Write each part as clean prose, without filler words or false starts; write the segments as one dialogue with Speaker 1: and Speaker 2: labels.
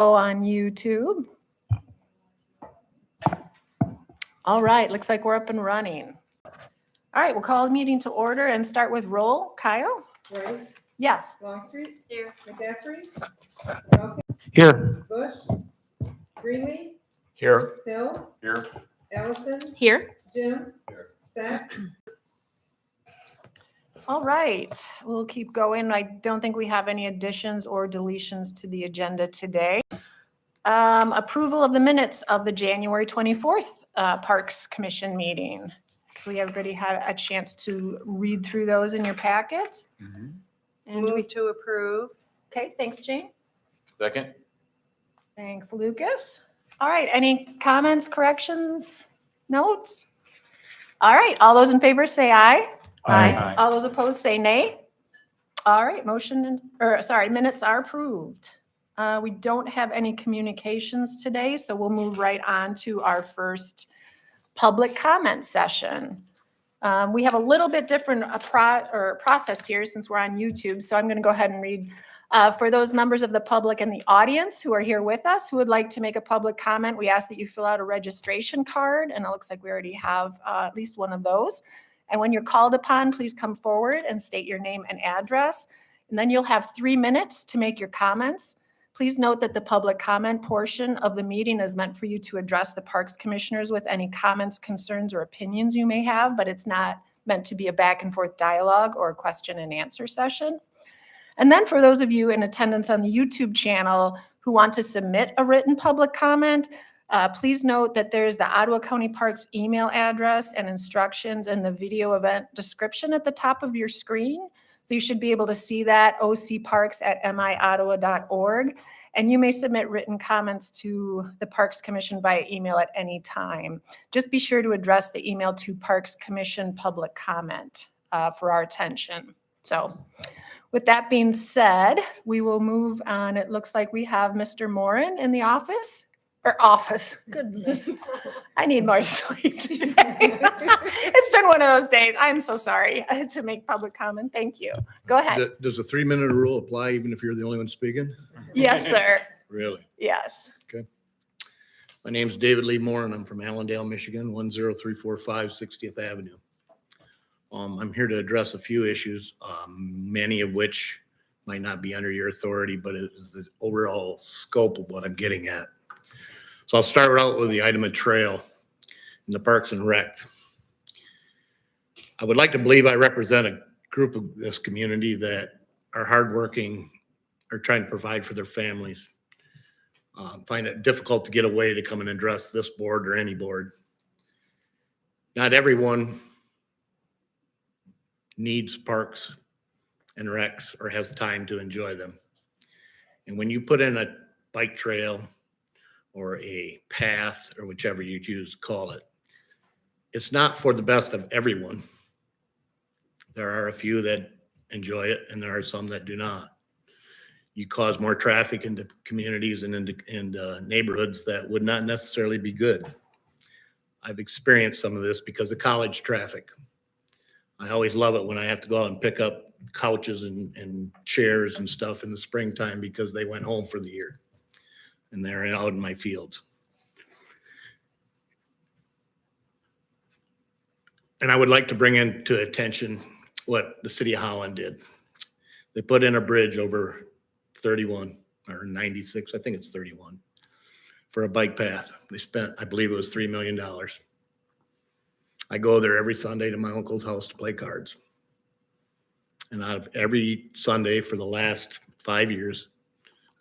Speaker 1: On YouTube. All right, looks like we're up and running. All right, we'll call the meeting to order and start with roll. Kyle?
Speaker 2: Rice,
Speaker 1: Yes.
Speaker 2: Longstreet, here. McCaffrey, Elkins,
Speaker 3: Here.
Speaker 2: Bush, Greenlee,
Speaker 3: Here.
Speaker 2: Hill,
Speaker 3: Here.
Speaker 2: Allison,
Speaker 1: Here.
Speaker 2: Jim,
Speaker 3: Here.
Speaker 2: Seth.
Speaker 1: All right, we'll keep going. I don't think we have any additions or deletions to the agenda today. Approval of the minutes of the January 24th Parks Commission meeting. Hopefully everybody had a chance to read through those in your packet.
Speaker 3: Mhm.
Speaker 1: And do we,
Speaker 4: Move to approve.
Speaker 1: okay, thanks, Jane.
Speaker 3: Second.
Speaker 1: Thanks, Lucas. All right, any comments, corrections, notes? All right, all those in favor say aye.
Speaker 3: Aye.
Speaker 1: All those opposed say nay. All right, minutes are approved. We don't have any communications today, so we'll move right on to our first public comment session. We have a little bit different process here since we're on YouTube, so I'm going to go ahead and read. For those members of the public and the audience who are here with us who would like to make a public comment, we ask that you fill out a registration card, and it looks like we already have at least one of those. And when you're called upon, please come forward and state your name and address, and then you'll have 3 minutes to make your comments. Please note that the public comment portion of the meeting is meant for you to address the Parks Commissioners with any comments, concerns, or opinions you may have, but it's not meant to be a back and forth dialogue or a question and answer session. And then for those of you in attendance on the YouTube channel who want to submit a written public comment, please note that there's the Ottawa County Parks email address and instructions in the video event description at the top of your screen. So you should be able to see that, ocparks@miottawa.org. And you may submit written comments to the Parks Commission via email at any time. Just be sure to address the email to Parks Commission public comment for our attention. So with that being said, we will move on. It looks like we have Mr. Morin in the office. Goodness. I need more sleep today. It's been one of those days. I'm so sorry to make public comment. Thank you. Go ahead.
Speaker 5: Does the 3-minute rule apply even if you're the only one speaking?
Speaker 1: Yes, sir.
Speaker 5: Really?
Speaker 1: Yes.
Speaker 5: Okay. My name's David Lee Moore, and I'm from Allendale, Michigan, 10345 60th Avenue. I'm here to address a few issues, many of which might not be under your authority, but it is the overall scope of what I'm getting at. So I'll start out with the item of trail in the Parks and Rec. I would like to believe I represent a group of this community that are hardworking, are trying to provide for their families. Find it difficult to get away to come and address this board or any board. Not everyone needs parks and recs or has time to enjoy them. And when you put in a bike trail or a path or whichever you choose to call it, it's not for the best of everyone. There are a few that enjoy it and there are some that do not. You cause more traffic into communities and into neighborhoods that would not necessarily be good. I've experienced some of this because of college traffic. I always love it when I have to go out and pick up couches and chairs and stuff in the springtime because they went home for the year and they're out in my fields. And I would like to bring into attention what the city of Holland did. They put in a bridge over 31 or 96, I think it's 31, for a bike path. They spent, I believe it was $3 million. I go there every Sunday to my uncle's house to play cards. And out of every Sunday for the last 5 years,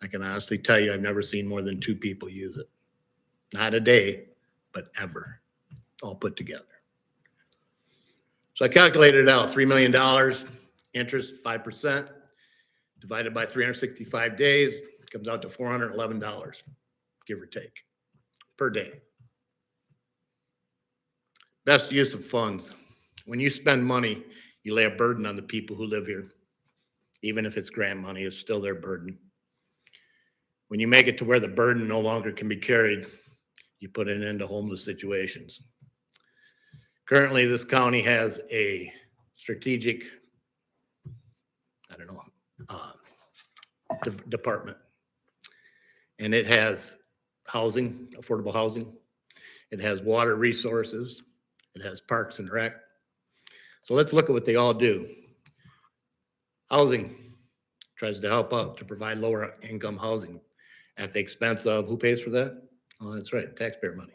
Speaker 5: I can honestly tell you I've never seen more than 2 people use it. Not a day, but ever, all put together. So I calculated it out, $3 million, interest 5%, divided by 365 days, comes out to $411, give or take, per day. Best use of funds. When you spend money, you lay a burden on the people who live here. Even if it's grant money, it's still their burden. When you make it to where the burden no longer can be carried, you put an end to homeless situations. Currently, this county has a strategic, department. And it has housing, affordable housing. It has water resources. It has parks and rec. So let's look at what they all do. Housing tries to help out to provide lower income housing at the expense of, who pays for that? Oh, that's right, taxpayer money.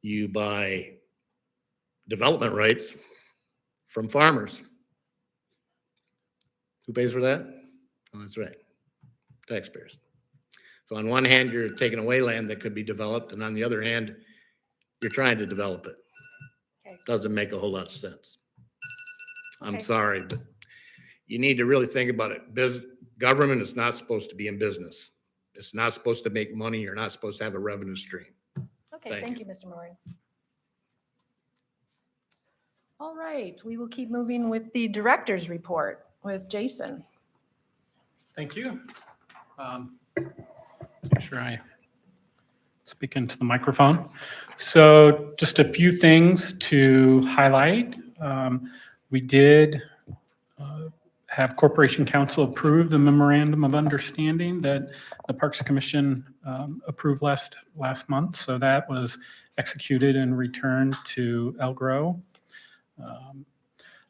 Speaker 5: You buy development rights from farmers. Who pays for that? Oh, that's right, taxpayers. So on one hand, you're taking away land that could be developed, and on the other hand, you're trying to develop it.
Speaker 1: Okay.
Speaker 5: Doesn't make a whole lot of sense. I'm
Speaker 1: Okay.
Speaker 5: sorry, but you need to really think about it. Government is not supposed to be in business. It's not supposed to make money. You're not supposed to have a revenue stream.
Speaker 1: Okay,
Speaker 5: Thank
Speaker 1: thank you, Mr. Moran. All right, we will keep moving with the director's report with Jason.
Speaker 4: Thank you. Make sure I speak into the microphone. So just a few things to highlight. We did have Corporation Council approve the memorandum of understanding that the Parks Commission approved last month. So that was executed and returned to Elgro.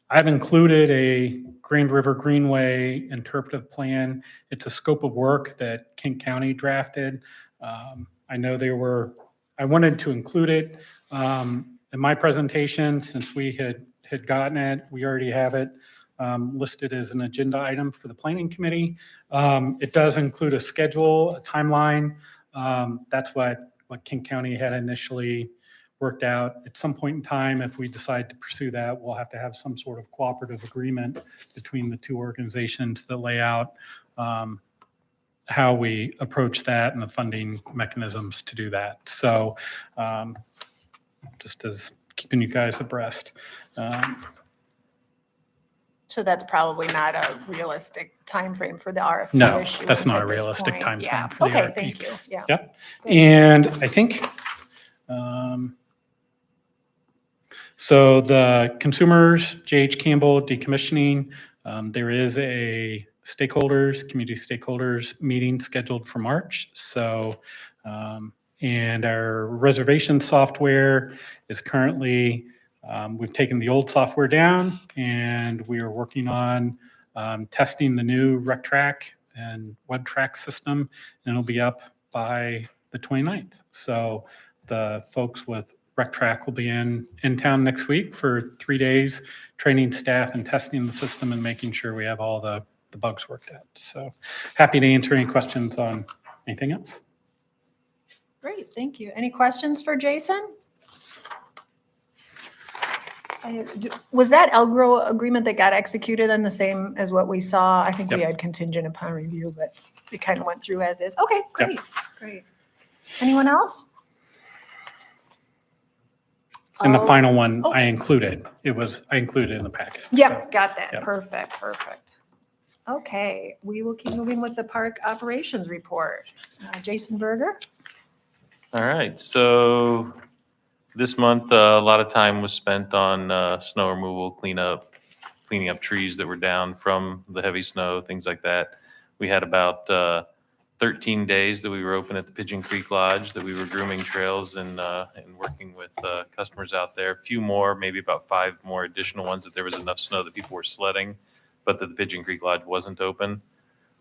Speaker 4: I've included a Grand River Greenway interpretive plan. It's a scope of work that Kent County drafted. I know I wanted to include it in my presentation since we had gotten it. We already have it listed as an agenda item for the planning committee. It does include a schedule, a timeline. That's what Kent County had initially worked out. At some point in time, if we decide to pursue that, we'll have to have some sort of cooperative agreement between the two organizations that lay out how we approach that and the funding mechanisms to do that. So just as keeping you guys abreast.
Speaker 1: So that's probably not a realistic timeframe for the RFP
Speaker 4: No,
Speaker 1: issuance
Speaker 4: that's not
Speaker 1: at
Speaker 4: a
Speaker 1: this
Speaker 4: realistic
Speaker 1: point.
Speaker 4: timeframe
Speaker 1: Yeah.
Speaker 4: for the
Speaker 1: Okay,
Speaker 4: RFP.
Speaker 1: thank you. Yeah.
Speaker 4: Yep.
Speaker 1: Good.
Speaker 4: And I think, so the consumers, J.H. Campbell decommissioning, there is a community stakeholders meeting scheduled for March. So, and our reservation software is currently, we've taken the old software down and we are working on testing the new RecTrack and WebTrack system, and it'll be up by the 29th. So the folks with RecTrack will be in town next week for 3 days, training staff and testing the system and making sure we have all the bugs worked out. So happy to answer any questions on anything else.
Speaker 1: Great, thank you. Any questions for Jason? Was that Elgro agreement that got executed then the same as what we saw? I think we
Speaker 4: Yep.
Speaker 1: had contingent upon review, but it kind of went through as is. Okay,
Speaker 4: Yep.
Speaker 1: great, great. Anyone else?
Speaker 4: And the
Speaker 1: Oh,
Speaker 4: final one
Speaker 1: oh.
Speaker 4: I included. I included in the packet.
Speaker 1: Yep,
Speaker 4: So,
Speaker 1: got that.
Speaker 4: Yep.
Speaker 1: Perfect, perfect. Okay, we will keep moving with the park operations report. Jason Berger?
Speaker 3: All right, so this month, a lot of time was spent on snow removal, cleaning up trees that were down from the heavy snow, things like that. We had about 13 days that we were open at the Pigeon Creek Lodge, that we were grooming trails and working with customers out there. A few more, maybe about 5 more additional ones that there was enough snow that people were sledding, but that the Pigeon Creek Lodge wasn't open.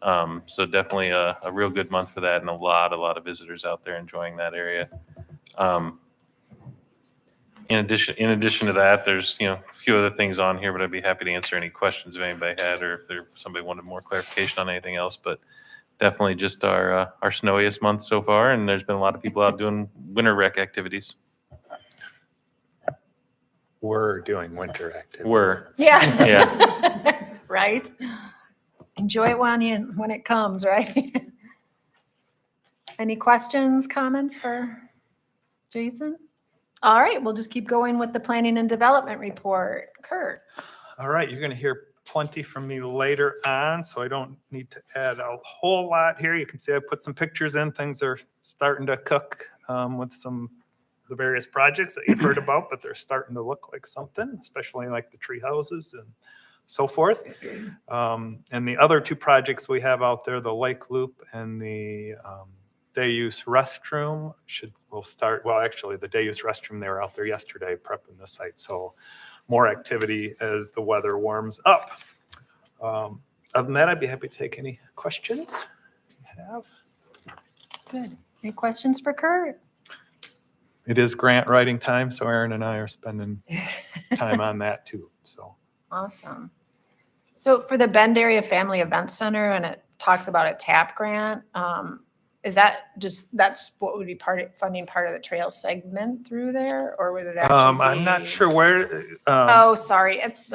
Speaker 3: So definitely a real good month for that, and a lot of visitors out there enjoying that area. In addition to that, there's a few other things on here, but I'd be happy to answer any questions if anybody had, or if somebody wanted more clarification on anything else. But definitely just our snowiest month so far, and there's been a lot of people out doing winter rec activities.
Speaker 6: We're doing winter activities.
Speaker 1: Yeah.
Speaker 3: Yeah.
Speaker 1: Right? Enjoy it when it comes, right? Any questions, comments for Jason? All right, we'll just keep going with the planning and development report. Kurt?
Speaker 6: All right, you're going to hear plenty from me later on, so I don't need to add a whole lot here. You can see I put some pictures in. Things are starting to cook with some of the various projects that you've heard about, but they're starting to look like something, especially like the tree houses and so forth. And the other two projects we have out there, the Lake Loop and the day use restroom will start, well, actually the day use restroom, they were out there yesterday prepping the site. So more activity as the weather warms up. Other than that, I'd be happy to take any questions you have.
Speaker 1: Good. Any questions for Kurt?
Speaker 6: It is grant writing time, so Aaron and I are spending time on that too, so.
Speaker 1: Awesome. So for the Bend Area Family Event Center, and it talks about a TAP grant, is that that's what would be funding part of the trail segment through there, or would it actually
Speaker 6: I'm not
Speaker 1: be-
Speaker 6: sure where.
Speaker 1: Oh, sorry, it's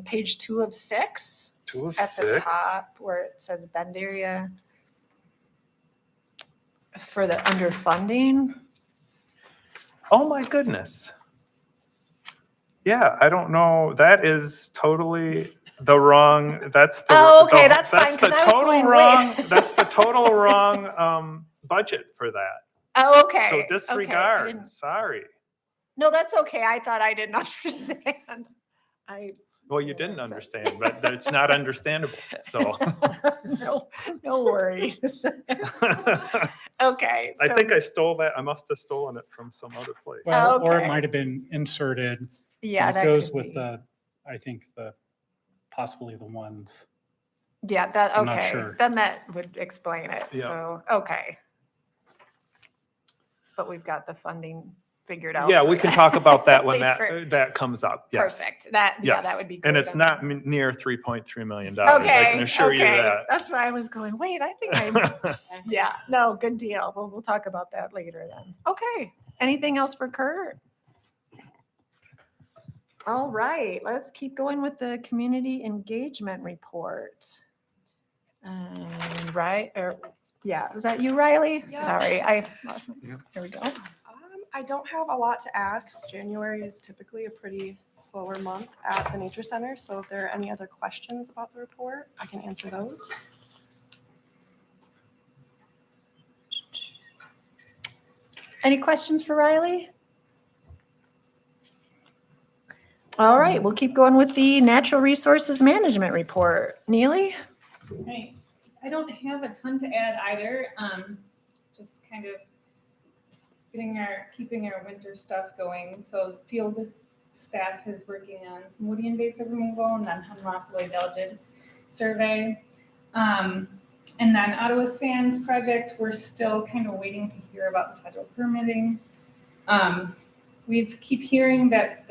Speaker 1: page 2 of 6
Speaker 6: 2 of
Speaker 1: at the
Speaker 6: 6.
Speaker 1: top where it says Bend Area for the underfunding.
Speaker 6: Oh my goodness. Yeah, I don't know. That is totally the wrong. That's the.
Speaker 1: Oh, okay,
Speaker 6: the-
Speaker 1: that's fine,
Speaker 6: That's the
Speaker 1: 'cause I was
Speaker 6: total
Speaker 1: going,
Speaker 6: wrong.
Speaker 1: wait.
Speaker 6: That's the total wrong budget for that.
Speaker 1: Oh, okay.
Speaker 6: So
Speaker 1: okay, I
Speaker 6: disregard.
Speaker 1: didn't-
Speaker 6: Sorry.
Speaker 1: No, that's okay. I thought I didn't understand.
Speaker 6: Well, you didn't understand, but it's not understandable. So
Speaker 1: No worries. Okay.
Speaker 6: I
Speaker 1: so-
Speaker 6: think I stole that. I must have stolen it from some other place.
Speaker 4: Well, or
Speaker 1: okay.
Speaker 4: it might have been inserted.
Speaker 1: Yeah,
Speaker 4: and
Speaker 1: that
Speaker 4: it goes
Speaker 1: could
Speaker 4: with
Speaker 1: be.
Speaker 4: the, I think possibly the ones.
Speaker 1: Yeah, that,
Speaker 4: I'm not
Speaker 1: okay.
Speaker 4: sure.
Speaker 1: Then that would explain it.
Speaker 6: Yeah.
Speaker 1: So, okay. But we've got the funding figured out.
Speaker 6: Yeah,
Speaker 1: for
Speaker 6: we can
Speaker 1: that.
Speaker 6: talk about that
Speaker 1: At
Speaker 6: when
Speaker 1: least for-
Speaker 6: that comes up. Yes.
Speaker 1: Perfect. That, yeah, that
Speaker 6: Yes.
Speaker 1: would be good.
Speaker 6: And it's
Speaker 1: on
Speaker 6: not
Speaker 1: that.
Speaker 6: near $3.3 million.
Speaker 1: Okay.
Speaker 6: I can assure you
Speaker 1: okay.
Speaker 6: that.
Speaker 1: That's why I was going, wait, I think I, yeah, no, good deal. We'll talk about that later then. Okay. Anything else for Kurt? All right, let's keep going with the community engagement report. Right, or, yeah, is that you, Riley?
Speaker 7: Yeah.
Speaker 1: Sorry, I lost my, there we go.
Speaker 7: I don't have a lot to add because January is typically a pretty slower month at the Nature Center. So if there are any other questions about the report, I can answer those.
Speaker 1: Any questions for Riley? All right, we'll keep going with the natural resources management report. Neely?
Speaker 8: Right. I don't have a ton to add either. Just kind of keeping our winter stuff going. So field staff is working on some woody invasive removal and then hemlock loy belgid survey. And then Ottawa Sands project, we're still kind of waiting to hear about the federal permitting. We keep hearing that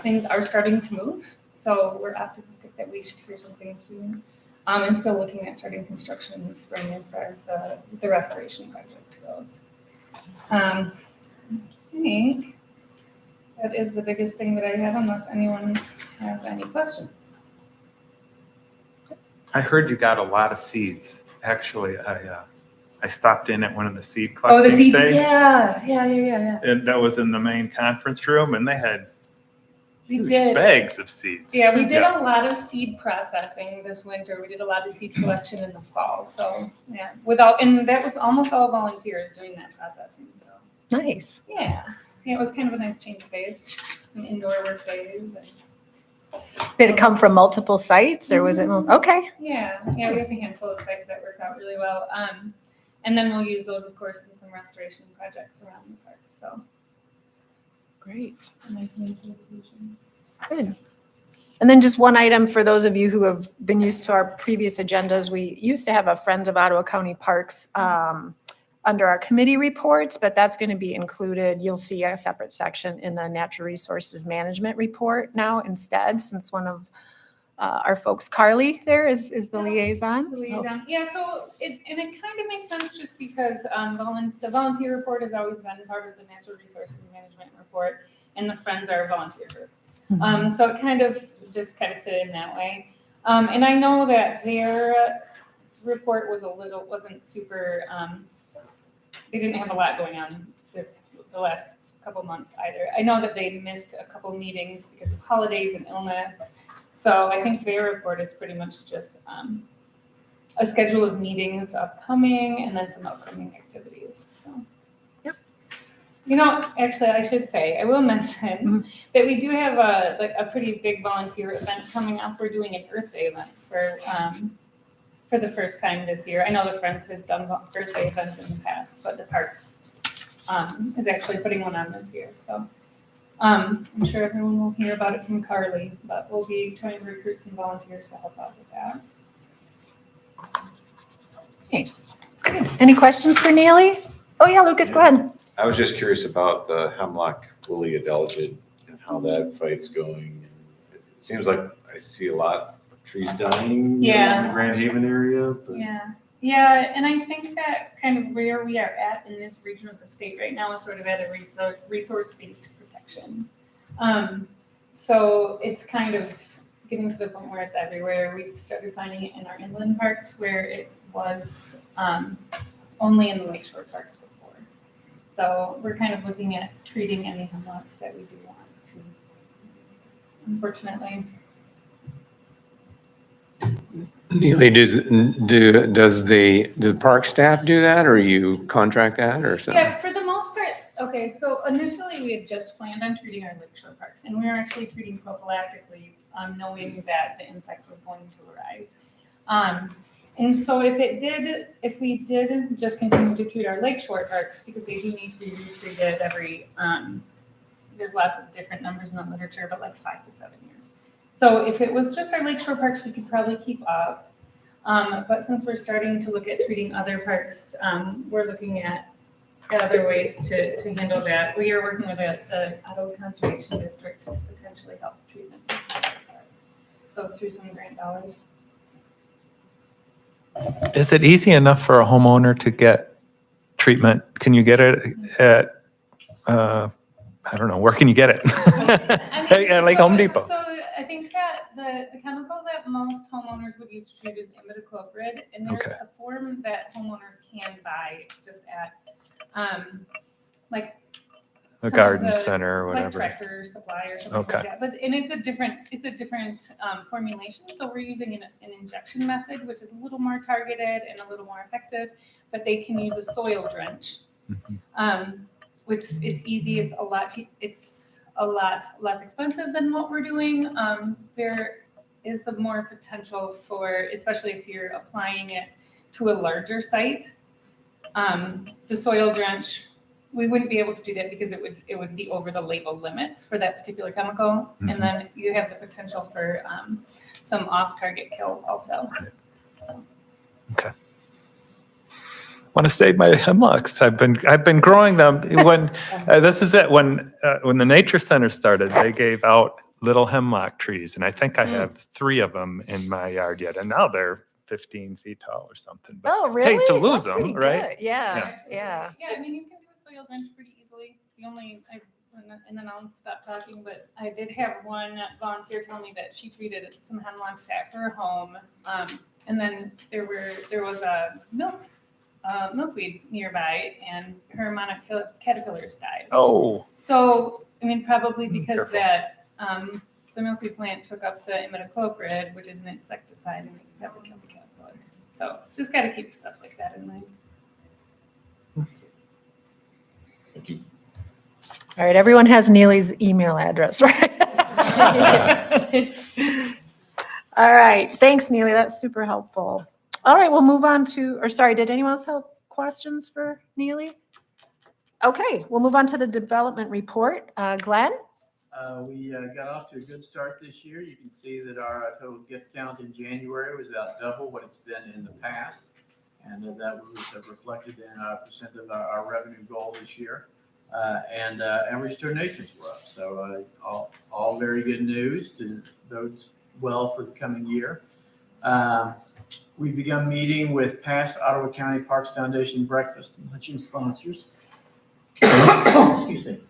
Speaker 8: things are starting to move, so we're optimistic that we should hear something soon. And still looking at starting construction in the spring as far as the restoration project goes. I think that is the biggest thing that I have, unless anyone has any questions.
Speaker 9: I heard you got a lot of seeds. Actually, I stopped in at one of the seed
Speaker 8: Oh,
Speaker 9: collecting
Speaker 8: the seed,
Speaker 9: days.
Speaker 8: yeah.
Speaker 9: And that was in the main conference room, and they had
Speaker 8: We
Speaker 9: huge
Speaker 8: did.
Speaker 9: bags of seeds.
Speaker 8: Yeah, we did a lot of seed processing this winter. We did a lot of seed collection in the fall. So yeah, and that was almost all volunteers doing that processing. So
Speaker 1: Nice.
Speaker 8: yeah, it was kind of a nice change of pace. Some indoor work days. And,
Speaker 1: Did it come from multiple sites or was it, okay.
Speaker 8: yeah, we have a handful of sites that work out really well. And then we'll use those, of course, in some restoration projects around the park. So
Speaker 1: Great.
Speaker 8: a nice solution.
Speaker 1: Good. And then just one item for those of you who have been used to our previous agendas, we used to have a Friends of Ottawa County Parks under our committee reports, but that's going to be included. You'll see a separate section in the Natural Resources Management report now instead, since one of our folks, Carly, there is the liaison.
Speaker 8: The
Speaker 1: So-
Speaker 8: liaison. Yeah, so it kind of makes sense just because the volunteer report has always been part of the natural resources management report, and the Friends are a volunteer group. So it kind of fit in that way. And I know that their report wasn't super. They didn't have a lot going on the last couple months either. I know that they missed a couple meetings because of holidays and illness. So I think their report is pretty much just a schedule of meetings upcoming and then some upcoming activities. So Actually, I should say, I will mention that we do have a pretty big volunteer event coming up. We're doing an Earth Day event for the first time this year. I know the Friends has done Earth Day events in the past, but the Parks is actually putting one on this year. So I'm sure everyone will hear about it from Carly, but we'll be trying to recruit some volunteers to help out with that.
Speaker 1: Nice. Any questions for Neely? Oh, yeah, Lucas, go ahead.
Speaker 10: I was just curious about the hemlock woolly adelgid and how that fight's going. It seems like I see a lot of trees dying
Speaker 8: Yeah.
Speaker 10: in the Grand Haven area. But
Speaker 8: Yeah, and I think that kind of where we are at in this region of the state right now is sort of at a resource-based protection. So it's kind of getting to the point where it's everywhere. We've started finding it in our inland parks where it was only in the lakeshore parks before. So we're kind of looking at treating any hemlocks that we do want to, unfortunately.
Speaker 11: Neely, does the park staff do that, or you contract that, or something?
Speaker 8: Yeah, for the most part, okay, so initially we had just planned on treating our lakeshore parks, and we were actually treating prophylactically, knowing that the insect was going to arrive. And so if we did just continue to treat our lakeshore parks, because they do need to be retreated every, there's lots of different numbers in the literature, but like 5 to 7 years. So if it was just our lakeshore parks, we could probably keep up. But since we're starting to look at treating other parks, we're looking at other ways to handle that. We are working with the Ottawa Conservation District to potentially help treatment. So through some grant dollars.
Speaker 6: Is it easy enough for a homeowner to get treatment? Can you get it at, I don't know, where can you get it? At like Home Depot.
Speaker 8: So I think that the chemical that most homeowners would use to treat is imidacloprid, and there's a form that homeowners can buy just at, like
Speaker 6: A
Speaker 8: some
Speaker 6: garden
Speaker 8: of the,
Speaker 6: center or
Speaker 8: like
Speaker 6: whatever.
Speaker 8: Tractor Supply or something
Speaker 6: Okay.
Speaker 8: like that. But and it's a different formulation. So we're using an injection method, which is a little more targeted and a little more effective. But they can use a soil drench. Which it's easy. It's a lot less expensive than what we're doing. There is the more potential for, especially if you're applying it to a larger site. The soil drench, we wouldn't be able to do that because it would be over the label limits for that particular chemical. And then you have the potential for some off-target kill also.
Speaker 6: Right.
Speaker 8: So.
Speaker 6: Okay. Want to save my hemlocks. I've been growing them. When this is it. When the nature center started, they gave out little hemlock trees, and I think I have 3 of them in my yard yet, and now they're 15 feet tall or something. But
Speaker 1: Oh, really?
Speaker 6: hate to lose
Speaker 1: That's pretty
Speaker 6: them, right?
Speaker 1: good. Yeah,
Speaker 8: Absolutely.
Speaker 1: yeah.
Speaker 8: Yeah, I mean, you can do a soil drench pretty easily. And then I'll stop talking, but I did have one volunteer tell me that she treated some hemlocks at her home. And then there was a milkweed nearby, and her monarch caterpillars died.
Speaker 6: Oh,
Speaker 8: So, I mean, probably because
Speaker 6: careful.
Speaker 8: that the milkweed plant took up the imidacloprid, which is an insecticide, and it probably killed the caterpillar. So just got to keep stuff like that in mind.
Speaker 10: Thank you.
Speaker 1: All right, everyone has Neely's email address, right? All right, thanks, Neely. That's super helpful. All right, we'll move on to, or sorry, did anyone else have questions for Neely? Okay, we'll move on to the development report. Glenn?
Speaker 12: We got off to a good start this year. You can see that our total gift count in January was about double what it's been in the past. And that was reflected in our percent of our revenue goal this year. And average donations were up. So all very good news to those well for the coming year. We've begun meeting with past Ottawa County Parks Foundation breakfast and luncheon sponsors. Excuse me.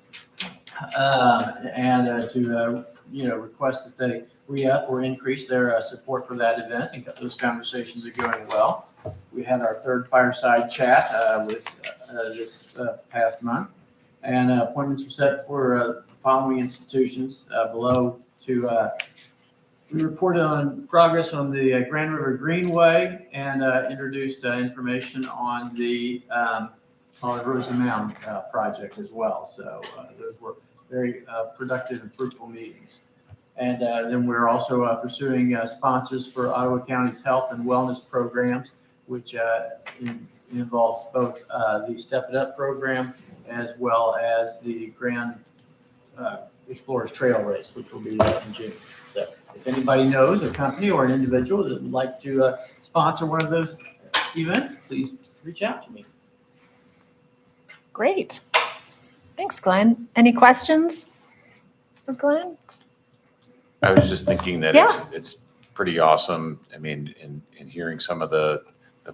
Speaker 12: And to request that they re-up or increase their support for that event. And those conversations are going well. We had our third fireside chat with this past month, and appointments were set for the following institutions below to. We reported on progress on the Grand River Greenway and introduced information on the on the Rosamond project as well. So those were very productive and fruitful meetings. And then we're also pursuing sponsors for Ottawa County's health and wellness programs, which involves both the Step It Up program as well as the Grand Explorers Trail Race, which will be in June. So if anybody knows a company or an individual that would like to sponsor one of those events, please reach out to me.
Speaker 1: Great. Thanks, Glenn. Any questions for Glenn?
Speaker 10: I was just thinking that it's pretty awesome. I mean, in hearing some of the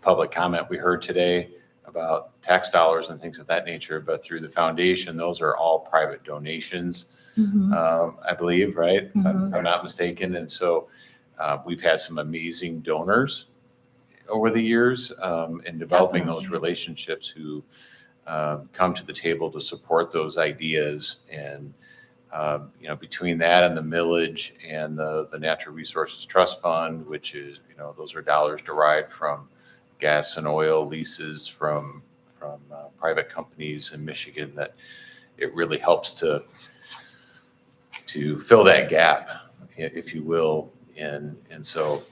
Speaker 10: public comment we heard today about tax dollars and things of that nature, but through the foundation, those are all private donations, I believe, right? If I'm not mistaken. And so we've had some amazing donors over the years in developing those relationships who come to the table to support those ideas. And you know, between that and the millage and the Natural Resources Trust Fund, which is, you know, those are dollars derived from gas and oil leases from private companies in Michigan, that it really helps to fill that gap, if you will. And so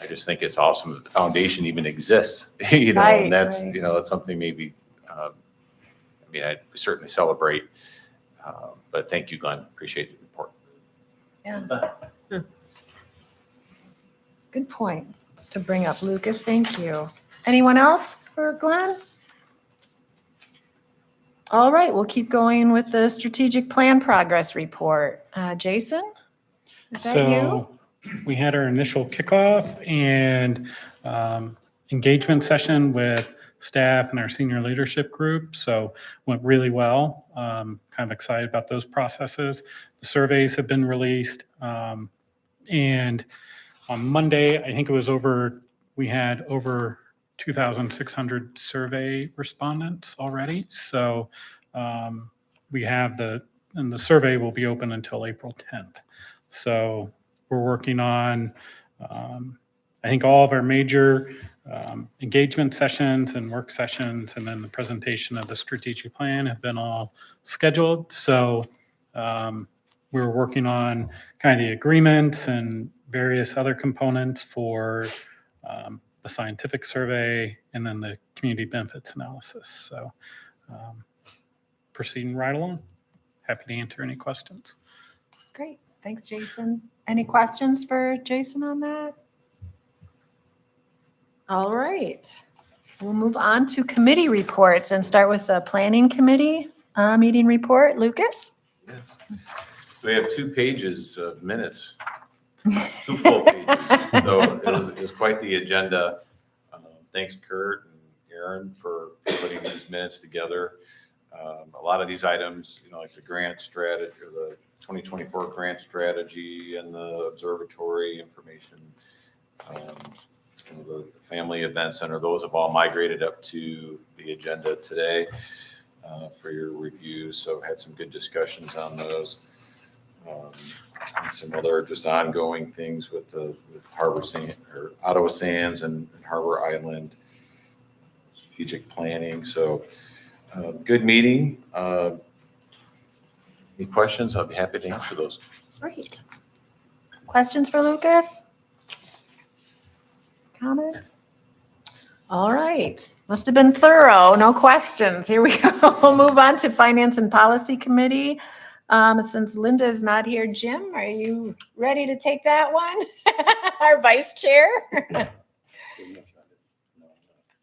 Speaker 10: I just think it's awesome that the foundation even exists, you know, and that's, you know, that's something maybe, I mean, I certainly celebrate. But thank you, Glenn. Appreciate the report.
Speaker 1: Yeah. Good points to bring up, Lucas. Thank you. Anyone else for Glenn? All right, we'll keep going with the strategic plan progress report. Jason, is that you?
Speaker 4: So we had our initial kickoff and engagement session with staff and our senior leadership group. So went really well. Kind of excited about those processes. The surveys have been released. And on Monday, I think it was we had over 2,600 survey respondents already. So we have and the survey will be open until April 10th. So we're working on, I think, all of our major engagement sessions and work sessions, and then the presentation of the strategic plan have been all scheduled. So we're working on kind of the agreements and various other components for the scientific survey and then the community benefits analysis. So proceeding right along. Happy to answer any questions.
Speaker 1: Great. Thanks, Jason. Any questions for Jason on that? All right. We'll move on to committee reports and start with the planning committee meeting report. Lucas?
Speaker 10: Yes. So we have 2 pages of minutes, 2 full pages. So it was quite the agenda. Thanks, Kurt and Aaron, for putting these minutes together. A lot of these items, you know, like the grant strategy, or the 2024 grant strategy and the observatory information, the family event center, those have all migrated up to the agenda today for your review. So had some good discussions on those. And some other just ongoing things with Harbor Sand, or Ottawa Sands and Harbor Island strategic planning. So good meeting. Any questions? I'll be happy to answer those.
Speaker 1: Great. Questions for Lucas? Comments? All right. Must have been thorough. No questions. Here we go. We'll move on to Finance and Policy Committee. Since Linda is not here, Jim, are you ready to take that one? Our vice chair?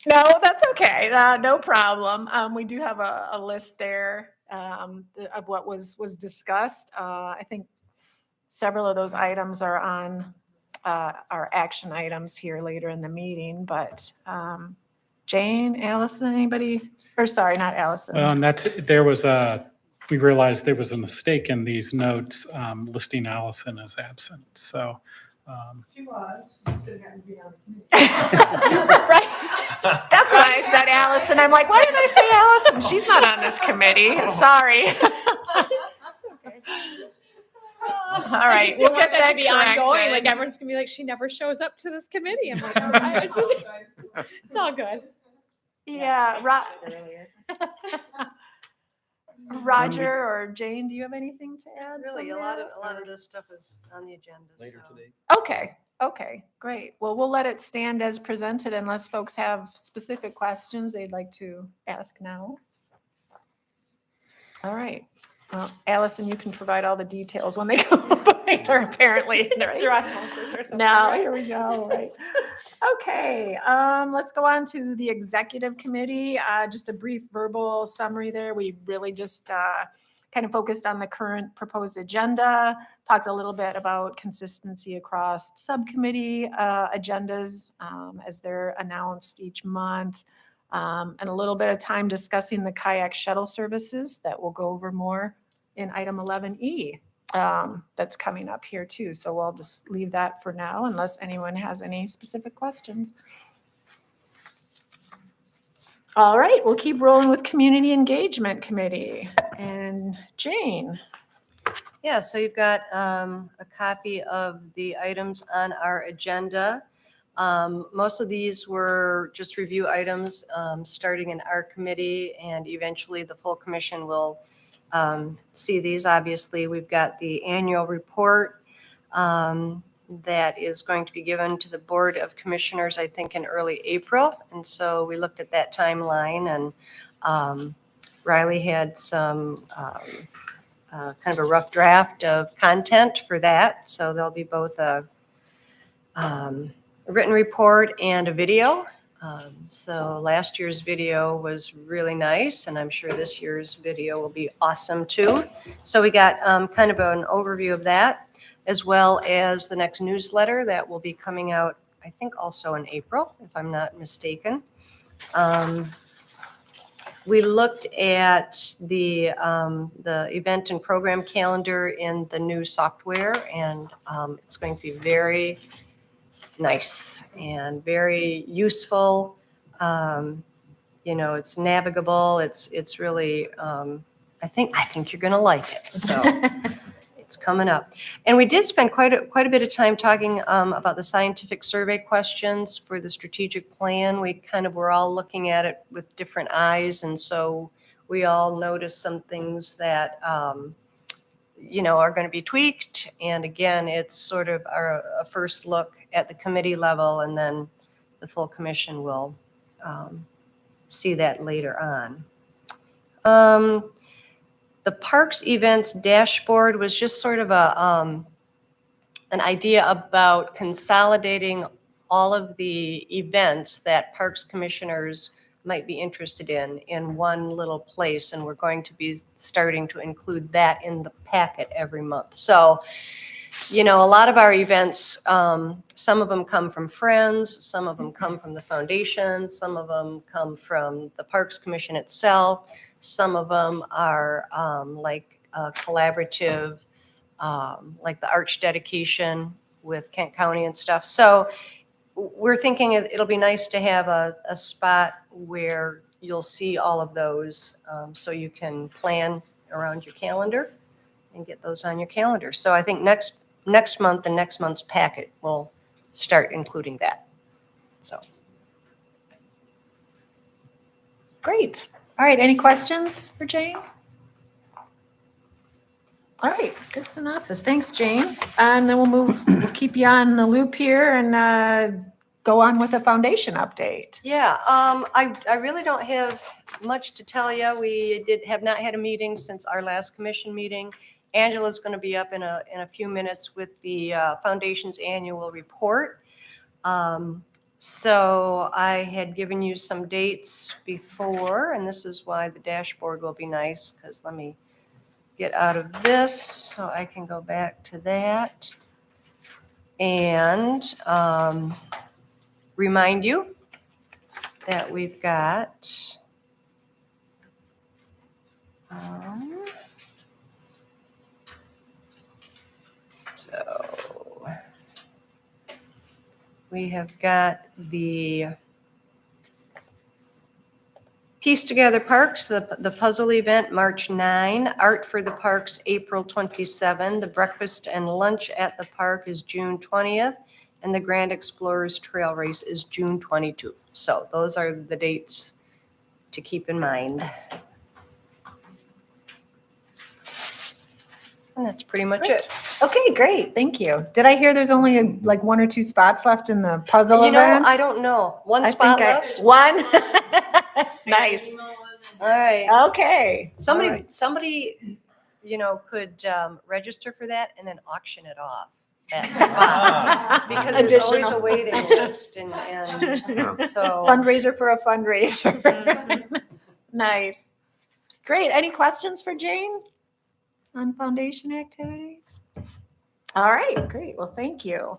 Speaker 1: No, that's okay. No problem. We do have a list there of what was discussed. I think several of those items are on our action items here later in the meeting, but Jane, Allison, anybody? Or sorry, not Allison.
Speaker 4: Well, and we realized there was a mistake in these notes listing Allison as absent. So.
Speaker 2: She was. She just didn't happen to be on the committee.
Speaker 1: Right. That's why I said Allison. I'm like, why did I say Allison? She's not on this committee. Sorry. All right. We'll get that
Speaker 13: to be ongoing.
Speaker 1: corrected.
Speaker 13: Like everyone's gonna be like, she never shows up to this committee. I'm like, all right, it's all good.
Speaker 1: Yeah,
Speaker 7: Earlier.
Speaker 1: Roger or Jane, do you have anything to add?
Speaker 13: Really,
Speaker 1: from
Speaker 13: a lot
Speaker 1: that,
Speaker 13: of
Speaker 1: or-
Speaker 13: this stuff is on the agenda,
Speaker 5: Later
Speaker 13: so.
Speaker 5: today.
Speaker 1: Okay, great. Well, we'll let it stand as presented unless folks have specific questions they'd like to ask now. All right. Well, Allison, you can provide all the details when they come up later, apparently, right?
Speaker 8: Through osmosis or something.
Speaker 1: Now,
Speaker 8: right?
Speaker 1: here we go, right. Okay, let's go on to the executive committee. Just a brief verbal summary there. We really just kind of focused on the current proposed agenda, talked a little bit about consistency across subcommittee agendas as they're announced each month, and a little bit of time discussing the kayak shuttle services that we'll go over more in item 11E. That's coming up here too. So we'll just leave that for now unless anyone has any specific questions. All right, we'll keep rolling with Community Engagement Committee. And Jane.
Speaker 13: Yeah, so you've got a copy of the items on our agenda. Most of these were just review items, starting in our committee, and eventually the full commission will see these. Obviously, we've got the annual report that is going to be given to the Board of Commissioners, I think, in early April. And so we looked at that timeline, and Riley had some kind of a rough draft of content for that. So there'll be both a written report and a video. So last year's video was really nice, and I'm sure this year's video will be awesome too. So we got kind of an overview of that, as well as the next newsletter that will be coming out, I think also in April, if I'm not mistaken. We looked at the event and program calendar in the new software, and it's going to be very nice and very useful. It's navigable. It's really, I think you're going to like it. So it's coming up. And we did spend quite a bit of time talking about the scientific survey questions for the strategic plan. We kind of were all looking at it with different eyes. And so we all noticed some things that, are going to be tweaked. And again, it's sort of a first look at the committee level, and then the full commission will see that later on. The parks events dashboard was just sort of an idea about consolidating all of the events that parks commissioners might be interested in one little place. And we're going to be starting to include that in the packet every month. So, a lot of our events, some of them come from friends, some of them come from the foundation, some of them come from the Parks Commission itself. Some of them are like collaborative, like the arch dedication with Kent County and stuff. So we're thinking it'll be nice to have a spot where you'll see all of those, so you can plan around your calendar and get those on your calendar. So I think next month and next month's packet will start including that. So.
Speaker 1: Great. All right, any questions for Jane? All right, good synopsis. Thanks, Jane. And then we'll keep you on the loop here and go on with a foundation update.
Speaker 13: Yeah, I really don't have much to tell you. We have not had a meeting since our last commission meeting. Angela's going to be up in a few minutes with the foundation's annual report. So I had given you some dates before, and this is why the dashboard will be nice, because let me get out of this so I can go back to that and remind you that we've got so we have got the Piece Together Parks, the puzzle event, March 9, Art for the Parks, April 27, the breakfast and lunch at the park is June 20th, and the Grand Explorers Trail Race is June 22. So those are the dates to keep in mind. And that's pretty much
Speaker 1: Great.
Speaker 13: it.
Speaker 1: Okay, great. Thank you. Did I hear there's only like 1 or 2 spots left in the puzzle
Speaker 13: You know,
Speaker 1: event?
Speaker 13: I don't know. One
Speaker 1: I
Speaker 13: spot
Speaker 1: think
Speaker 13: left?
Speaker 1: One? Nice.
Speaker 13: All right.
Speaker 1: Okay. All
Speaker 13: Somebody,
Speaker 1: right.
Speaker 13: somebody, could register for that and then auction it off, that spot. Because there's always a
Speaker 1: Additional.
Speaker 13: waiting list and so.
Speaker 1: Fundraiser for a fundraiser.
Speaker 13: Mhm.
Speaker 1: Nice. Great. Any questions for Jane on foundation activities? All right, great. Well, thank you.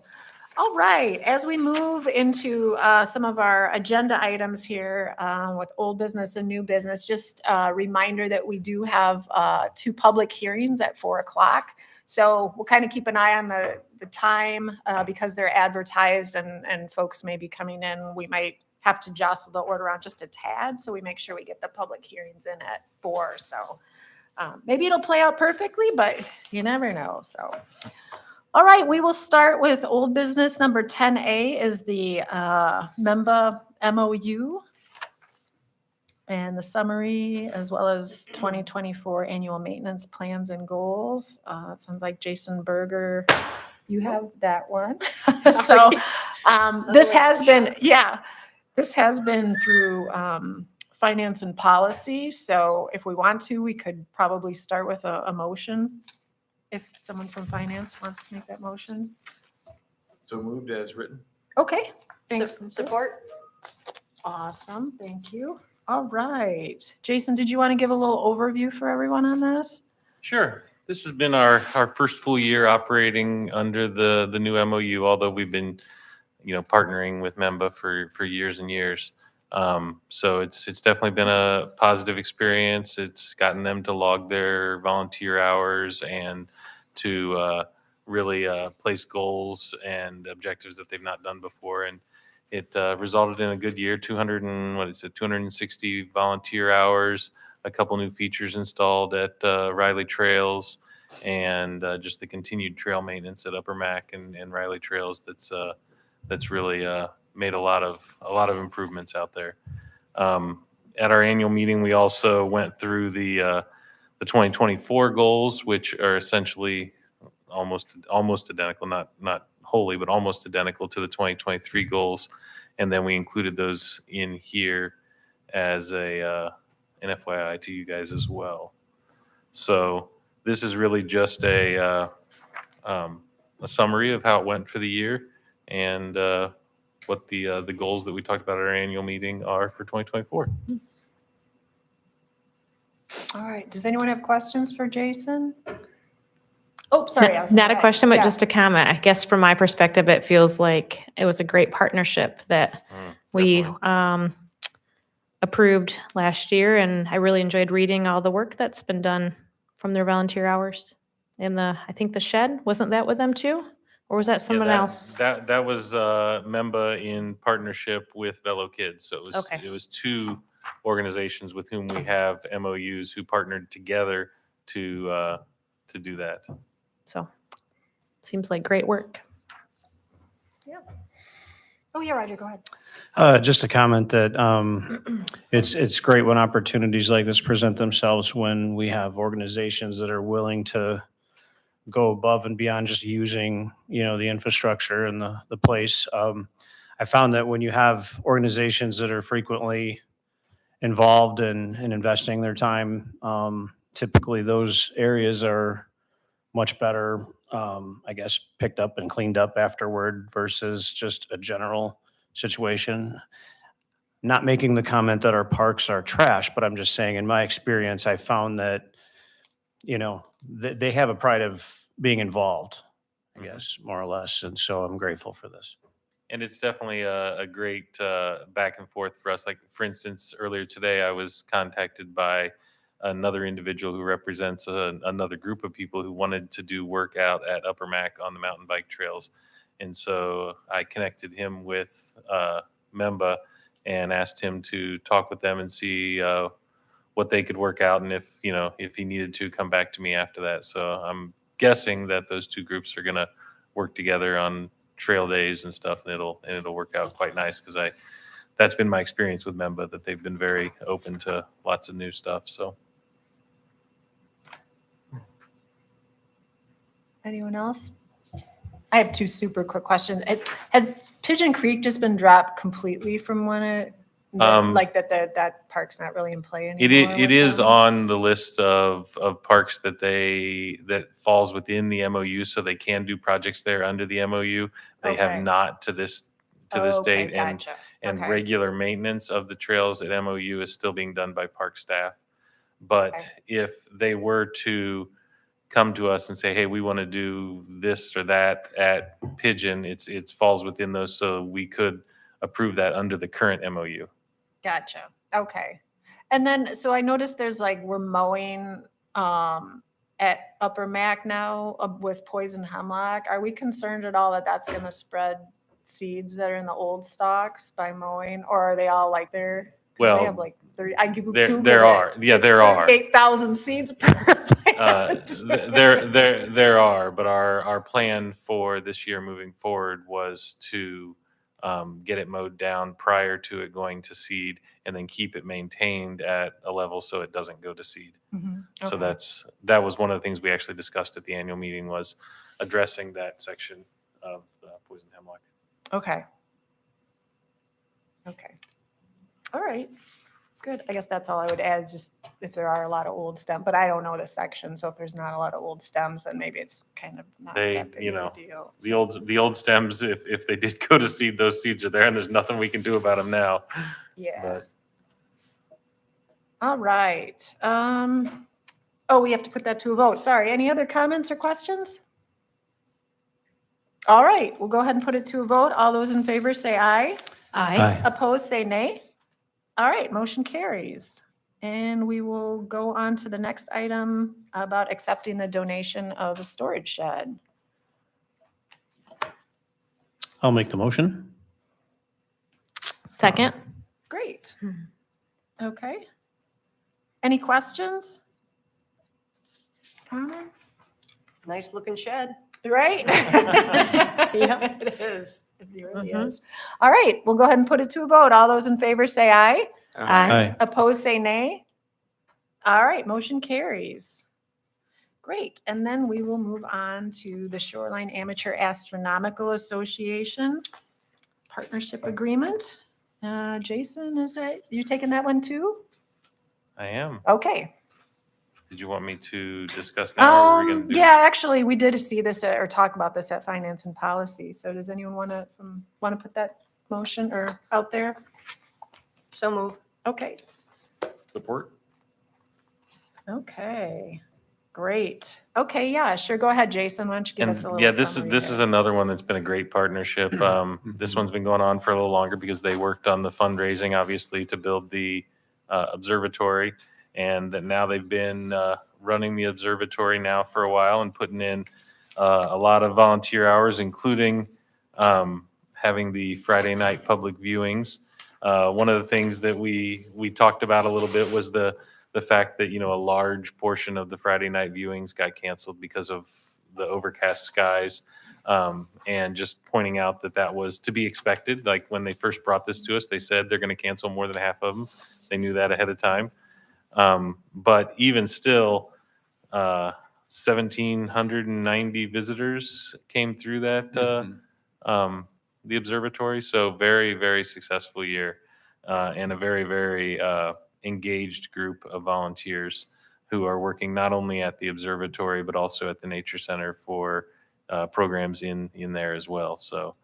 Speaker 1: All right, as we move into some of our agenda items here with old business and new business, just a reminder that we do have 2 public hearings at 4 o'clock. So we'll kind of keep an eye on the time because they're advertised and folks may be coming in. We might have to jostle the order around just a tad, so we make sure we get the public hearings in at 4. So maybe it'll play out perfectly, but you never know. So. All right, we will start with old business. Number 10A is the MEMBA MOU and the summary, as well as 2024 annual maintenance plans and goals. It sounds like Jason Berger, you have that one. So this has been, this has been through finance and policy. So if we want to, we could probably start with a motion. If someone from finance wants to make that motion.
Speaker 10: So moved as written.
Speaker 1: Okay. Thanks.
Speaker 13: Support?
Speaker 1: Awesome. Thank you. All right. Jason, did you want to give a little overview for everyone on this?
Speaker 3: Sure. This has been our first full year operating under the new MOU, although we've been, partnering with MEMBA for years and years. So it's definitely been a positive experience. It's gotten them to log their volunteer hours and to really place goals and objectives that they've not done before. And it resulted in a good year, 260 volunteer hours, a couple new features installed at Riley Trails, and just the continued trail maintenance at Upper Mac and Riley Trails. That's really made a lot of improvements out there. At our annual meeting, we also went through the 2024 goals, which are essentially almost identical, not wholly, but almost identical to the 2023 goals. And then we included those in here as an FYI to you guys as well. So this is really just a summary of how it went for the year and what the goals that we talked about at our annual meeting are for 2024.
Speaker 1: All right. Does anyone have questions for Jason? Oh, sorry.
Speaker 14: Not a question, but
Speaker 1: Yeah.
Speaker 14: just a comment. I guess from my perspective, it feels like it was a great partnership that we approved last year. And I really enjoyed reading all the work that's been done from their volunteer hours. In I think the shed, wasn't that with them too? Or was that someone else?
Speaker 3: That was MEMBA in partnership with Velo Kids. So
Speaker 14: Okay.
Speaker 3: it was 2 organizations with whom we have MOUs who partnered together to do that.
Speaker 14: So seems like great work.
Speaker 1: Oh, yeah, Roger, go ahead.
Speaker 12: Just a comment that it's great when opportunities like this present themselves, when we have organizations that are willing to go above and beyond just using, the infrastructure and the place. I found that when you have organizations that are frequently involved in investing their time, typically those areas are much better, picked up and cleaned up afterward versus just a general situation. Not making the comment that our parks are trash, but I'm just saying in my experience, I found that, they have a pride of being involved, I guess, more or less. And so I'm grateful for this.
Speaker 3: And it's definitely a great back and forth for us. Like, for instance, earlier today, I was contacted by another individual who represents another group of people who wanted to do work out at Upper Mac on the mountain bike trails. And so I connected him with MEMBA and asked him to talk with them and see what they could work out, and if he needed to, come back to me after that. So I'm guessing that those 2 groups are going to work together on trail days and stuff, and it'll work out quite nice, because that's been my experience with Memba, that they've been very open to lots of new stuff, so.
Speaker 1: Anyone else? I have two super quick questions. Has Pigeon Creek just been dropped completely from when it, like that park's not really in play anymore?
Speaker 3: It is on the list of parks that that falls within the MOU, so they can do projects there under the MOU. They have
Speaker 1: Okay.
Speaker 3: not to this
Speaker 1: Okay,
Speaker 3: date,
Speaker 1: gotcha.
Speaker 3: and
Speaker 1: Okay.
Speaker 3: regular maintenance of the trails at MOU is still being done by park staff. But
Speaker 1: Okay.
Speaker 3: if they were to come to us and say, hey, we want to do this or that at Pigeon, it falls within those, so we could approve that under the current MOU.
Speaker 1: Gotcha. Okay. And then, so I noticed there's like, we're mowing at Upper Mac now with poison hemlock. Are we concerned at all that that's going to spread seeds that are in the old stalks by mowing, or are they all like they're, 'cause
Speaker 3: Well,
Speaker 1: they have like 30, I Googled
Speaker 3: there
Speaker 1: it.
Speaker 3: are. Yeah,
Speaker 1: It's
Speaker 3: there are.
Speaker 1: 8,000 seeds per plant.
Speaker 3: There are, but our plan for this year moving forward was to get it mowed down prior to it going to seed, and then keep it maintained at a level so it doesn't go to seed.
Speaker 1: Mhm.
Speaker 3: So
Speaker 1: Okay.
Speaker 3: that was one of the things we actually discussed at the annual meeting, was addressing that section of the poison hemlock.
Speaker 1: Okay. Okay. All right. Good. I guess that's all I would add, is just if there are a lot of old stems, but I don't know the section. So if there's not a lot of old stems, then maybe it's kind of not
Speaker 3: They,
Speaker 1: that big
Speaker 3: you
Speaker 1: of
Speaker 3: know,
Speaker 1: a deal.
Speaker 3: the old stems, if they did go to seed, those seeds are there, and there's nothing we can do about them now.
Speaker 1: Yeah.
Speaker 3: But
Speaker 1: All right. Oh, we have to put that to a vote. Sorry. Any other comments or questions? All right, we'll go ahead and put it to a vote. All those in favor say aye.
Speaker 14: Aye.
Speaker 1: Opposed, say nay. All right, motion carries. And we will go on to the next item about accepting the donation of a storage shed.
Speaker 5: I'll make the motion.
Speaker 14: Second.
Speaker 1: Great. Okay. Any questions? Comments?
Speaker 13: Nice looking shed.
Speaker 1: Right? Yep, it is. It really is. All right, we'll go ahead and put it to a vote. All those in favor say aye.
Speaker 14: Aye.
Speaker 1: Opposed, say nay. All right, motion carries. Great, and then we will move on to the Shoreline Amateur Astronomical Association Partnership Agreement. Jason, is that, you taking that one too?
Speaker 3: I am.
Speaker 1: Okay.
Speaker 3: Did you want me to discuss now, or are we going to do?
Speaker 1: Yeah, actually, we did see this or talk about this at Finance and Policy. So does anyone want to put that motion or out there?
Speaker 13: So move.
Speaker 1: Okay.
Speaker 3: Support?
Speaker 1: Okay. Great. Okay, yeah, sure. Go ahead, Jason. Why don't you give us a
Speaker 3: And
Speaker 1: little
Speaker 3: yeah, this
Speaker 1: summary
Speaker 3: is
Speaker 1: there?
Speaker 3: another one that's been a great partnership. This one's been going on for a little longer because they worked on the fundraising, obviously, to build the observatory, and that now they've been running the observatory now for a while and putting in a lot of volunteer hours, including having the Friday night public viewings. One of the things that we talked about a little bit was the fact that, a large portion of the Friday night viewings got canceled because of the overcast skies. And just pointing out that was to be expected. Like when they first brought this to us, they said they're going to cancel more than half of them. They knew that ahead of time. But even still, 1,790 visitors came through that, the observatory. So very, very successful year, and a very, very engaged group of volunteers who are working not only at the observatory, but also at the Nature Center for programs in there as well. So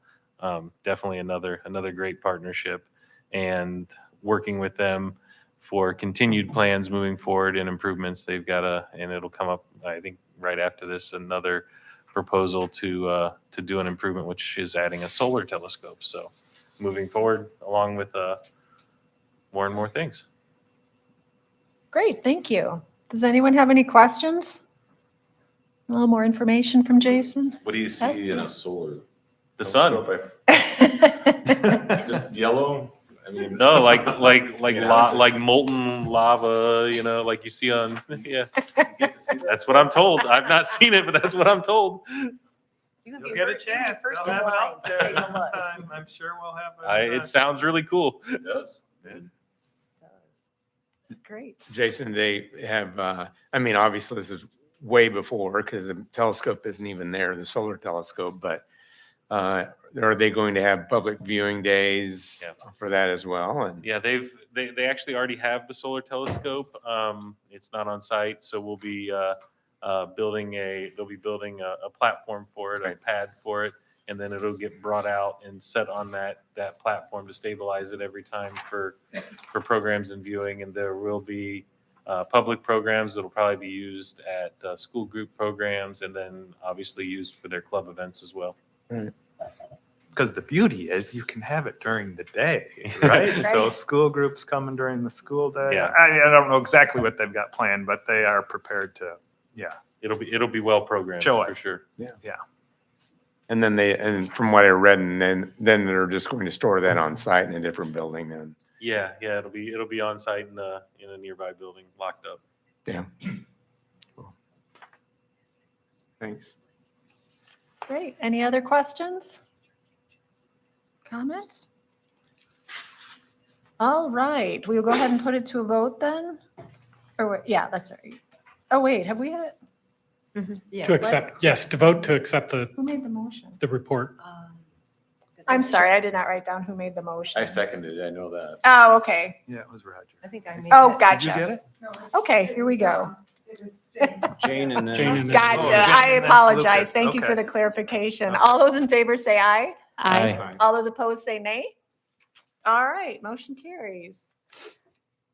Speaker 3: definitely another great partnership, and working with them for continued plans moving forward and improvements. They've got and it'll come up, I think, right after this, another proposal to do an improvement, which is adding a solar telescope. So moving forward along with more and more things.
Speaker 1: Great, thank you. Does anyone have any questions? A little more information from Jason?
Speaker 10: What do you see in a solar?
Speaker 3: The sun.
Speaker 10: Just yellow? I mean.
Speaker 3: No, like
Speaker 10: Yeah.
Speaker 3: like molten lava, like you see on, yeah. That's what I'm told. I've not seen it, but that's what I'm told.
Speaker 7: You
Speaker 6: You'll get a chance.
Speaker 7: First
Speaker 6: They'll
Speaker 7: in
Speaker 6: have it
Speaker 7: line
Speaker 6: out
Speaker 7: to
Speaker 6: there
Speaker 7: take a
Speaker 6: next
Speaker 7: look.
Speaker 6: time. I'm sure we'll have it.
Speaker 3: It sounds really cool.
Speaker 10: It does.
Speaker 1: Great.
Speaker 11: Jason, they have, I mean, obviously this is way before because the telescope isn't even there, the solar telescope, but are they going to have public viewing days
Speaker 3: Yeah.
Speaker 11: for that as well? And
Speaker 3: Yeah, they actually already have the solar telescope. It's not on site, so we'll be building a platform for it, a pad for it, and then it'll get brought out and set on that platform to stabilize it every time for programs and viewing. And there will be public programs that'll probably be used at school group programs, and then obviously used for their club events as well.
Speaker 6: Because the beauty is you can have it during the day, right? So
Speaker 1: Right.
Speaker 6: school groups coming during the school day.
Speaker 3: Yeah.
Speaker 6: I don't know exactly what they've got planned, but they are prepared to,
Speaker 3: It'll be well programmed
Speaker 6: Show
Speaker 3: for
Speaker 6: it.
Speaker 3: sure.
Speaker 11: and then and from what I read, and then they're just going to store that on site in a different building then.
Speaker 3: Yeah, it'll be on site in a nearby building, locked up.
Speaker 11: Yeah. Cool. Thanks.
Speaker 1: Great. Any other questions? Comments? All right, we'll go ahead and put it to a vote then? Or, yeah, that's right. Oh, wait, have we had it?
Speaker 4: To accept, yes, to vote to accept
Speaker 1: Who made the motion?
Speaker 4: the report.
Speaker 1: I'm sorry, I did not write down who made the motion.
Speaker 10: I seconded it. I know that.
Speaker 1: Oh, okay.
Speaker 6: Yeah, it was Roger.
Speaker 13: I think I made
Speaker 1: Oh,
Speaker 13: it.
Speaker 1: gotcha.
Speaker 6: Did you get it?
Speaker 1: Okay, here we go.
Speaker 2: It was Jane.
Speaker 11: Jane and
Speaker 4: Jane and then-
Speaker 1: Gotcha.
Speaker 6: Oh,
Speaker 1: I
Speaker 6: and then
Speaker 1: apologize.
Speaker 6: Lucas.
Speaker 1: Thank you for
Speaker 6: Okay.
Speaker 1: the clarification.
Speaker 6: Okay.
Speaker 1: All those in favor say aye.
Speaker 14: Aye.
Speaker 1: All those opposed say nay. All right, motion carries.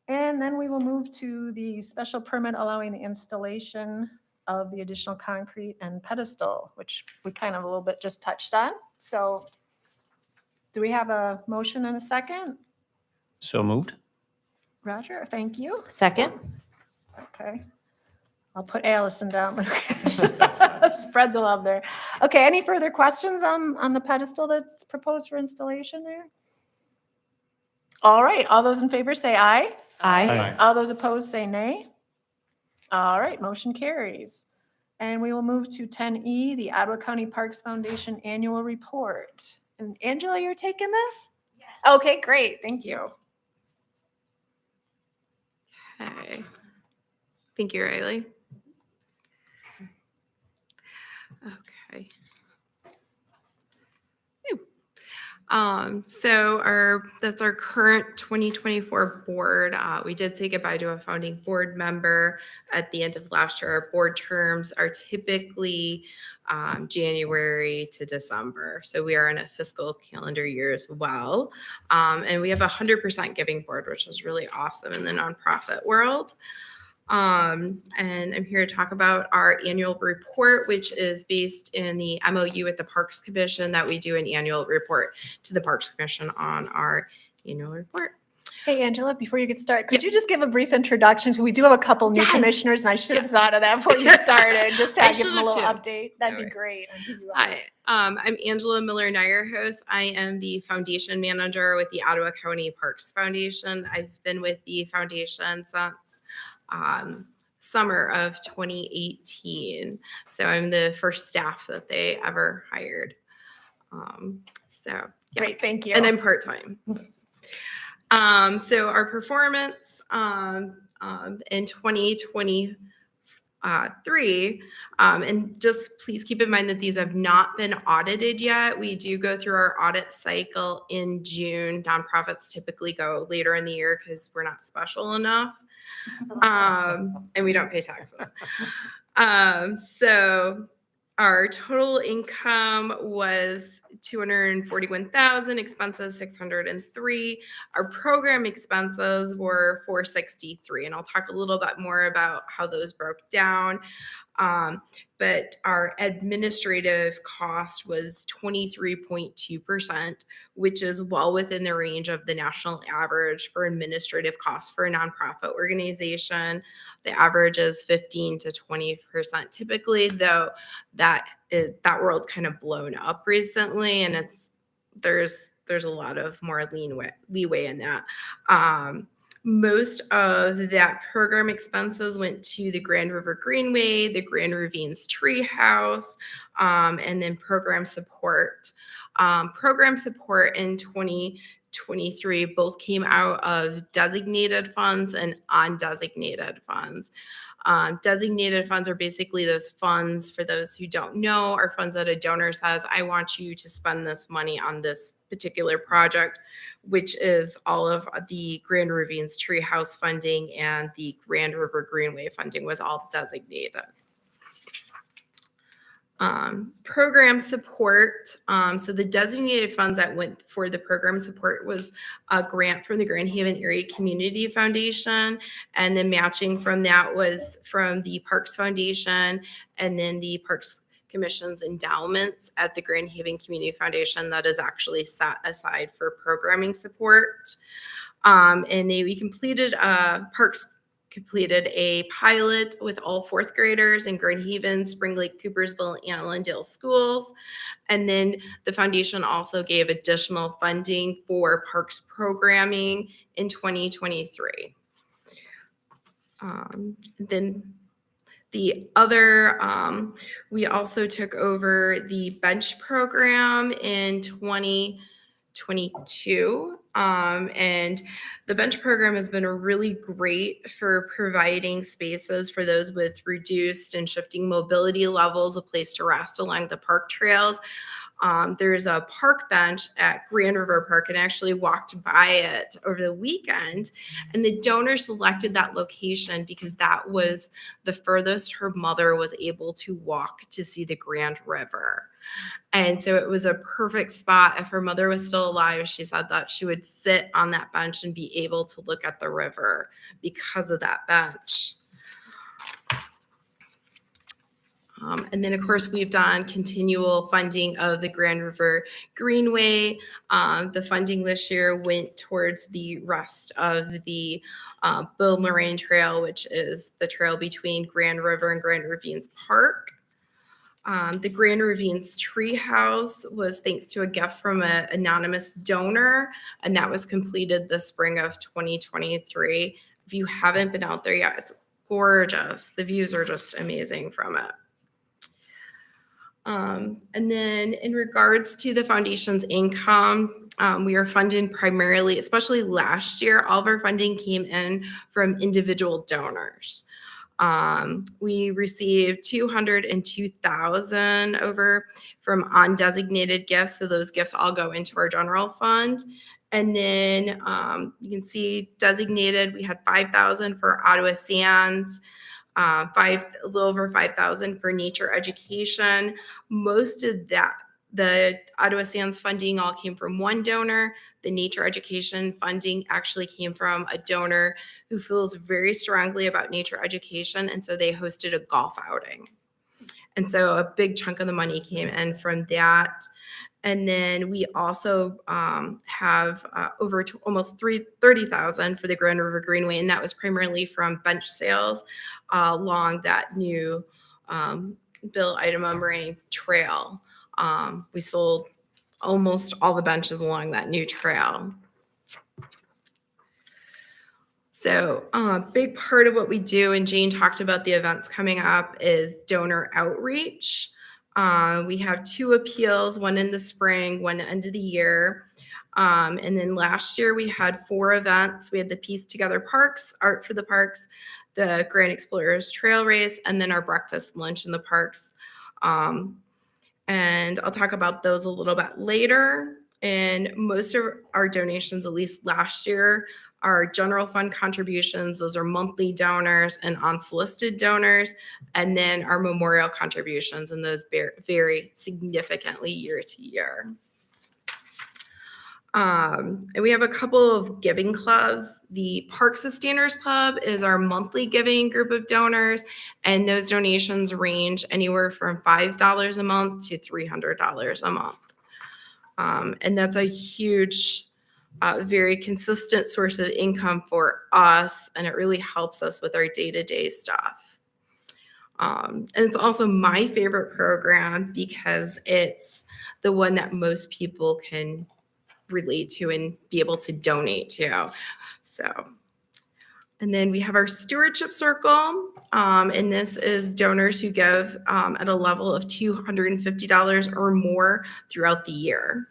Speaker 1: And then we will move to the special permit allowing the installation of the additional concrete and pedestal, which we kind of a little bit just touched on. So do we have a motion and a second?
Speaker 15: So moved.
Speaker 1: Roger, thank you.
Speaker 14: Second.
Speaker 1: Okay. I'll put Allison down. Spread the love there. Okay, any further questions on the pedestal that's proposed for installation there? All right, all those in favor say aye.
Speaker 14: Aye.
Speaker 1: All those opposed say nay. All right, motion carries. And we will move to 10E, the Ottawa County Parks Foundation Annual Report. And Angela, you're taking this? Yes. Okay, great, thank you.
Speaker 16: Okay. Thank you, Riley. Okay. Phew. So that's our current 2024 board. We did say goodbye to a founding board member at the end of last year. Our board terms are typically January to December. So we are in a fiscal calendar year as well. And we have a 100% giving board, which is really awesome in the nonprofit world. And I'm here to talk about our annual report, which is based in the MOU with the Parks Commission that we do an annual report to the Parks Commission on our annual report.
Speaker 1: Hey, Angela, before you get started, could you just give a brief introduction? So we do have a couple new
Speaker 16: Yes.
Speaker 1: commissioners, and I should have thought of that before you started, just to
Speaker 16: I
Speaker 1: give them a
Speaker 16: should
Speaker 1: little
Speaker 16: have
Speaker 1: update. That'd
Speaker 16: No
Speaker 1: be
Speaker 16: worries.
Speaker 1: great. I'll give you a-
Speaker 16: Hi, I'm Angela Miller-Nyerhouse. I am the foundation manager with the Ottawa County Parks Foundation. I've been with the foundation since summer of 2018. So I'm the first staff that they ever hired. Yeah.
Speaker 1: Great, thank you.
Speaker 16: And I'm part-time. So our performance in 2023, and just please keep in mind that these have not been audited yet. We do go through our audit cycle in June. Nonprofits typically go later in the year because we're not special enough, and we don't pay taxes. So our total income was $241,000, expenses $603. Our program expenses were $463, and I'll talk a little bit more about how those broke down. But our administrative cost was 23.2%, which is well within the range of the national average for administrative costs for a nonprofit organization. The average is 15 to 20% typically, though that world's kind of blown up recently, and there's a lot of more leeway in that. Most of that program expenses went to the Grand River Greenway, the Grand Ravines Treehouse, and then program support. Program support in 2023 both came out of designated funds and undesignated funds. Designated funds are basically those funds, for those who don't know, are funds that a donor says, I want you to spend this money on this particular project, which is all of the Grand Ravines Treehouse funding and the Grand River Greenway funding was all designated. Program support. So the designated funds that went for the program support was a grant from the Grand Haven Area Community Foundation. And the matching from that was from the Parks Foundation and then the Parks Commission's endowments at the Grand Haven Community Foundation that is actually set aside for programming support. We completed Parks completed a pilot with all fourth graders in Grand Haven, Spring Lake, Coopersville, and Allendale schools. And then the foundation also gave additional funding for parks programming in 2023. Then the other, we also took over the bench program in 2022. And the bench program has been really great for providing spaces for those with reduced and shifting mobility levels, a place to rest along the park trails. There's a park bench at Grand River Park, and I actually walked by it over the weekend. And the donor selected that location because that was the furthest her mother was able to walk to see the Grand River. And so it was a perfect spot. If her mother was still alive, she said that she would sit on that bench and be able to look at the river because of that bench. And then, of course, we've done continual funding of the Grand River Greenway. The funding this year went towards the rest of the Bill Moraine Trail, which is the trail between Grand River and Grand Ravines Park. The Grand Ravines Treehouse was thanks to a gift from an anonymous donor, and that was completed the spring of 2023. If you haven't been out there yet, it's gorgeous. The views are just amazing from it. And then in regards to the foundation's income, we are funded primarily, especially last year, all of our funding came in from individual donors. We received $202,000 over from undesignated gifts. So those gifts all go into our general fund. And then you can see designated, we had $5,000 for Ottawa Sands, a little over $5,000 for nature education. Most of that, the Ottawa Sands funding all came from one donor. The nature education funding actually came from a donor who feels very strongly about nature education, and so they hosted a golf outing. And so a big chunk of the money came in from that. And then we also have almost $30,000 for the Grand River Greenway, and that was primarily from bench sales along that new Bill Idema Moraine Trail. We sold almost all the benches along that new trail. So a big part of what we do, and Jane talked about the events coming up, is donor outreach. We have 2 appeals, one in the spring, one end of the year. And then last year we had 4 events. We had the Piece Together Parks, Art for the Parks, the Grand Explorers Trail Race, and then our breakfast lunch in the parks. And I'll talk about those a little bit later. And most of our donations, at least last year, are general fund contributions. Those are monthly donors and unsolicited donors. And then our memorial contributions, and those vary significantly year to year. And we have a couple of giving clubs. The Park Sustainers Club is our monthly giving group of donors, and those donations range anywhere from $5 a month to $300 a month. And that's a huge, very consistent source of income for us, and it really helps us with our day-to-day stuff. And it's also my favorite program because it's the one that most people can relate to and be able to donate to. So And then we have our stewardship circle, and this is donors who give at a level of $250 or more throughout the year.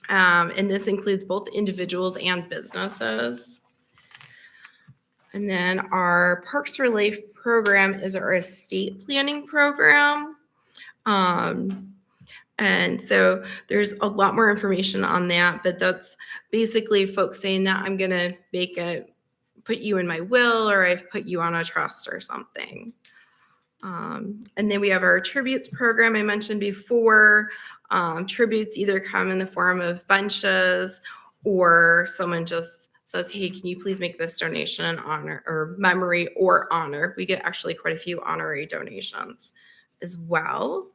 Speaker 16: And this includes both individuals and businesses. And then our Parks for Life program is our estate planning program. And so there's a lot more information on that, but that's basically folks saying that I'm going to put you in my will, or I've put you on a trust or something. And then we have our tributes program I mentioned before. Tributes either come in the form of bunches, or someone just says, hey, can you please make this donation in honor or memory or honor? We get actually quite a few honorary donations as well.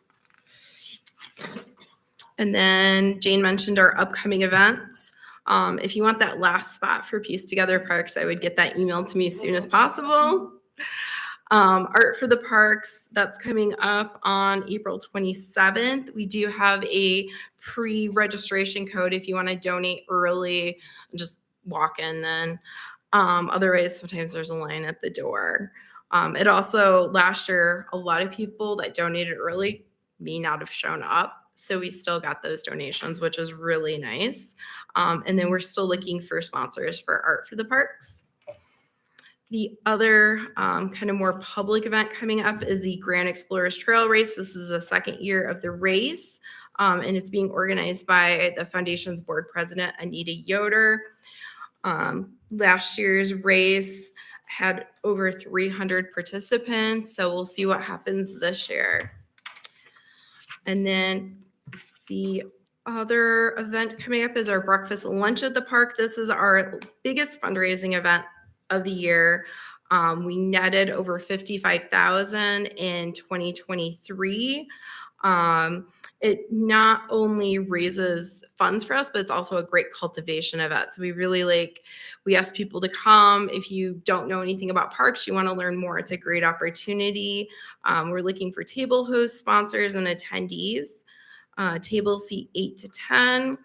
Speaker 16: And then Jane mentioned our upcoming events. If you want that last spot for Piece Together Parks, I would get that emailed to me as soon as possible. Art for the Parks, that's coming up on April 27th. We do have a pre-registration code if you want to donate early, just walk in then. Otherwise, sometimes there's a line at the door. It also, last year, a lot of people that donated early may not have shown up. So we still got those donations, which is really nice. And then we're still looking for sponsors for Art for the Parks. The other kind of more public event coming up is the Grand Explorers Trail Race. This is the second year of the race, and it's being organized by the Foundation's board president, Anita Yoder. Last year's race had over 300 participants, so we'll see what happens this year. And then the other event coming up is our breakfast and lunch at the park. This is our biggest fundraising event of the year. We netted over $55,000 in 2023. It not only raises funds for us, but it's also a great cultivation event. So we ask people to come. If you don't know anything about parks, you want to learn more, it's a great opportunity. We're looking for table host sponsors and attendees. Table seat 8 to 10.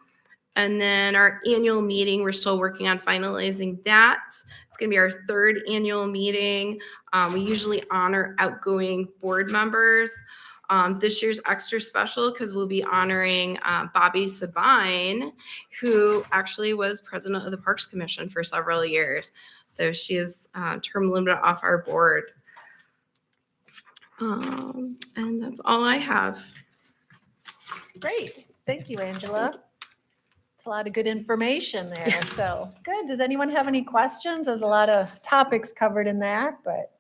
Speaker 16: And then our annual meeting, we're still working on finalizing that. It's going to be our third annual meeting. We usually honor outgoing board members. This year's extra special because we'll be honoring Bobby Sabine, who actually was president of the Parks Commission for several years. So she is term limited off our board. And that's all I have.
Speaker 1: Great. Thank you, Angela. It's a lot of good information there. So good. Does anyone have any questions? There's a lot of topics covered in that, but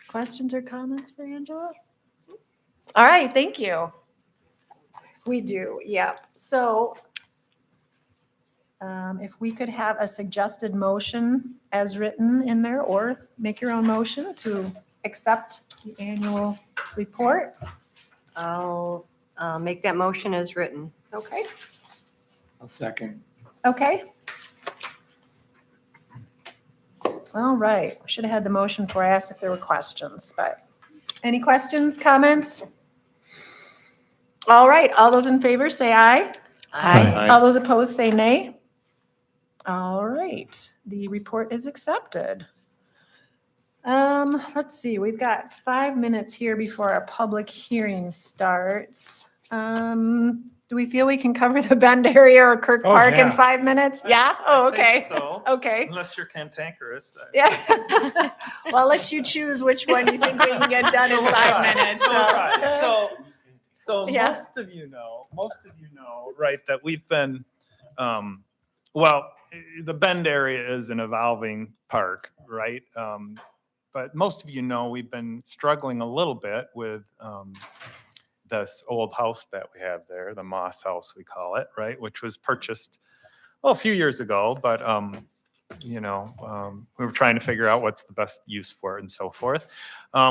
Speaker 1: questions or comments for Angela? All right. Thank you. We do. Yeah. So if we could have a suggested motion as written in there, or make your own motion to accept the annual report.
Speaker 13: I'll make that motion as written.
Speaker 1: Okay.
Speaker 11: I'll second.
Speaker 1: Okay. All right. Should have had the motion before I asked if there were questions, but any questions, comments? All right. All those in favor say aye.
Speaker 14: Aye.
Speaker 1: All those opposed say nay. All right. The report is accepted. Let's see. We've got 5 minutes here before our public hearing starts. Do we feel we can cover the Bend area or Kirk
Speaker 6: Oh,
Speaker 1: Park in
Speaker 6: yeah.
Speaker 1: 5 minutes? Yeah? Oh,
Speaker 6: I think
Speaker 1: okay.
Speaker 6: so.
Speaker 1: Okay.
Speaker 6: Unless you're cantankerous.
Speaker 1: Yeah. Well, I'll let you choose which one you think we can get done in 5 minutes.
Speaker 6: So
Speaker 1: Yeah.
Speaker 6: most of you know, right, that we've been, well, the Bend area is an evolving park, right? But most of you know, we've been struggling a little bit with this old house that we have there, the Moss House, we call it, right? Which was purchased, a few years ago, but, we were trying to figure out what's the best use for it and so forth.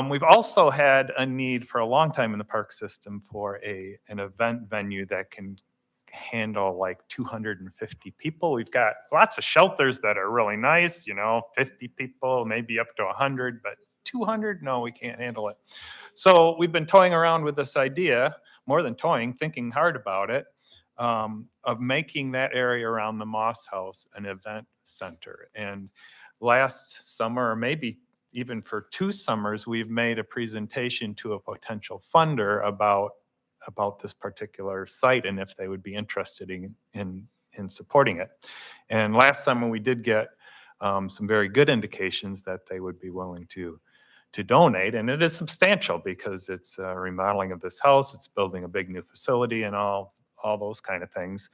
Speaker 6: We've also had a need for a long time in the park system for an event venue that can handle like 250 people. We've got lots of shelters that are really nice, 50 people, maybe up to 100, but 200, no, we can't handle it. So we've been toying around with this idea, more than toying, thinking hard about it, of making that area around the Moss House an event center. And last summer, or maybe even for 2 summers, we've made a presentation to a potential funder about this particular site and if they would be interested in supporting it. And last summer, we did get some very good indications that they would be willing to donate, and it is substantial because it's a remodeling of this house, it's building a big new facility and all those kind of things.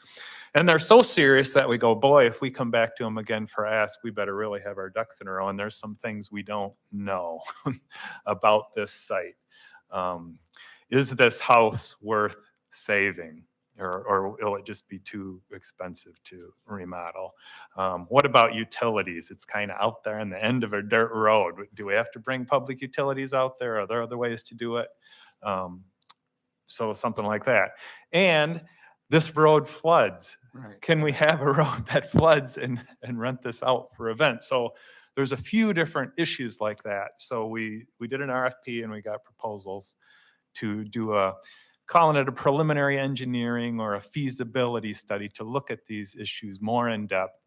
Speaker 6: And they're so serious that we go, boy, if we come back to them again for ask, we better really have our ducks in a row. And there's some things we don't know about this site. Is this house worth saving? Or will it just be too expensive to remodel? What about utilities? It's kind of out there on the end of a dirt road. Do we have to bring public utilities out there? Are there other ways to do it? So something like that. And this road floods.
Speaker 11: Right.
Speaker 6: Can we have a road that floods and rent this out for events? So there's a few different issues like that. So we did an RFP and we got proposals to do calling it a preliminary engineering or a feasibility study to look at these issues more in depth.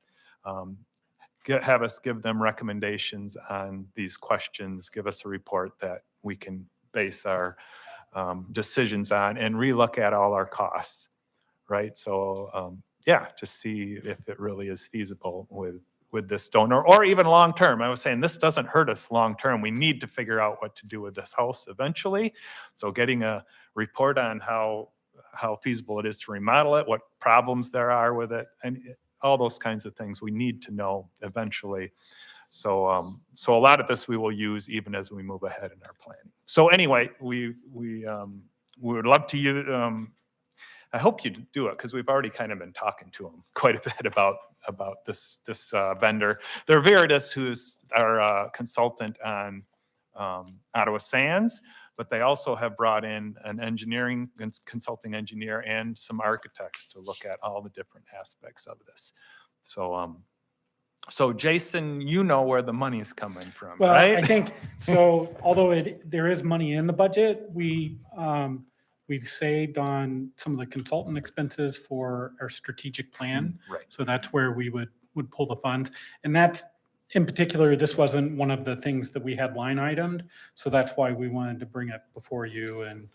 Speaker 6: Have us give them recommendations on these questions, give us a report that we can base our decisions on and relook at all our costs, right? So yeah, to see if it really is feasible with this donor or even long-term. I was saying this doesn't hurt us long-term. We need to figure out what to do with this house eventually. So getting a report on how feasible it is to remodel it, what problems there are with it, and all those kinds of things we need to know eventually. So so a lot of this we will use even as we move ahead in our planning. So anyway, we would love to use, I hope you do it because we've already kind of been talking to them quite a bit about this vendor. They're Veritas, who's our consultant on Ottawa Sands, but they also have brought in an engineering consulting engineer and some architects to look at all the different aspects of this. So so Jason, you know where the money is coming from,
Speaker 4: Well,
Speaker 6: right?
Speaker 4: I think, so although there is money in the budget, we've saved on some of the consultant expenses for our strategic plan.
Speaker 6: Right.
Speaker 4: So that's where we would pull the funds. And that's, in particular, this wasn't one of the things that we had line itemed. So that's why we wanted to bring it before you and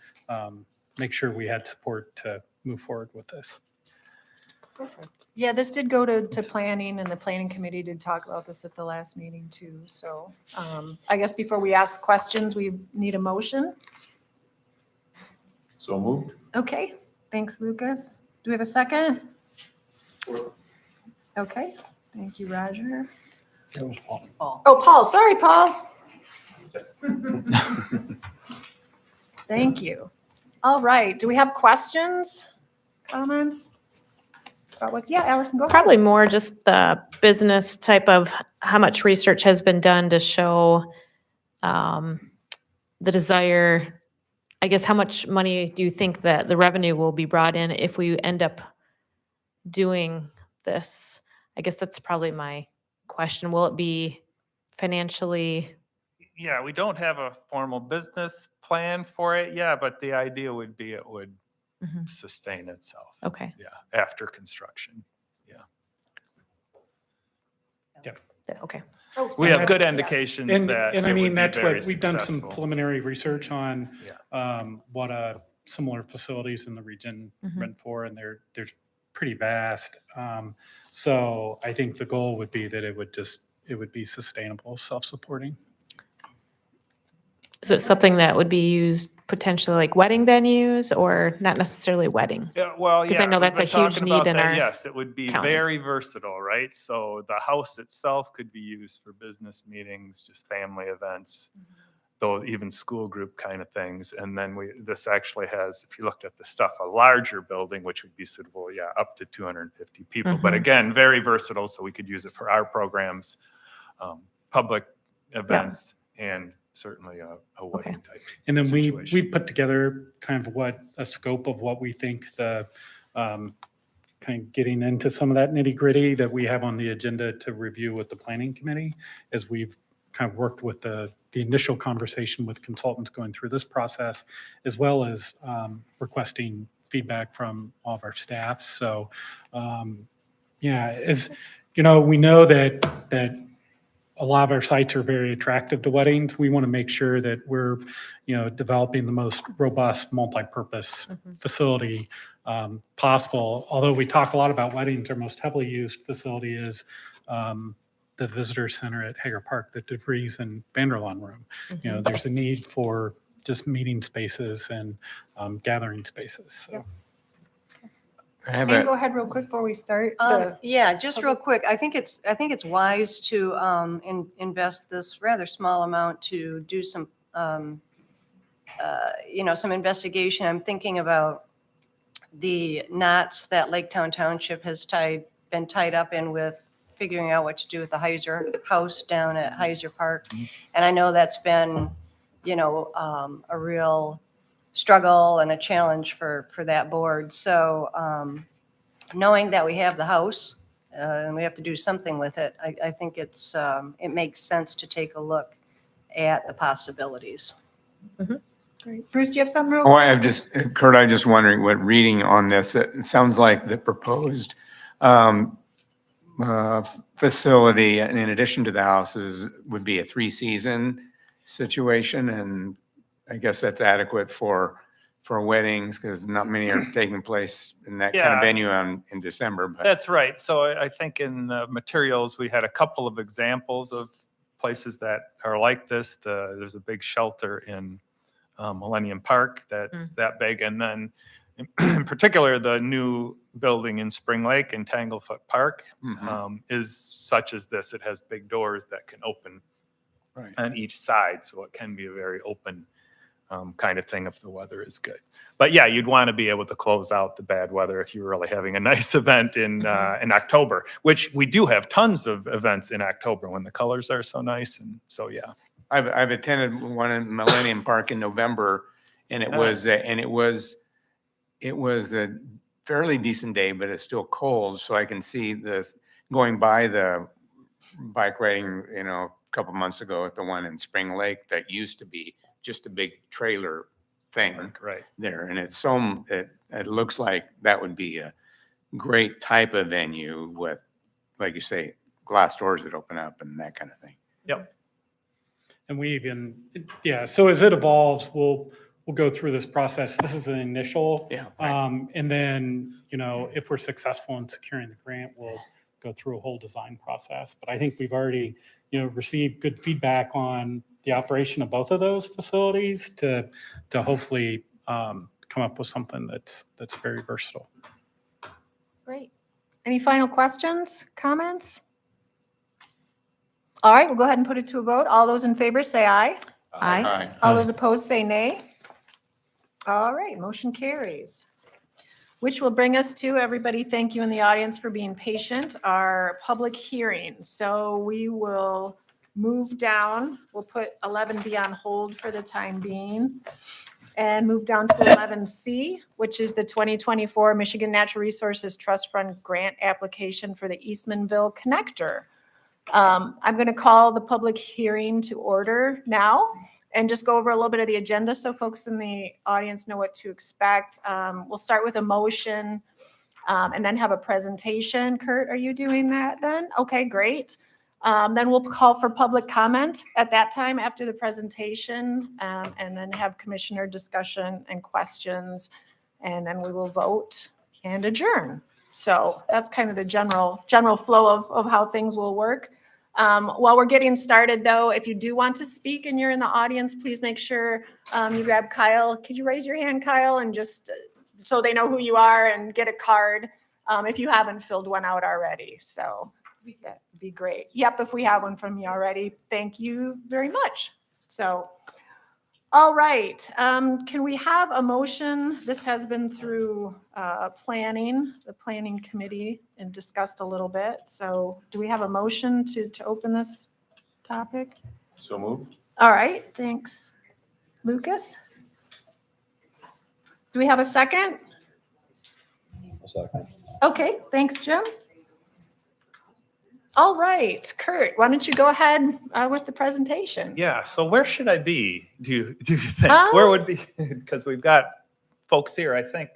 Speaker 4: make sure we had support to move forward with this.
Speaker 13: Perfect.
Speaker 1: Yeah, this did go to planning, and the planning committee did talk about this at the last meeting too. So I guess before we ask questions, we need a motion.
Speaker 10: So moved.
Speaker 1: Okay, thanks, Lucas. Do we have a second? Okay, thank you, Roger.
Speaker 13: Paul.
Speaker 1: Oh, Paul, sorry, Paul. Thank you. All right, do we have questions, comments? About what? Yeah, Allison, go ahead.
Speaker 14: Probably more just the business type of how much research has been done to show the desire. I guess how much money do you think that the revenue will be brought in if we end up doing this? I guess that's probably my question. Will it be financially?
Speaker 6: Yeah, we don't have a formal business plan for it yet, but the idea would be it would sustain itself.
Speaker 14: Okay.
Speaker 6: Yeah, after construction. Yeah.
Speaker 14: Okay.
Speaker 1: Oh,
Speaker 6: We
Speaker 1: sorry.
Speaker 6: have good
Speaker 1: Yes.
Speaker 6: indications
Speaker 4: And
Speaker 6: that
Speaker 4: I
Speaker 6: it
Speaker 4: mean,
Speaker 6: would be
Speaker 4: that's
Speaker 6: very
Speaker 4: what, we've done some
Speaker 6: successful.
Speaker 4: preliminary research on
Speaker 6: Yeah.
Speaker 4: what similar facilities in the region
Speaker 14: Mhm.
Speaker 4: rent for, and they're pretty vast. So I think the goal would be that it would be sustainable, self-supporting.
Speaker 14: Is it something that would be used potentially like wedding venues or not necessarily wedding?
Speaker 6: Yeah, well,
Speaker 14: 'Cause
Speaker 6: yeah.
Speaker 14: I know
Speaker 6: we've
Speaker 14: that's a
Speaker 6: been
Speaker 14: huge
Speaker 6: talking
Speaker 14: need
Speaker 6: about
Speaker 14: in
Speaker 6: that.
Speaker 14: our
Speaker 6: Yes, it would be
Speaker 14: county.
Speaker 6: very versatile, right? So the house itself could be used for business meetings, just family events, though even school group kind of things. And then this actually has, if you looked at the stuff, a larger building, which would be suitable, yeah, up to 250 people. But
Speaker 14: Mhm.
Speaker 6: again, very versatile, so we could use it for our programs, public events, and certainly a wedding type.
Speaker 4: And then we
Speaker 6: situation.
Speaker 4: put together kind of a scope of what we think the, kind of getting into some of that nitty gritty that we have on the agenda to review with the planning committee, as we've kind of worked with the initial conversation with consultants going through this process, as well as requesting feedback from all of our staff. So, yeah, as you know, we know that a lot of our sites are very attractive to weddings. We want to make sure that we're, developing the most robust multi-purpose facility possible. Although we talk a lot about weddings, our most heavily used facility is the visitor center at Hager Park, the DeVries and Vanderlaan room. There's a need for just meeting spaces and gathering spaces. So.
Speaker 11: I have
Speaker 1: And go ahead real quick before we start.
Speaker 13: Yeah, just real quick, I think it's wise to invest this rather small amount to do some, some investigation. I'm thinking about the knots that Lake Township has been tied up in with figuring out what to do with the Heiser house down at Heiser Park. And I know that's been, a real struggle and a challenge for that board. So knowing that we have the house and we have to do something with it, I think it makes sense to take a look at the possibilities.
Speaker 1: Great. Bruce, do you have something real
Speaker 11: Oh,
Speaker 1: quick?
Speaker 11: Kurt, I'm just wondering what reading on this, it sounds like the proposed facility, in addition to the houses, would be a 3-season situation. And I guess that's adequate for weddings because not many are taking place in that kind of
Speaker 6: Yeah.
Speaker 11: venue in December. But
Speaker 6: That's right. So I think in the materials, we had a couple of examples of places that are like this. There's a big shelter in Millennium Park that's that big. And then in particular, the new building in Spring Lake in Tanglefoot Park is such as this. It has big doors that can open on each side. So it can be a very open kind of thing if the weather is good. But yeah, you'd want to be able to close out the bad weather if you're really having a nice event in October, which we do have tons of events in October when the colors are so nice. And so, yeah.
Speaker 11: I've attended one in Millennium Park in November, and it was a fairly decent day, but it's still cold. So I can see this going by the bike riding, a couple months ago at the one in Spring Lake that used to be just a big trailer thing there. And it looks like that would be a great type of venue with, like you say, glass doors that open up and that kind of thing.
Speaker 6: Yep.
Speaker 4: And so as it evolves, we'll go through this process. This is an initial. And then, if we're successful in securing the grant, we'll go through a whole design process. But I think we've already, received good feedback on the operation of both of those facilities to hopefully come up with something that's very versatile.
Speaker 1: Great. Any final questions, comments? All right, we'll go ahead and put it to a vote. All those in favor say aye.
Speaker 14: Aye.
Speaker 1: All those opposed say nay. All right, motion carries. Which will bring us to, everybody, thank you in the audience for being patient, our public hearing. So we will move down. We'll put 11B on hold for the time being and move down to 11C, which is the 2024 Michigan Natural Resources Trust Fund grant application for the Eastmanville Connector. I'm going to call the public hearing to order now and just go over a little bit of the agenda so folks in the audience know what to expect. We'll start with a motion and then have a presentation. Kurt, are you doing that then? Okay, great. Then we'll call for public comment at that time after the presentation and then have commissioner discussion and questions. And then we will vote and adjourn. So that's kind of the general flow of how things will work. While we're getting started, though, if you do want to speak and you're in the audience, please make sure you grab Kyle. Could you raise your hand, Kyle, and just so they know who you are and get a card if you haven't filled one out already. So that'd be great. Yep, if we have one from you already, thank you very much. So, all right. Can we have a motion? This has been through the planning committee and discussed a little bit. So do we have a motion to open this topic?
Speaker 10: So moved.
Speaker 1: All right, thanks. Lucas? Do we have a second? Okay, thanks, Jim. All right, Kurt, why don't you go ahead with the presentation?
Speaker 6: Yeah. So where should I be? Do you think? Where would be? Because we've got folks here, I think,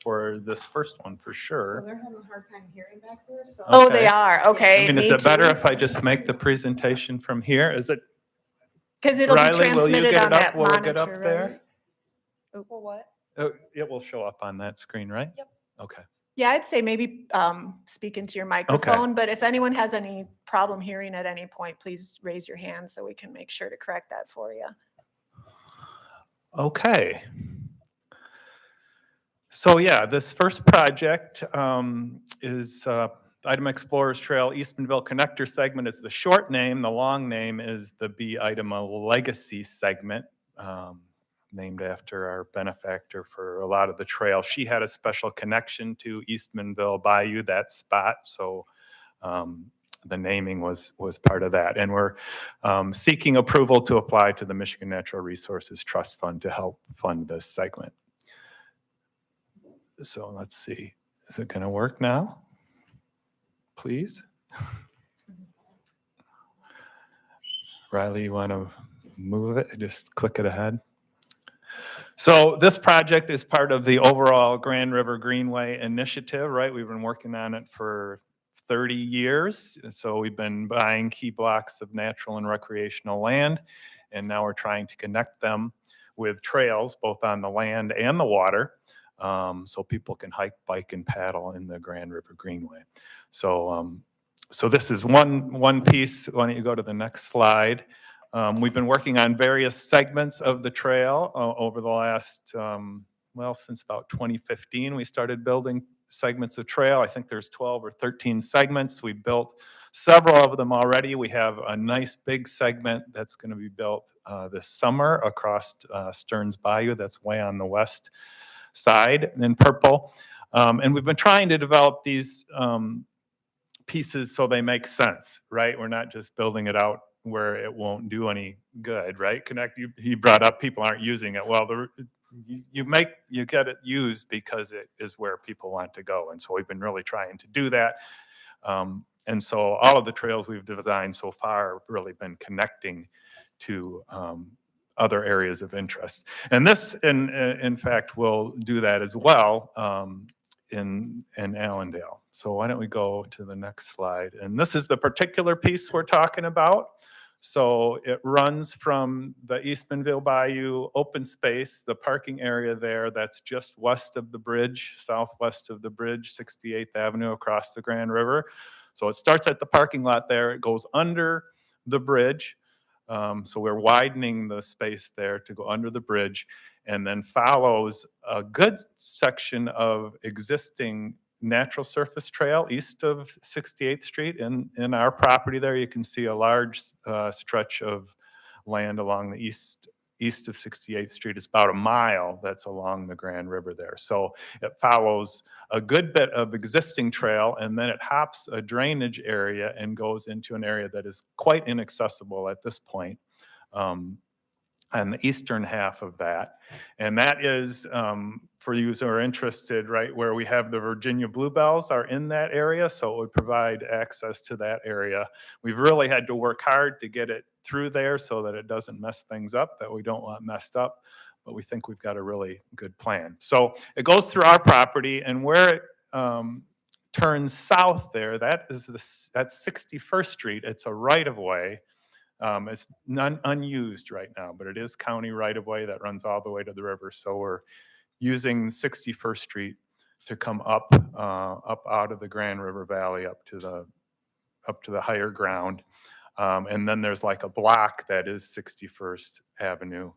Speaker 6: for this first one for
Speaker 2: So
Speaker 6: sure.
Speaker 2: they're having a hard time hearing back there, so.
Speaker 1: Oh,
Speaker 6: Okay.
Speaker 1: they are, okay.
Speaker 6: I mean, is
Speaker 1: me
Speaker 6: it better
Speaker 1: too.
Speaker 6: if I just make the presentation from here? Is it,
Speaker 1: Because it'll be
Speaker 6: Riley, will you
Speaker 1: transmitted
Speaker 6: get
Speaker 1: on
Speaker 6: it up?
Speaker 1: that
Speaker 6: Will it get
Speaker 1: monitor,
Speaker 6: up
Speaker 1: right?
Speaker 6: there?
Speaker 7: For what?
Speaker 6: Oh, it will show up on that screen, right?
Speaker 7: Yep.
Speaker 6: Okay.
Speaker 1: Yeah, I'd say maybe speak into your microphone, but if anyone has any problem hearing at any point, please raise your hand so we can make sure to correct that for you.
Speaker 6: Okay. So yeah, this first project is Item Explorers Trail Eastmanville Connector Segment is the short name. The long name is the B Item Legacy Segment, named after our benefactor for a lot of the trail. She had a special connection to Eastmanville Bayou, that spot. So the naming was part of that. And we're seeking approval to apply to the Michigan Natural Resources Trust Fund to help fund this segment. So let's see, is it going to work now? Please. Riley, you want to move it? Just click it ahead. So this project is part of the overall Grand River Greenway initiative, right? We've been working on it for 30 years. So we've been buying key blocks of natural and recreational land, and now we're trying to connect them with trails, both on the land and the water. So people can hike, bike, and paddle in the Grand River Greenway. So, so this is one piece. Why don't you go to the next slide? We've been working on various segments of the trail over the last, well, since about 2015. We started building segments of trail. I think there's 12 or 13 segments. We built several of them already. We have a nice big segment that's going to be built this summer across Stearns Bayou. That's way on the west side in purple. And we've been trying to develop these pieces so they make sense, right? We're not just building it out where it won't do any good, right? He brought up people aren't using it. Well, you get it used because it is where people want to go. And so we've been really trying to do that. And so all of the trails we've designed so far have really been connecting to other areas of interest. And this, in fact, will do that as well in Allendale. So why don't we go to the next slide? And this is the particular piece we're talking about. So it runs from the Eastmanville Bayou open space, the parking area there, that's just west of the bridge, southwest of the bridge, 68th Avenue across the Grand River. So it starts at the parking lot there, it goes under the bridge. So we're widening the space there to go under the bridge, and then follows a good section of existing natural surface trail east of 68th Street. In our property there, you can see a large stretch of land along the east of 68th Street. It's about a mile that's along the Grand River there. So it follows a good bit of existing trail, and then it hops a drainage area and goes into an area that is quite inaccessible at this point. On the eastern half of that. And that is, for you who are interested, right, where we have the Virginia bluebells are in that area, so it would provide access to that area. We've really had to work hard to get it through there so that it doesn't mess things up, that we don't want messed up, but we think we've got a really good plan. So it goes through our property, and where it turns south there, that's 61st Street. It's a right-of-way. It's unused right now, but it is county right-of-way that runs all the way to the river. So we're using 61st Street to come up out of the Grand River Valley up to the higher ground. And then there's like a block that is 61st Avenue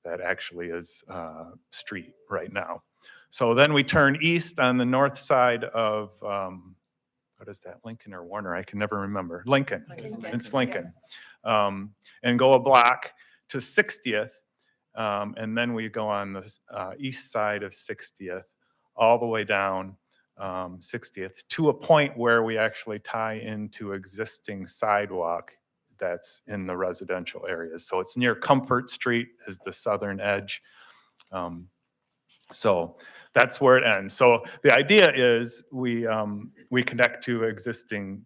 Speaker 6: that actually is street right now. So then we turn east on the north side of, what is that, Lincoln or Warner? I can never remember. Lincoln. It's Lincoln. And go a block to 60th. And then we go on the east side of 60th, all the way down 60th to a point where we actually tie into existing sidewalk that's in the residential areas. So it's near Comfort Street is the southern edge. So that's where it ends. So the idea is we connect to existing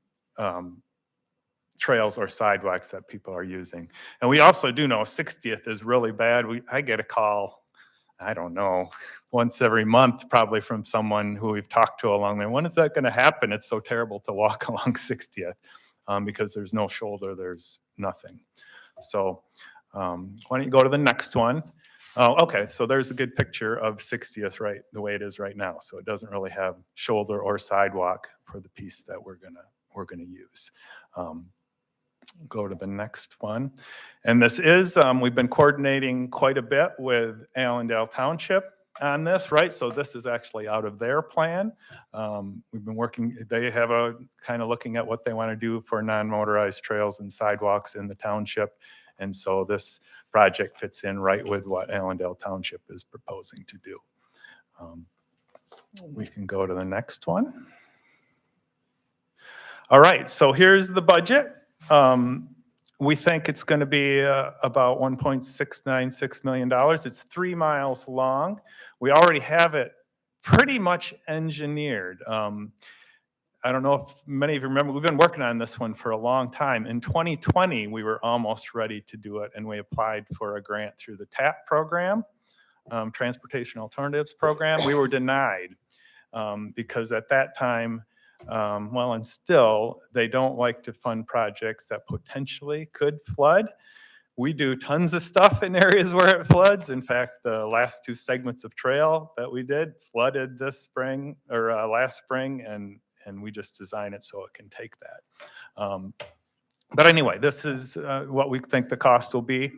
Speaker 6: trails or sidewalks that people are using. And we also do know 60th is really bad. I get a call I don't know, once every month, probably from someone who we've talked to along there. When is that going to happen? It's so terrible to walk along 60th because there's no shoulder, there's nothing. So why don't you go to the next one? Oh, okay, so there's a good picture of 60th right the way it is right now. So it doesn't really have shoulder or sidewalk for the piece that we're gonna use. Go to the next one. And this is, we've been coordinating quite a bit with Allendale Township on this, right? So this is actually out of their plan. We've been working, they have a kind of looking at what they want to do for non-motorized trails and sidewalks in the township. And so this project fits in right with what Allendale Township is proposing to do. We can go to the next one. All right, so here's the budget. We think it's going to be about $1.696 million. It's 3 miles long. We already have it pretty much engineered. I don't know if many of you remember, we've been working on this one for a long time. In 2020, we were almost ready to do it, and we applied for a grant through the TAP program, Transportation Alternatives Program. We were denied because at that time, well, and still, they don't like to fund projects that potentially could flood. We do tons of stuff in areas where it floods. In fact, the last 2 segments of trail that we did flooded this spring or last spring, and we just design it so it can take that. But anyway, this is what we think the cost will be.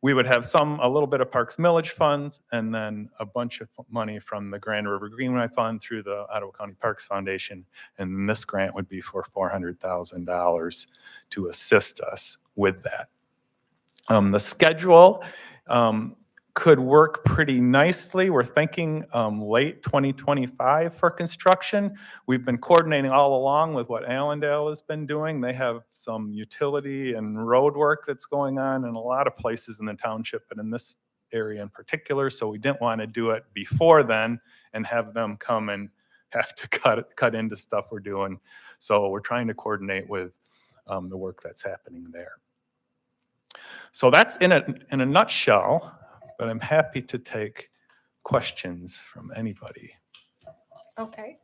Speaker 6: We would have a little bit of Parks Millage funds, and then a bunch of money from the Grand River Greenway Fund through the Ottawa County Parks Foundation. And this grant would be for $400,000 to assist us with that. The schedule could work pretty nicely. We're thinking late 2025 for construction. We've been coordinating all along with what Allendale has been doing. They have some utility and road work that's going on in a lot of places in the township, but in this area in particular. So we didn't want to do it before then and have them come and have to cut into stuff we're doing. So we're trying to coordinate with the work that's happening there. So that's in a nutshell. But I'm happy to take questions from anybody.
Speaker 1: Okay.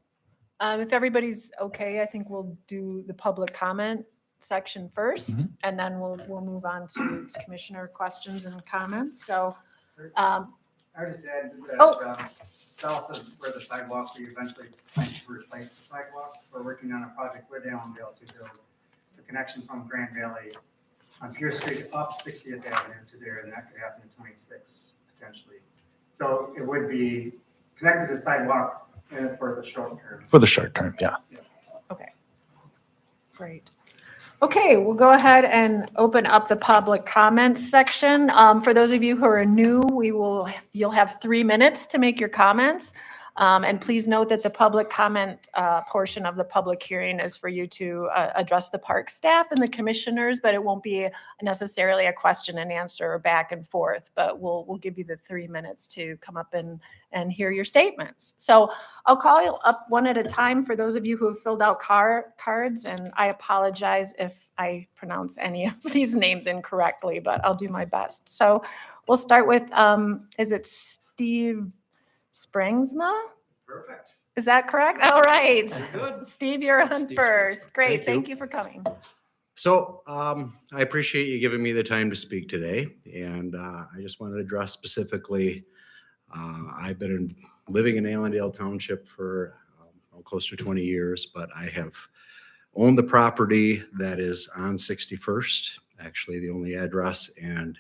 Speaker 1: If everybody's okay, I think we'll do the public comment section first, and then we'll move on to commissioner questions and comments. So,
Speaker 15: I would just add that south of where the sidewalk, we eventually plan to replace the sidewalk. We're working on a project with Allendale to build the connection from Grand Valley on Pierce Street up 60th Avenue to there, and that could happen in 26 potentially. So it would be connected to sidewalk for the short term.
Speaker 6: For the short term, yeah.
Speaker 1: okay. Great. Okay, we'll go ahead and open up the public comments section. For those of you who are new, you'll have 3 minutes to make your comments. And please note that the public comment portion of the public hearing is for you to address the park staff and the commissioners, but it won't be necessarily a question and answer or back and forth, but we'll give you the 3 minutes to come up and hear your statements. So I'll call you up one at a time for those of you who have filled out cards, and I apologize if I pronounce any of these names incorrectly, but I'll do my best. So we'll start with, is it Steve Springsma?
Speaker 12: Perfect.
Speaker 1: Is that correct? All right.
Speaker 12: Good.
Speaker 1: Steve, you're on
Speaker 12: Steve
Speaker 1: first.
Speaker 12: Springsma.
Speaker 1: Great.
Speaker 12: Thank
Speaker 1: Thank
Speaker 12: you.
Speaker 1: you for coming.
Speaker 12: So I appreciate you giving me the time to speak today. And I just wanted to address specifically, I've been living in Allendale Township for close to 20 years, but I have owned the property that is on 61st, actually the only address, and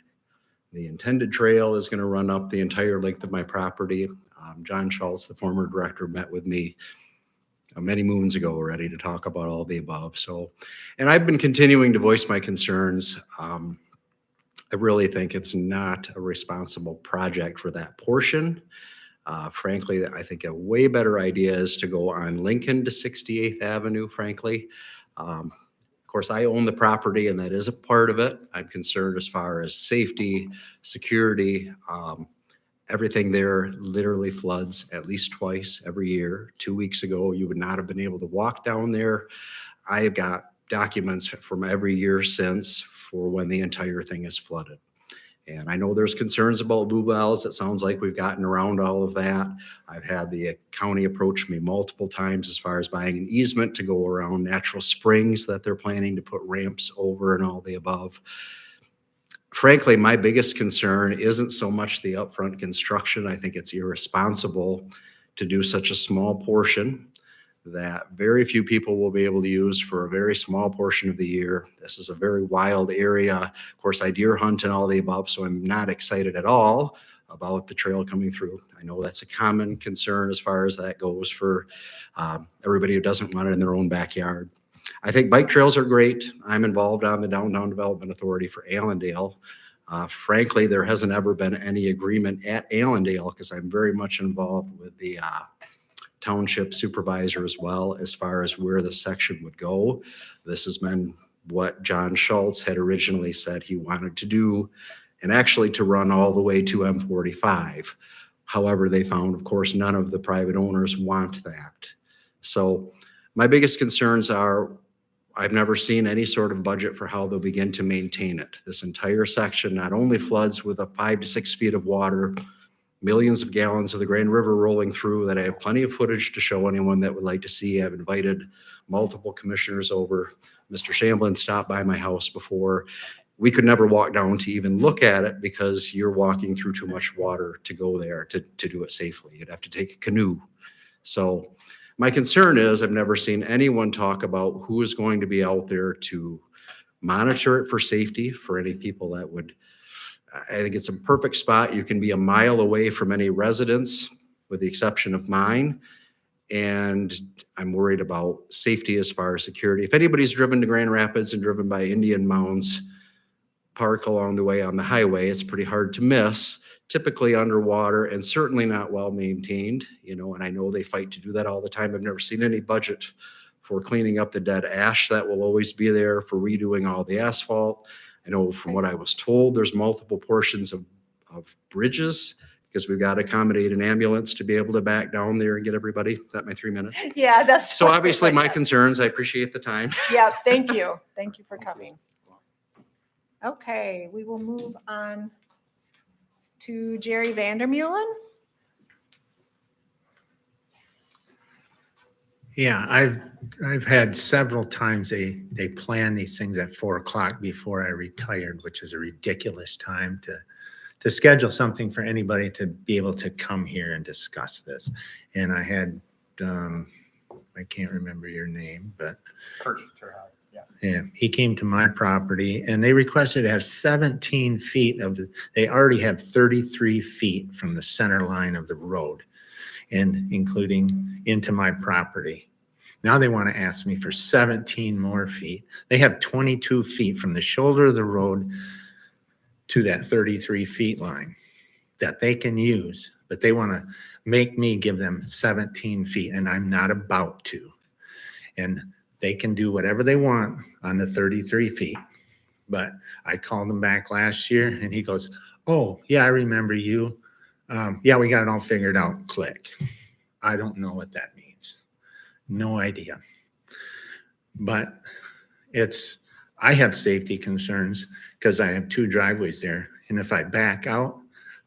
Speaker 12: the intended trail is going to run up the entire length of my property. John Schultz, the former director, met with me many moons ago already to talk about all the above. So, and I've been continuing to voice my concerns. I really think it's not a responsible project for that portion. Frankly, I think a way better idea is to go on Lincoln to 68th Avenue, frankly. Of course, I own the property and that is a part of it. I'm concerned as far as safety, security. Everything there literally floods at least twice every year. 2 weeks ago, you would not have been able to walk down there. I have got documents from every year since for when the entire thing is flooded.
Speaker 17: And I know there's concerns about blue wells. It sounds like we've gotten around all of that. I've had the county approach me multiple times as far as buying an easement to go around natural springs that they're planning to put ramps over and all the above. Frankly, my biggest concern isn't so much the upfront construction. I think it's irresponsible to do such a small portion that very few people will be able to use for a very small portion of the year. This is a very wild area. Of course, I deer hunt and all the above, so I'm not excited at all about the trail coming through. I know that's a common concern as far as that goes for everybody who doesn't want it in their own backyard. I think bike trails are great. I'm involved on the Downtown Development Authority for Allendale. Frankly, there hasn't ever been any agreement at Allendale because I'm very much involved with the township supervisor as well as far as where the section would go. This has been what John Schultz had originally said he wanted to do, and actually to run all the way to M45. However, they found, of course, none of the private owners want that. So my biggest concerns are I've never seen any sort of budget for how they'll begin to maintain it. This entire section not only floods with 5 to 6 feet of water, millions of gallons of the Grand River rolling through that I have plenty of footage to show anyone that would like to see. I've invited multiple commissioners over. Mr. Shamblin stopped by my house before. We could never walk down to even look at it because you're walking through too much water to go there to do it safely. You'd have to take a canoe. So my concern is I've never seen anyone talk about who is going to be out there to monitor it for safety for any people that would. I think it's a perfect spot. You can be a mile away from any residence with the exception of mine. And I'm worried about safety as far as security. If anybody's driven to Grand Rapids and driven by Indian Mounds Park along the way on the highway, it's pretty hard to miss, typically underwater and certainly not well maintained, and I know they fight to do that all the time. I've never seen any budget for cleaning up the dead ash that will always be there, for redoing all the asphalt. I know from what I was told, there's multiple portions of bridges because we've got to accommodate an ambulance to be able to back down there and get everybody. Is that my 3 minutes?
Speaker 1: Yeah, that's.
Speaker 17: So obviously my concerns, I appreciate the time.
Speaker 1: Yeah, thank you. Thank you for coming. Okay, we will move on to Jerry Vandermeulen.
Speaker 11: Yeah, I've had several times they plan these things at 4 o'clock before I retired, which is a ridiculous time to schedule something for anybody to be able to come here and discuss this. And I had, I can't remember your name, but yeah, he came to my property and they requested to have 17 feet they already have 33 feet from the center line of the road, and including into my property. Now they want to ask me for 17 more feet. They have 22 feet from the shoulder of the road to that 33 feet line that they can use, but they want to make me give them 17 feet, and I'm not about to. And they can do whatever they want on the 33 feet. But I called him back last year and he goes, "Oh, yeah, I remember you. Yeah, we got it all figured out." Click. I don't know what that means. No idea. But I have safety concerns because I have 2 driveways there. And if I back out,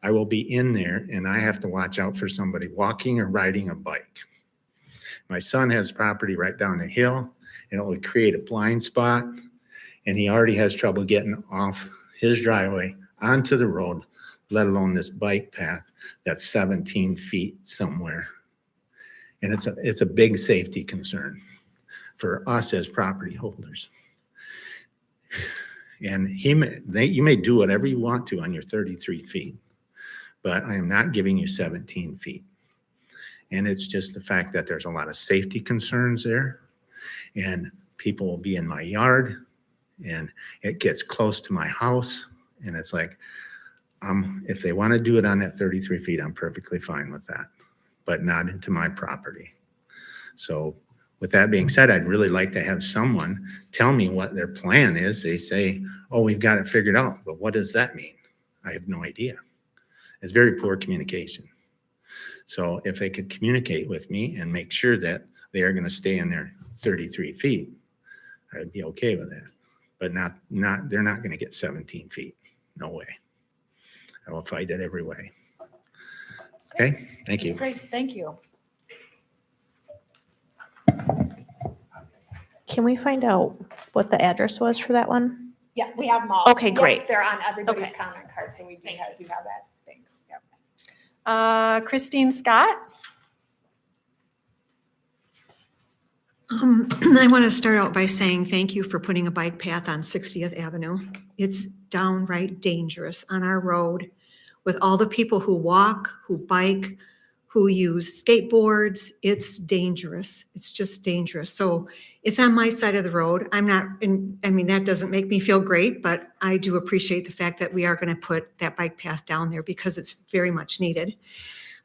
Speaker 11: I will be in there and I have to watch out for somebody walking or riding a bike. My son has property right down the hill and it would create a blind spot. And he already has trouble getting off his driveway onto the road, let alone this bike path that's 17 feet somewhere. And it's a big safety concern for us as property holders. And you may do whatever you want to on your 33 feet, but I am not giving you 17 feet. And it's just the fact that there's a lot of safety concerns there, and people will be in my yard, and it gets close to my house, and it's like, if they want to do it on that 33 feet, I'm perfectly fine with that, but not into my property. So with that being said, I'd really like to have someone tell me what their plan is. They say, "Oh, we've got it figured out," but what does that mean? I have no idea. It's very poor communication. So if they could communicate with me and make sure that they are going to stay in their 33 feet, I'd be okay with that. But they're not going to get 17 feet. No way.
Speaker 5: I will fight it every way. Okay, thank you.
Speaker 1: Great, thank you.
Speaker 14: Can we find out what the address was for that one?
Speaker 1: Yeah, we have them all.
Speaker 14: Okay,
Speaker 1: Yep,
Speaker 14: great.
Speaker 1: They're on everybody's
Speaker 14: Okay.
Speaker 1: comment card, so we do have that. Thanks. Yep. Christine Scott?
Speaker 18: I want to start out by saying thank you for putting a bike path on 60th Avenue. It's downright dangerous on our road with all the people who walk, who bike, who use skateboards. It's dangerous. It's just dangerous. So it's on my side of the road. I mean, that doesn't make me feel great, but I do appreciate the fact that we are going to put that bike path down there because it's very much needed.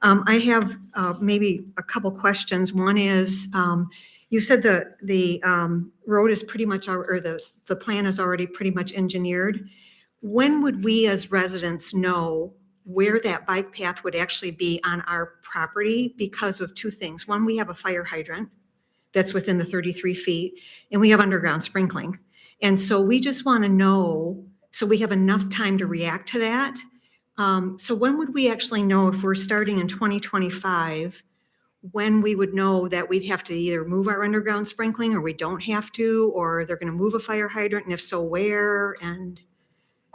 Speaker 18: I have maybe a couple questions. One is, you said the road is pretty much, or the plan is already pretty much engineered. When would we as residents know where that bike path would actually be on our property? Because of two things. One, we have a fire hydrant that's within the 33 feet, and we have underground sprinkling. And so we just want to know, so we have enough time to react to that. So when would we actually know if we're starting in 2025, when we would know that we'd have to either move our underground sprinkling or we don't have to, or they're going to move a fire hydrant, and if so, where? And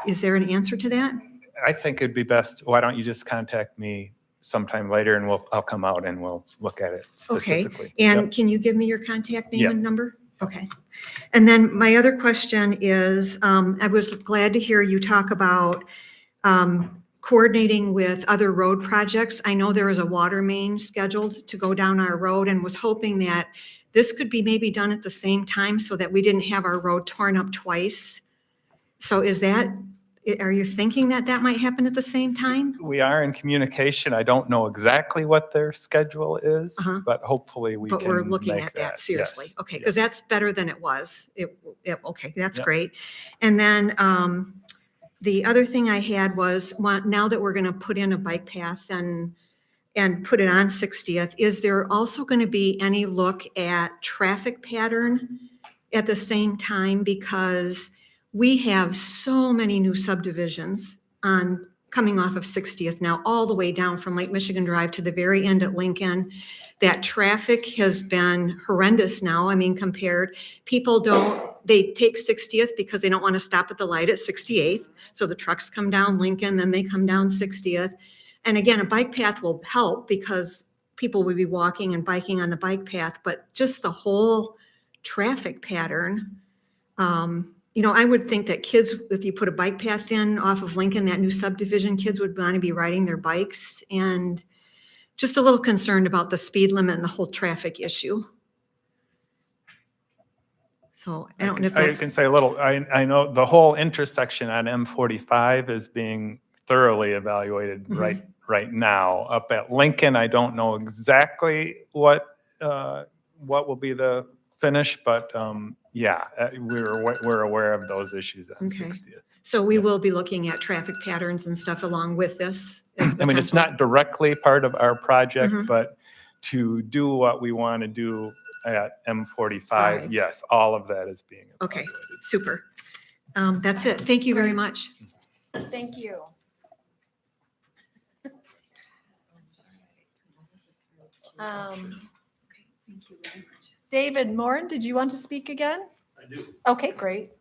Speaker 18: is there an answer to that?
Speaker 6: I think it'd be best, why don't you just contact me sometime later and I'll come out and we'll look at it specifically.
Speaker 18: Okay, and
Speaker 6: Yep.
Speaker 18: can you give me your contact name
Speaker 6: Yep.
Speaker 18: and number? Okay. And then my other question is, I was glad to hear you talk about coordinating with other road projects. I know there is a water main scheduled to go down our road and was hoping that this could be maybe done at the same time so that we didn't have our road torn up twice. So are you thinking that that might happen at the same time?
Speaker 6: We are in communication. I don't know exactly what their schedule is,
Speaker 18: Uh-huh.
Speaker 6: but hopefully we can
Speaker 18: But we're looking
Speaker 6: make
Speaker 18: at that seriously.
Speaker 6: Yes.
Speaker 18: Okay, because that's better than it was. Okay, that's
Speaker 6: Yep.
Speaker 18: great. And then the other thing I had was, now that we're going to put in a bike path and put it on 60th, is there also going to be any look at traffic pattern at the same time? Because we have so many new subdivisions coming off of 60th now, all the way down from Lake Michigan Drive to the very end at Lincoln. That traffic has been horrendous now. I mean, they take 60th because they don't want to stop at the light at 68th. So the trucks come down Lincoln, then they come down 60th. And again, a bike path will help because people will be walking and biking on the bike path, but just the whole traffic pattern. I would think that kids, if you put a bike path in off of Lincoln, that new subdivision, kids would want to be riding their bikes, and just a little concerned about the speed limit and the whole traffic issue. So I don't know if
Speaker 6: I
Speaker 18: that's.
Speaker 6: can say a little, I know the whole intersection on M45 is being thoroughly evaluated
Speaker 18: Mhm.
Speaker 6: right now. Up at Lincoln, I don't know exactly what will be the finish, but we're aware of those issues on
Speaker 18: Okay.
Speaker 6: 60th.
Speaker 18: So we will be looking at traffic patterns and stuff along with this. as
Speaker 6: I mean, it's
Speaker 18: potential-
Speaker 6: not directly part of our project,
Speaker 18: Mhm.
Speaker 6: but to do what we want to do at M45,
Speaker 18: Right.
Speaker 6: yes, all of that is being
Speaker 18: Okay,
Speaker 6: evaluated.
Speaker 18: super. That's it. Thank you very much.
Speaker 1: Thank you. David Moore, did you want to speak again?
Speaker 5: I do.
Speaker 1: Okay, great.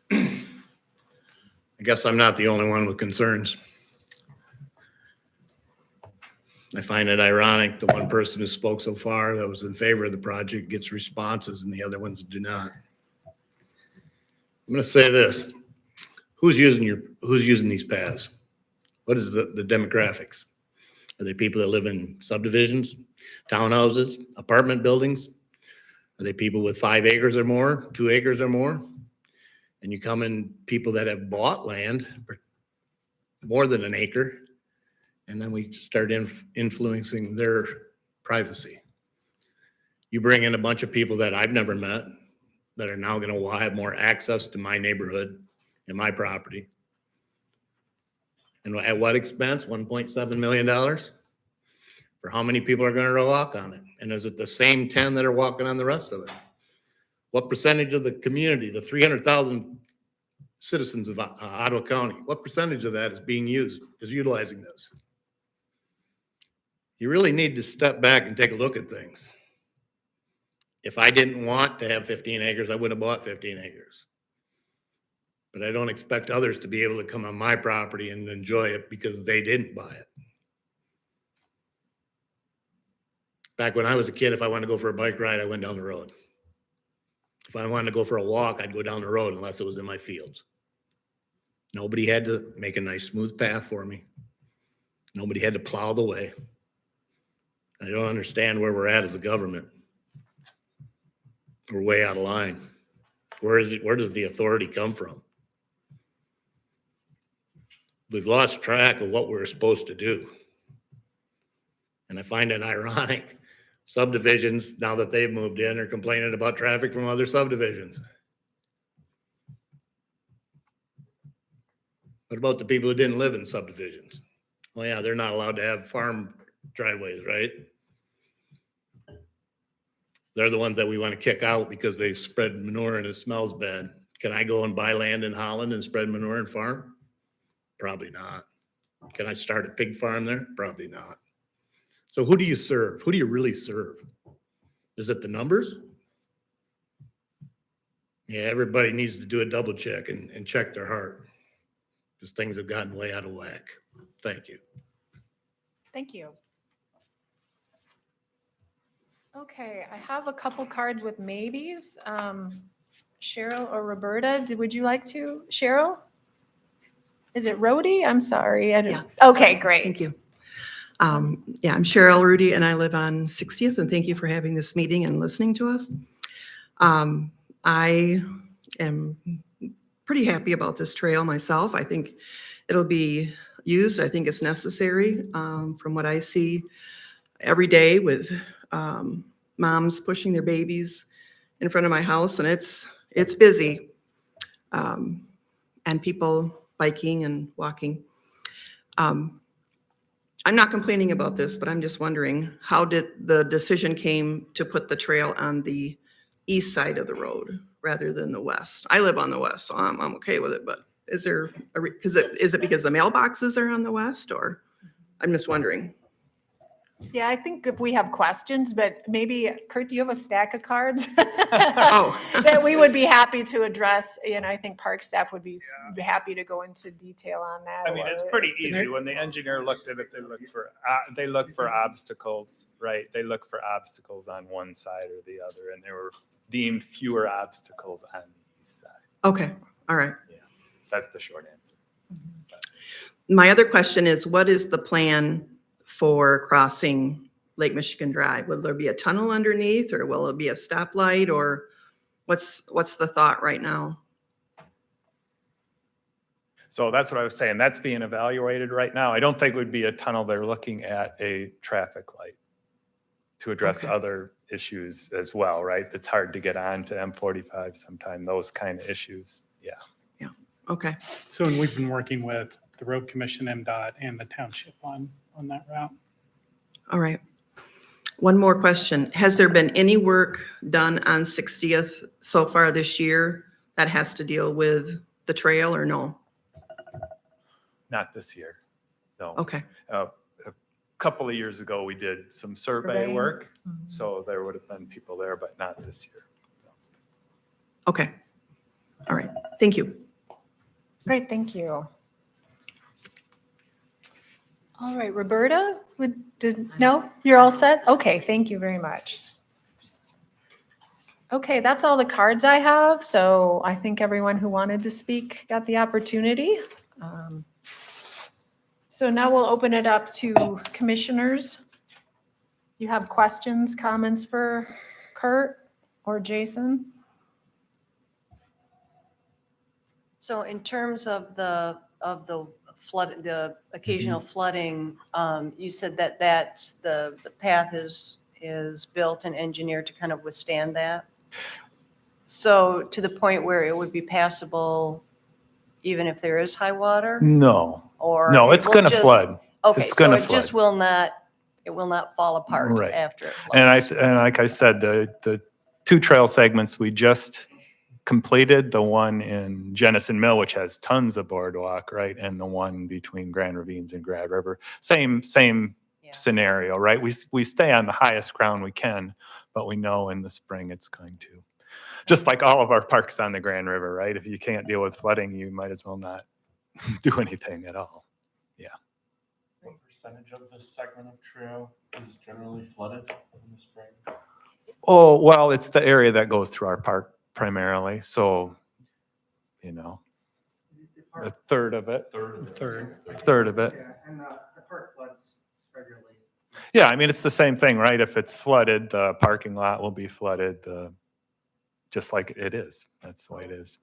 Speaker 5: I guess I'm not the only one with concerns. I find it ironic, the one person who spoke so far that was in favor of the project gets responses and the other ones do not. I'm gonna say this, who's using these paths? What is the demographics? Are they people that live in subdivisions, townhouses, apartment buildings? Are they people with 5 acres or more, 2 acres or more? And you come in people that have bought land for more than an acre, and then we start influencing their privacy. You bring in a bunch of people that I've never met that are now gonna have more access to my neighborhood and my property. And at what expense? $1.7 million? For how many people are gonna walk on it? And is it the same 10 that are walking on the rest of it? What percentage of the community, the 300,000 citizens of Ottawa County? What percentage of that is being used, is utilizing this? You really need to step back and take a look at things. If I didn't want to have 15 acres, I would have bought 15 acres. But I don't expect others to be able to come on my property and enjoy it because they didn't buy it. Back when I was a kid, if I wanted to go for a bike ride, I went down the road. If I wanted to go for a walk, I'd go down the road unless it was in my fields. Nobody had to make a nice smooth path for me. Nobody had to plow the way. I don't understand where we're at as a government. We're way out of line. Where does the authority come from? We've lost track of what we're supposed to do. And I find it ironic. Subdivisions, now that they've moved in, are complaining about traffic from other subdivisions. What about the people who didn't live in subdivisions? Well, yeah, they're not allowed to have farm driveways, right? They're the ones that we want to kick out because they spread manure and it smells bad. Can I go and buy land in Holland and spread manure and farm? Probably not. Can I start a pig farm there? Probably not. So who do you serve? Who do you really serve? Is it the numbers? Yeah, everybody needs to do a double check and check their heart, because things have gotten way out of whack. Thank you.
Speaker 1: Thank you. Okay, I have a couple cards with maybes. Cheryl or Roberta, would you like to? Cheryl? Is it Rhodey? I'm sorry. I don't. Okay, great.
Speaker 19: Thank you. Yeah, I'm Cheryl Rudy and I live on 60th, and thank you for having this meeting and listening to us. I am pretty happy about this trail myself. I think it'll be used. I think it's necessary from what I see every day with moms pushing their babies in front of my house, and it's busy, and people biking and walking. I'm not complaining about this, but I'm just wondering, how did the decision came to put the trail on the east side of the road rather than the west? I live on the west, so I'm okay with it, but is there is it because the mailboxes are on the west, or I'm just wondering?
Speaker 1: Yeah, I think if we have questions, but maybe, Kurt, do you have a stack of cards?
Speaker 19: Oh.
Speaker 1: That we would be happy to address, and I think park staff would be happy to go into detail on that.
Speaker 6: I mean, it's pretty easy. When the engineer looked at it, they look for obstacles, right? They look for obstacles on one side or the other, and there were deemed fewer obstacles on the east side.
Speaker 19: Okay, all right.
Speaker 6: Yeah, that's the short answer.
Speaker 19: My other question is, what is the plan for crossing Lake Michigan Drive? Will there be a tunnel underneath, or will it be a stoplight, or what's the thought right now?
Speaker 6: So that's what I was saying. That's being evaluated right now. I don't think it would be a tunnel. They're looking at a traffic light to address other issues as well, right? It's hard to get on to M45 sometime, those kind of issues. Yeah.
Speaker 19: Yeah. Okay.
Speaker 4: So, and we've been working with the Road Commission, MDOT, and the township on that route.
Speaker 19: All right. One more question. Has there been any work done on 60th so far this year that has to deal with the trail, or no?
Speaker 6: Not this year, no.
Speaker 19: Okay.
Speaker 6: A couple of years ago, we did some survey work, so there would have been people there, but not this year.
Speaker 19: Okay. All right. Thank you.
Speaker 1: Great, thank you. All right, Roberta, no, you're all set? Okay, thank you very much. Okay, that's all the cards I have, so I think everyone who wanted to speak got the opportunity. So now we'll open it up to commissioners. You have questions, comments for Kurt or Jason?
Speaker 13: So in terms of the flood, the occasional flooding, you said that that's the path is built and engineered to kind of withstand that. So to the point where it would be passable even if there is high water?
Speaker 6: No.
Speaker 13: Or
Speaker 6: no,
Speaker 13: it
Speaker 6: it's
Speaker 13: will
Speaker 6: going to
Speaker 13: just-
Speaker 6: flood.
Speaker 13: Okay,
Speaker 6: It's
Speaker 13: so
Speaker 6: gonna
Speaker 13: it just
Speaker 6: flood.
Speaker 13: will not fall apart
Speaker 6: Right.
Speaker 13: after it
Speaker 6: And
Speaker 13: floods.
Speaker 6: like I said, the two trail segments we just completed, the one in Jennison Mill, which has tons of boardwalk, right? And the one between Grand Ravines and Grand River, same scenario, right? We stay on the highest ground we can, but we know in the spring it's going to. Just like all of our parks on the Grand River, right? If you can't deal with flooding, you might as well not do anything at all. Yeah.
Speaker 20: What percentage of this segment of trail is generally flooded in the spring?
Speaker 6: Oh, well, it's the area that goes through our park primarily. So, you know, a third of it. Third of it.
Speaker 15: Yeah, and the park floods regularly.
Speaker 6: Yeah, I mean, it's the same thing, right? If it's flooded, the parking lot will be flooded, just like it is. That's the way it is.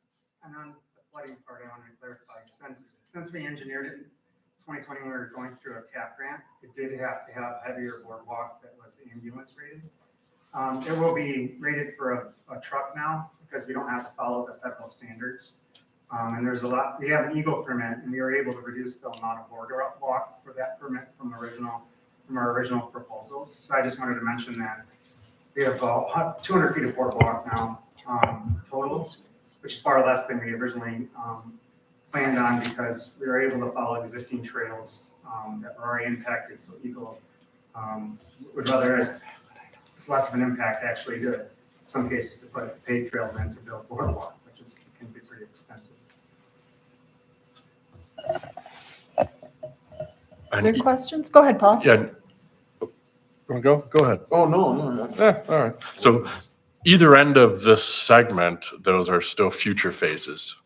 Speaker 15: And on the flooding part, I want to clarify, since we engineered it in 2020, when we were going through a CAP grant, it did have to have heavier boardwalk that was ambulance rated. It will be rated for a truck now because we don't have to follow the federal standards. And there's we have an EGLE permit, and we were able to reduce the amount of boardwalk for that permit from our original proposals. So I just wanted to mention that we have 200 feet of boardwalk now total, which is far less than we originally planned on because we were able to follow existing trails that were already impacted. So EGLE would rather it's less of an impact actually to, in some cases, to put a paved trail than to build boardwalk, which can be pretty expensive.
Speaker 1: Other questions? Go ahead, Paul.
Speaker 20: Yeah. You want to go? Go ahead.
Speaker 12: Oh, no.
Speaker 20: Yeah, all right. So either end of this segment, those are still future phases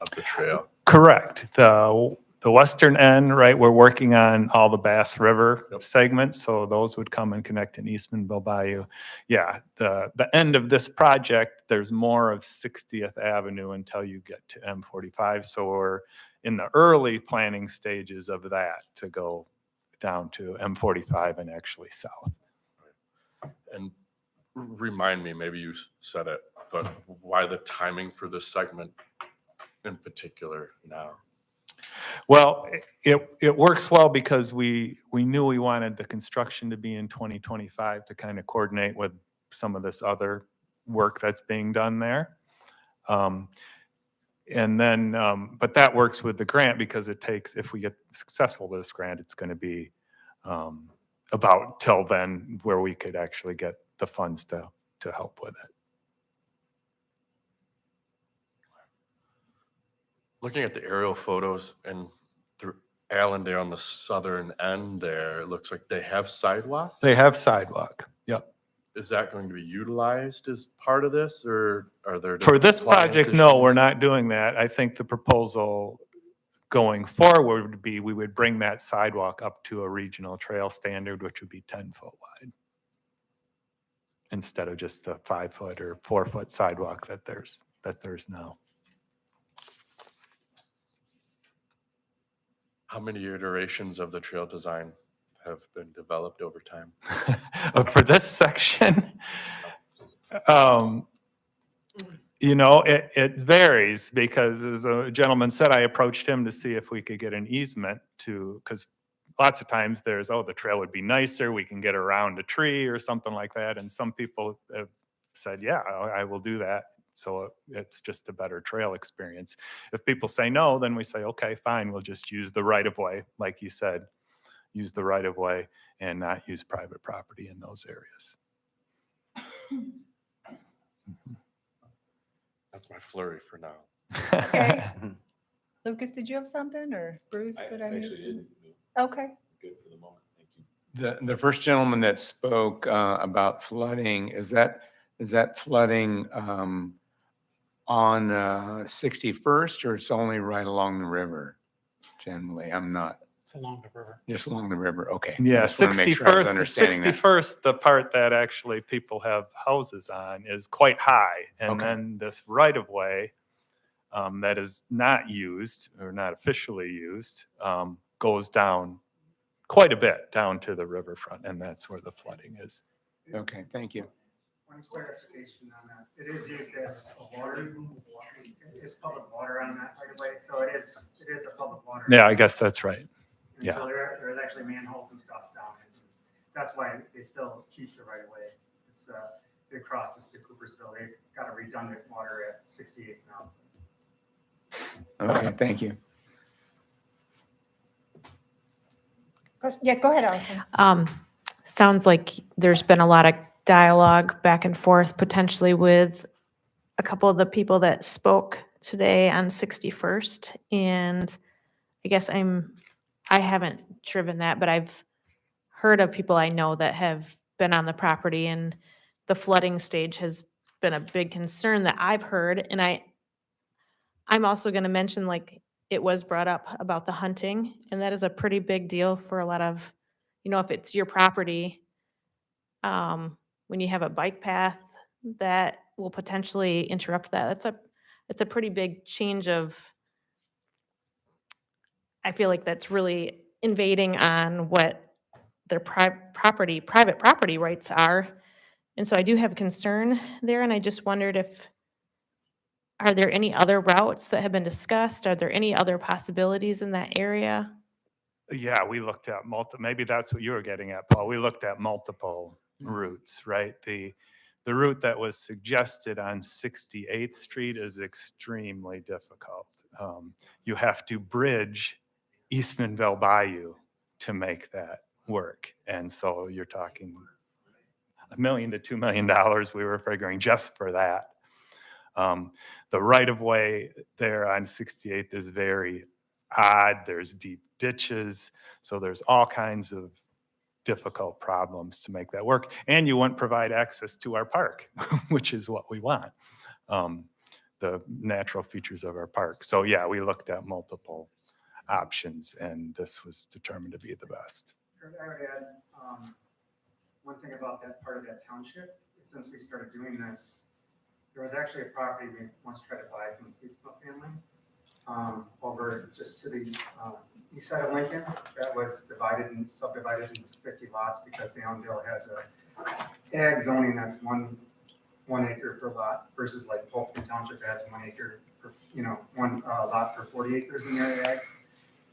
Speaker 20: of the trail.
Speaker 6: Correct. The western end, right, we're working on all the Bass River segments, so those would come and connect in Eastmanville Bayou. Yeah, the end of this project, there's more of 60th Avenue until you get to M45, so we're in the early planning stages of that to go down to M45 and actually south.
Speaker 20: And remind me, maybe you said it, but why the timing for this segment in particular now?
Speaker 6: Well, it works well because we knew we wanted the construction to be in 2025 to kind of coordinate with some of this other work that's being done there. And then, but that works with the grant because it takes, if we get successful with this grant, it's going to be about till then where we could actually get the funds to help with it.
Speaker 20: Looking at the aerial photos and through Allendale on the southern end there, it looks like they have sidewalks.
Speaker 6: They have sidewalk. Yep.
Speaker 20: Is that going to be utilized as part of this, or are there
Speaker 6: For this
Speaker 20: compliance
Speaker 6: project, no, we're
Speaker 20: issues?
Speaker 6: not doing that. I think the proposal going forward would be we would bring that sidewalk up to a regional trail standard, which would be 10-foot wide instead of just the 5-foot or 4-foot sidewalk that there's now.
Speaker 20: How many iterations of the trail design have been developed over time?
Speaker 6: For this section, you know, it varies because, as the gentleman said, I approached him to see if we could get an easement to, because lots of times there's, oh, the trail would be nicer, we can get around a tree or something like that. And some people have said, yeah, I will do that. So it's just a better trail experience. If people say no, then we say, okay, fine, we'll just use the right of way, like you said, use the right of way and not use private property in those areas.
Speaker 20: That's my flurry for now.
Speaker 1: Okay. Lucas, did you have something, or Bruce, did I miss? Okay.
Speaker 10: Good for the moment. Thank you.
Speaker 11: The first gentleman that spoke about flooding, is that flooding on 61st, or it's only right along the river? Generally, I'm not.
Speaker 4: It's along the river.
Speaker 11: Just along the river, okay. I
Speaker 6: Yeah,
Speaker 11: just wanna make sure I was
Speaker 6: 61st,
Speaker 11: understanding that.
Speaker 6: 61st, the part that actually people have houses on is quite high. And
Speaker 11: Okay.
Speaker 6: then this right of way that is not used or not officially used goes down quite a bit down to the riverfront. And that's where the flooding is.
Speaker 11: Okay, thank you.
Speaker 15: One clarification on that. It is used as a water, it is public water on that right of way, so it is a public water.
Speaker 6: Yeah, I guess that's right.
Speaker 15: And
Speaker 6: Yeah.
Speaker 15: so there's actually manholes and stuff down it. That's why they still keep the right of way. it crosses to Coopersville. They've got a redundant water at 68 now.
Speaker 11: Okay, thank you.
Speaker 1: Yeah, go ahead, Allison.
Speaker 14: Sounds like there's been a lot of dialogue back and forth potentially with a couple of the people that spoke today on 61st. And I guess I haven't driven that, but I've heard of people I know that have been on the property, and the flooding stage has been a big concern that I've heard. And I'm also going to mention, like, it was brought up about the hunting, and that is a pretty big deal for a lot of, if it's your property, when you have a bike path that will potentially interrupt that, it's a pretty big change of, I feel like that's really invading on what their private property rights are. And so I do have concern there, and I just wondered are there any other routes that have been discussed? Are there any other possibilities in that area?
Speaker 6: Yeah, we looked at maybe that's what you were getting at, Paul. We looked at multiple routes, right? The route that was suggested on 68th Street is extremely difficult. You have to bridge Eastmanville Bayou to make that work. And so you're talking $1 million to $2 million we were figuring just for that. The right-of-way there on 68th is very odd. There's deep ditches. So there's all kinds of difficult problems to make that work. And you wouldn't provide access to our park, which is what we want, the natural features of our park. So yeah, we looked at multiple options, and this was determined to be the best.
Speaker 15: I would add one thing about that part of that township. Since we started doing this, there was actually a property we once tried to buy from the Seatsville family over just to the east side of Lincoln. That was subdivided into 50 lots because the Allendale has a ag zoning that's one acre per lot versus like Polkton Township has 1 acre per, one lot per 40 acres in their ag.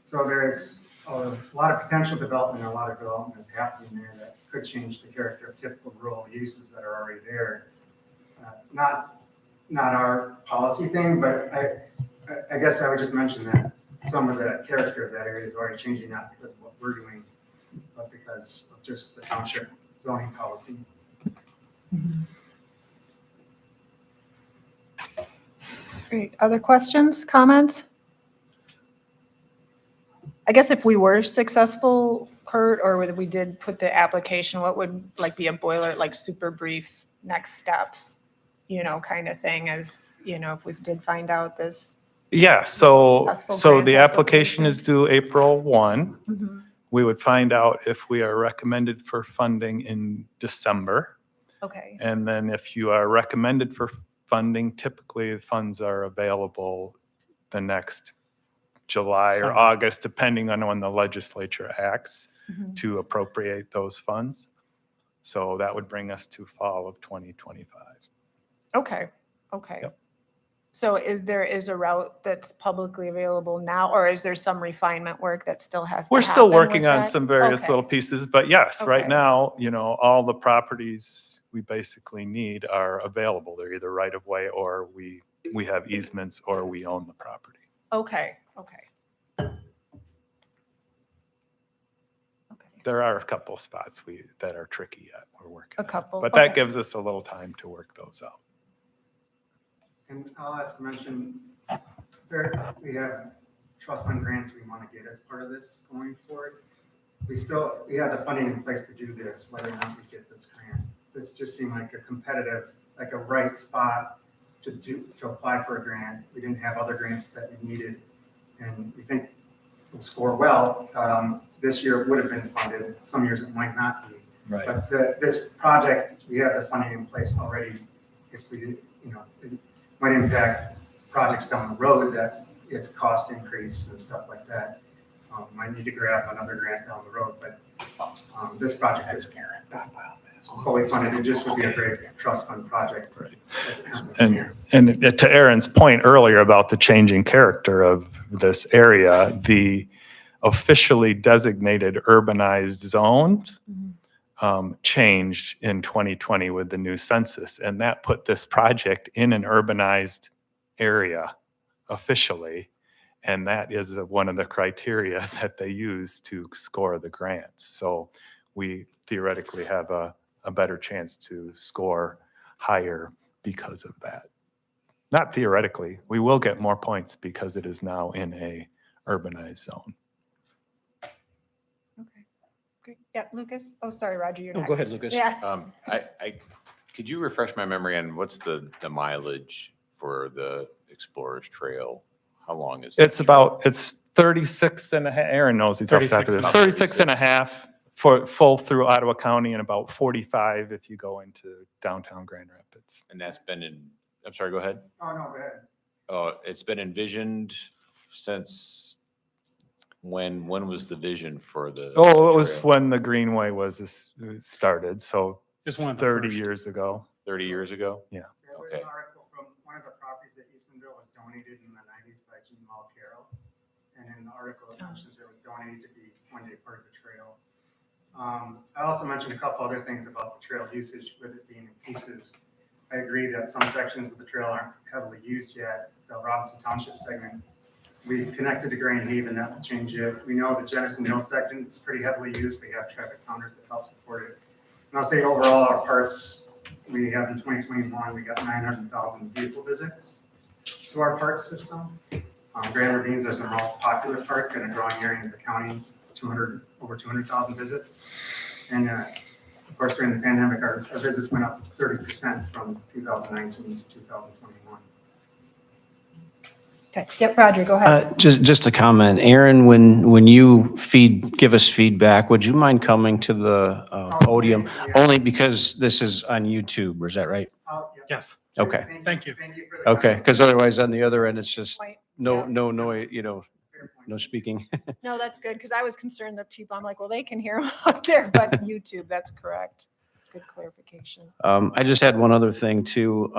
Speaker 15: So there's a lot of potential development and a lot of development that's happening there that could change the character of typical rural uses that are already there. Not our policy thing, but I guess I would just mention that some of the character of that area is already changing, not because of what we're doing, but because of just the township zoning policy.
Speaker 1: Great. Other questions, comments? I guess if we were successful, Kurt, or whether we did put the application, what would be a boiler, super brief next steps, kind of thing, as, if we did find out this?
Speaker 6: Yeah, so
Speaker 1: Successful
Speaker 6: the
Speaker 1: grant
Speaker 6: application is due April 1.
Speaker 1: Mhm.
Speaker 6: We would find out if we are recommended for funding in December.
Speaker 1: Okay,
Speaker 6: And then if you are recommended for funding, typically funds are available the next July or
Speaker 4: Summer.
Speaker 6: August, depending on when the legislature acts
Speaker 1: Mhm.
Speaker 6: to appropriate those funds. So that would bring us to fall of 2025.
Speaker 1: okay.
Speaker 6: Yep.
Speaker 1: So there is a route that's publicly available now, or is there some refinement work that still has to
Speaker 6: We're still
Speaker 1: happen
Speaker 6: working
Speaker 1: with
Speaker 6: on
Speaker 1: that?
Speaker 6: some various
Speaker 1: Okay.
Speaker 6: little pieces, but yes, right
Speaker 1: Okay.
Speaker 6: now, all the properties we basically need are available. They're either right of way or we have easements or we own the property.
Speaker 1: Okay.
Speaker 6: There are a couple spots that are tricky yet. We're working.
Speaker 1: A couple,
Speaker 6: But that
Speaker 1: okay.
Speaker 6: gives us a little time to work those out.
Speaker 15: And I'll also mention, we have trust fund grants we want to get as part of this going forward. We have the funding in place to do this, whether or not we get this grant. This just seemed like a competitive, like a right spot to apply for a grant. We didn't have other grants that we needed, and we think we'll score well. This year it would have been funded. Some years it might not be.
Speaker 6: Right.
Speaker 15: But this project, we have the funding in place already. If we did, it might impact projects down the road that its cost increase and stuff like that. Might need to grab another grant down the road, but this project is fully funded. It just would be a great trust fund project. As it comes.
Speaker 6: And to Aaron's point earlier about the changing character of this area, the officially designated urbanized zones changed in 2020 with the new census, and that put this project in an urbanized area officially. And that is one of the criteria that they use to score the grants. So we theoretically have a better chance to score higher because of that. Not theoretically, we will get more points because it is now in a urbanized zone.
Speaker 1: Okay, great. Yeah, Lucas? Oh, sorry, Roger, you're
Speaker 10: No,
Speaker 1: next.
Speaker 10: go ahead, Lucas.
Speaker 1: Yeah.
Speaker 10: Could you refresh my memory on what's the mileage for the Explorers Trail? How long is
Speaker 6: It's about, it's 36 and a half, Aaron knows these off the top of
Speaker 4: 36
Speaker 6: this, 36 and a half for full through Ottawa County, and about 45 if you go into downtown Grand Rapids.
Speaker 10: And that's been in, I'm sorry, go ahead.
Speaker 15: Oh, no, go ahead.
Speaker 10: Oh, it's been envisioned since when was the vision for the?
Speaker 6: Oh, it was
Speaker 10: trail?
Speaker 6: when the Greenway was started, so
Speaker 4: Just one of the
Speaker 6: 30
Speaker 4: first.
Speaker 6: years ago.
Speaker 10: 30 years ago?
Speaker 6: Yeah.
Speaker 15: There was
Speaker 10: Okay.
Speaker 15: an article from one of the properties that Eastmanville was donated in the 90s by Gene Mal Carroll. And in the article, it mentions it was donated to be one day part of the trail. I also mentioned a couple other things about the trail usage with it being in pieces. I agree that some sections of the trail aren't heavily used yet. The Robinson Township segment, we connected to Grand Haven, that will change it. We know the Jennison Mill section is pretty heavily used. We have traffic counters that help support it. And I'll say overall, our parks, we have in 2021, we got 900,000 vehicle visits to our park system. Grand Ravines is our most popular park in a growing area of the county, over 200,000 visits. And of course, during the pandemic, our visits went up 30% from 2019 to 2021.
Speaker 1: Okay, yep, Roger, go ahead.
Speaker 21: Just a comment, Aaron, when you give us feedback, would you mind coming to the podium?
Speaker 15: yeah.
Speaker 21: Only because this is on YouTube, is that right?
Speaker 15: Oh, yeah.
Speaker 4: Yes.
Speaker 21: Okay,
Speaker 4: Thank you.
Speaker 15: Thank you for the
Speaker 21: okay,
Speaker 15: comment.
Speaker 21: because otherwise on the other end, it's just
Speaker 1: Point.
Speaker 21: no
Speaker 1: Yeah.
Speaker 21: noise,
Speaker 15: Fair point.
Speaker 21: no speaking.
Speaker 1: No, that's good, because I was concerned that people, I'm like, well, they can hear them up there, but YouTube, that's correct. Good clarification.
Speaker 21: I just had one other thing too.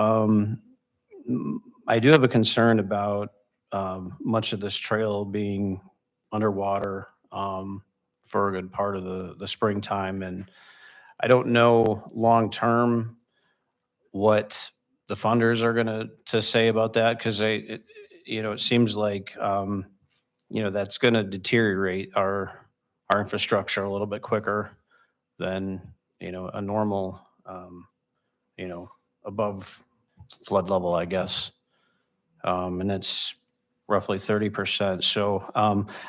Speaker 21: I do have a concern about much of this trail being underwater for a good part of the springtime. And I don't know long-term what the funders are going to say about that, because it seems like, that's going to deteriorate our infrastructure a little bit quicker than, a normal, above flood level, I guess. And it's roughly 30%. So,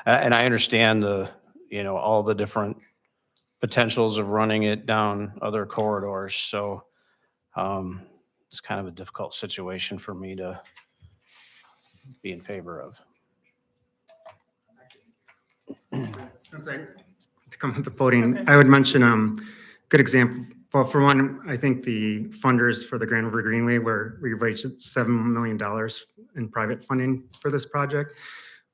Speaker 21: and I understand all the different potentials of running it down other corridors. So, it's kind of a difficult situation for me to be in favor of.
Speaker 15: Since I to come to the podium, I would mention good example. Well, for one, I think the funders for the Grand River Greenway, where we raised $7 million in private funding for this project.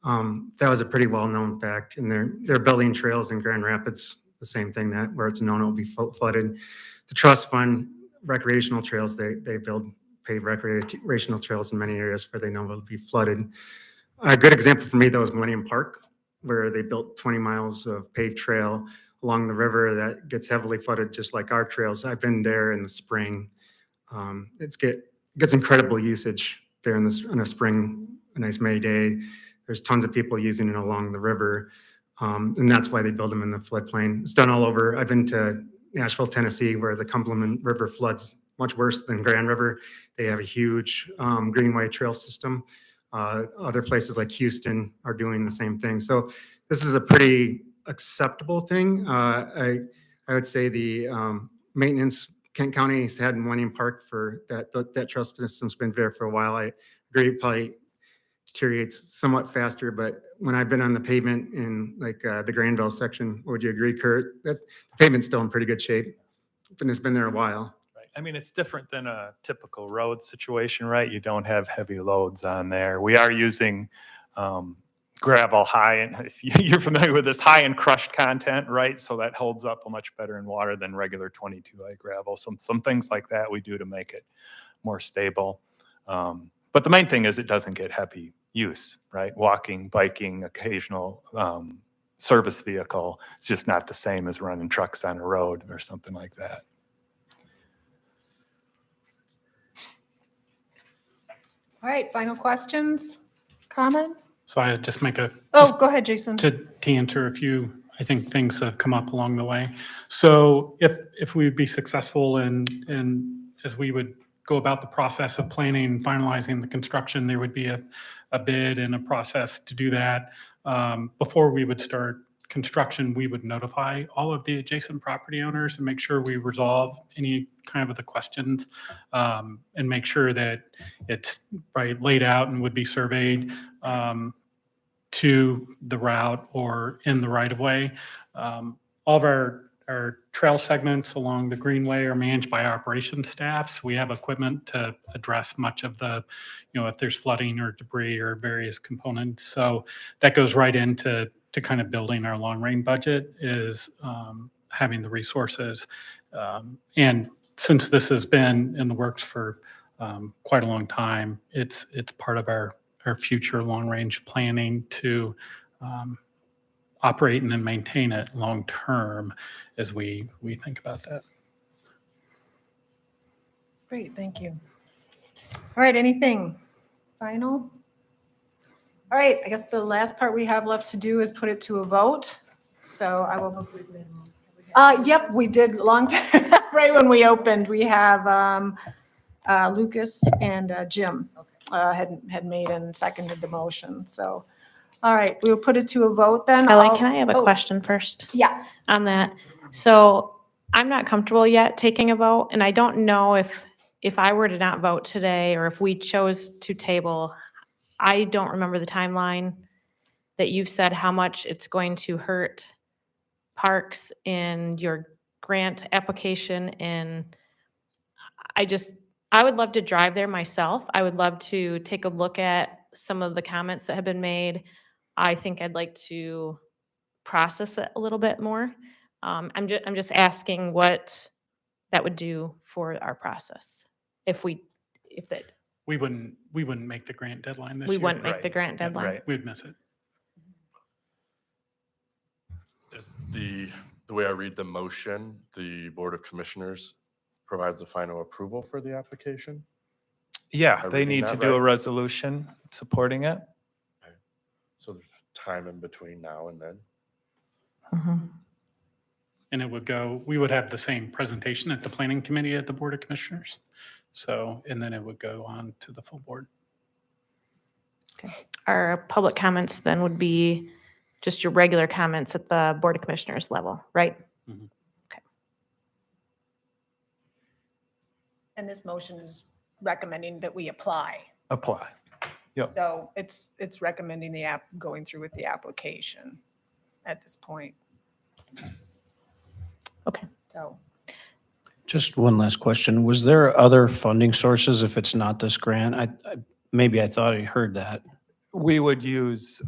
Speaker 15: That was a pretty well-known fact, and they're building trails in Grand Rapids, the same thing that where it's known it will be flooded. The trust fund recreational trails, they build paved recreational trails in many areas where they know it will be flooded. A good example for me though is Millennium Park, where they built 20 miles of paved trail along the river that gets heavily flooded just like our trails. I've been there in the spring. It gets incredible usage there in a spring, a nice May day. There's tons of people using it along the river. And that's why they build them in the floodplain. It's done all over. I've been to Nashville, Tennessee, where the Cumberland River floods much worse than Grand River. They have a huge greenway trail system. Other places like Houston are doing the same thing. So this is a pretty acceptable thing. I would say the maintenance, Kent County's had Millennium Park for that trail system's been there for a while. I agree, it probably deteriorates somewhat faster, but when I've been on the pavement in like the Granville section, would you agree, Kurt? The pavement's still in pretty good shape, and it's been there a while.
Speaker 6: Right. I mean, it's different than a typical road situation, right? You don't have heavy loads on there. We are using gravel high, and if you're familiar with this, high in crushed content, right? So that holds up much better in water than regular 22I gravel. Some things like that we do to make it more stable. But the main thing is it doesn't get heavy use, right? Walking, biking, occasional service vehicle. It's just not the same as running trucks on a road or something like that.
Speaker 1: All right, final questions, comments?
Speaker 4: So I just make a.
Speaker 1: Oh, go ahead, Jason.
Speaker 4: To answer a few, I think, things that have come up along the way. So if we would be successful in as we would go about the process of planning and finalizing the construction, there would be a bid and a process to do that. Before we would start construction, we would notify all of the adjacent property owners and make sure we resolve any kind of the questions, and make sure that it's right laid out and would be surveyed to the route or in the right of way. All of our trail segments along the greenway are managed by operations staffs. We have equipment to address much of the, if there's flooding or debris or various components. So that goes right into kind of building our long range budget, is having the resources. And since this has been in the works for quite a long time, it's part of our future long range planning to operate and then maintain it long term as we think about that.
Speaker 1: Great, thank you. All right, anything final? All right, I guess the last part we have left to do is put it to a vote. So I will. Yep, we did long time, right when we opened. We have Lucas and Jim had made and seconded the motion. So, all right, we'll put it to a vote then.
Speaker 14: Ellie, can I have a question first?
Speaker 1: Yes.
Speaker 14: On that. So I'm not comfortable yet taking a vote, and I don't know if I were to not vote today, or if we chose to table, I don't remember the timeline that you've said how much it's going to hurt parks in your grant application. And I would love to drive there myself. I would love to take a look at some of the comments that have been made. I think I'd like to process it a little bit more. I'm just asking what that would do for our process if that.
Speaker 4: We wouldn't make the grant deadline this
Speaker 14: We
Speaker 4: year.
Speaker 14: wouldn't make the grant deadline.
Speaker 6: Right.
Speaker 4: We'd miss it.
Speaker 20: Is the way I read the motion, the Board of Commissioners provides the final approval for the application?
Speaker 6: Yeah,
Speaker 20: Am I
Speaker 6: they
Speaker 20: reading
Speaker 6: need to
Speaker 20: that
Speaker 6: do a
Speaker 20: right?
Speaker 6: resolution supporting it.
Speaker 20: So there's time in between now and then?
Speaker 4: And it would go, we would have the same presentation at the planning committee at the Board of Commissioners. So, and then it would go on to the full board.
Speaker 14: Our public comments then would be just your regular comments at the Board of Commissioners level, right?
Speaker 1: And this motion is recommending that we apply.
Speaker 6: Apply. Yep.
Speaker 1: So it's recommending the app, going through with the application at this point.
Speaker 14: Okay.
Speaker 1: So,
Speaker 21: Just one last question. Was there other funding sources if it's not this grant? Maybe I thought I heard that.
Speaker 6: We would use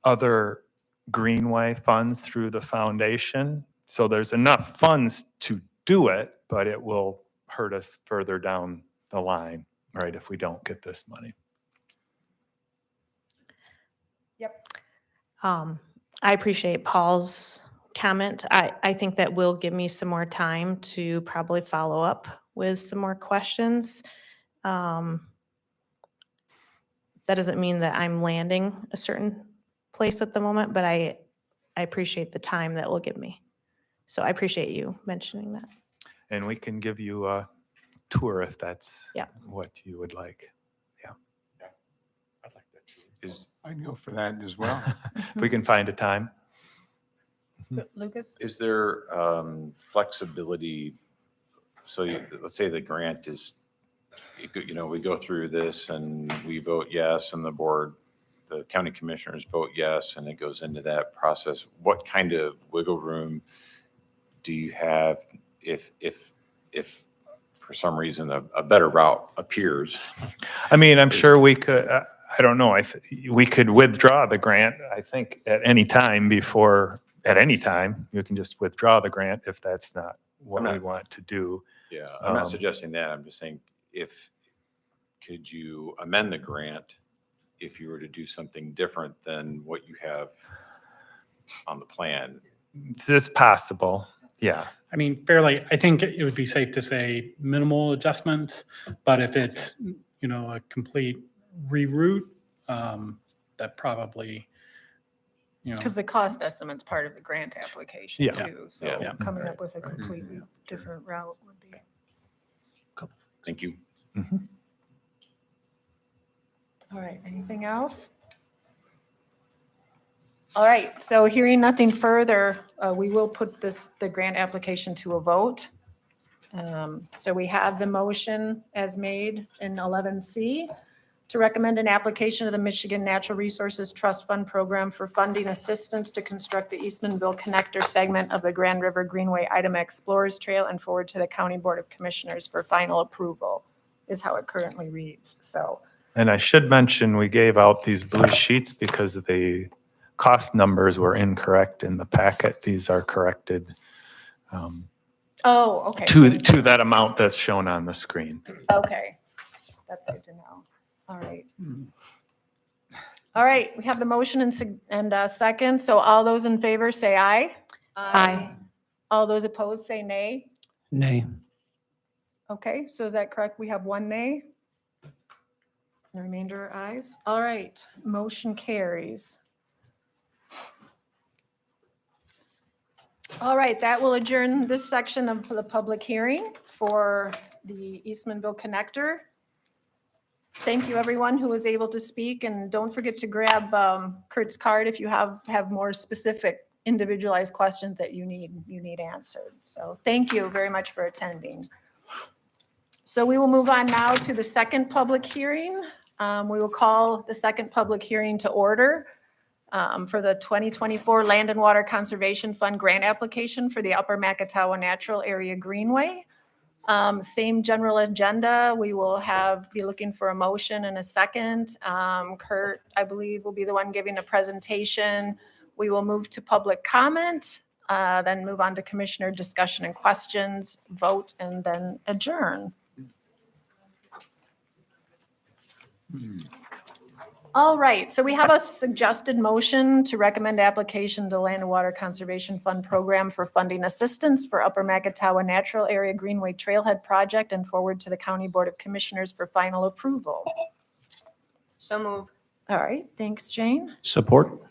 Speaker 6: other Greenway funds through the foundation. So there's enough funds to do it, but it will hurt us further down the line, right, if we don't get this money.
Speaker 1: yep.
Speaker 14: I appreciate Paul's comment. I think that will give me some more time to probably follow up with some more questions. That doesn't mean that I'm landing a certain place at the moment, but I appreciate the time that will give me. So I appreciate you mentioning that.
Speaker 6: And we can give you a tour if that's
Speaker 14: Yeah.
Speaker 6: what you would like. Yeah.
Speaker 20: I'd like that too.
Speaker 11: I'd go for that as well.
Speaker 6: If we can find a time.
Speaker 1: Lucas?
Speaker 10: Is there flexibility? So let's say the grant is, we go through this and we vote yes, and the county commissioners vote yes, and it goes into that process. What kind of wiggle room do you have if for some reason a better route appears?
Speaker 6: I mean, I'm sure we could, I don't know, we could withdraw the grant, I think, at any time you can just withdraw the grant if that's not what we want to do.
Speaker 10: Yeah, I'm not suggesting that. I'm just saying, could you amend the grant if you were to do something different than what you have on the plan.
Speaker 6: It's possible, yeah.
Speaker 4: I mean, fairly, I think it would be safe to say minimal adjustments, but if it's, you know, a complete reroute, that probably, you know.
Speaker 1: Because the cost estimate's part of the grant application
Speaker 6: Yeah.
Speaker 1: too. So
Speaker 10: Yeah.
Speaker 1: coming up with a completely different route would be.
Speaker 10: Thank you.
Speaker 1: All right, anything else? All right, so hearing nothing further, we will put the grant application to a vote. So we have the motion as made in 11C to recommend an application of the Michigan Natural Resources Trust Fund Program for funding assistance to construct the Eastmanville Connector segment of the Grand River Greenway Item Explorers Trail and forward to the County Board of Commissioners for final approval, is how it currently reads, so.
Speaker 6: And I should mention, we gave out these blue sheets because the cost numbers were incorrect in the packet. These are corrected
Speaker 1: Oh, okay.
Speaker 6: to that amount that's shown on the screen.
Speaker 1: Okay, that's good to know. All right. All right, we have the motion and second, so all those in favor say aye.
Speaker 14: Aye.
Speaker 1: All those opposed say nay.
Speaker 21: Nay.
Speaker 1: Okay, so is that correct? We have one nay? The remainder are ayes? All right, motion carries. All right, that will adjourn this section of the public hearing for the Eastmanville Connector. Thank you, everyone who was able to speak, and don't forget to grab Kurt's card if you have more specific individualized questions that you need answered. So thank you very much for attending. So we will move on now to the second public hearing. We will call the second public hearing to order for the 2024 Land and Water Conservation Fund grant application for the Upper Macatawa Natural Area Greenway. Same general agenda. We will be looking for a motion and a second. Kurt, I believe, will be the one giving a presentation. We will move to public comment, then move on to commissioner discussion and questions, vote, and then adjourn. All right, so we have a suggested motion to recommend application to Land and Water Conservation Fund Program for funding assistance for Upper Macatawa Natural Area Greenway Trailhead Project and forward to the County Board of Commissioners for final approval.
Speaker 13: So move.
Speaker 1: All right, thanks, Jane.
Speaker 21: Support.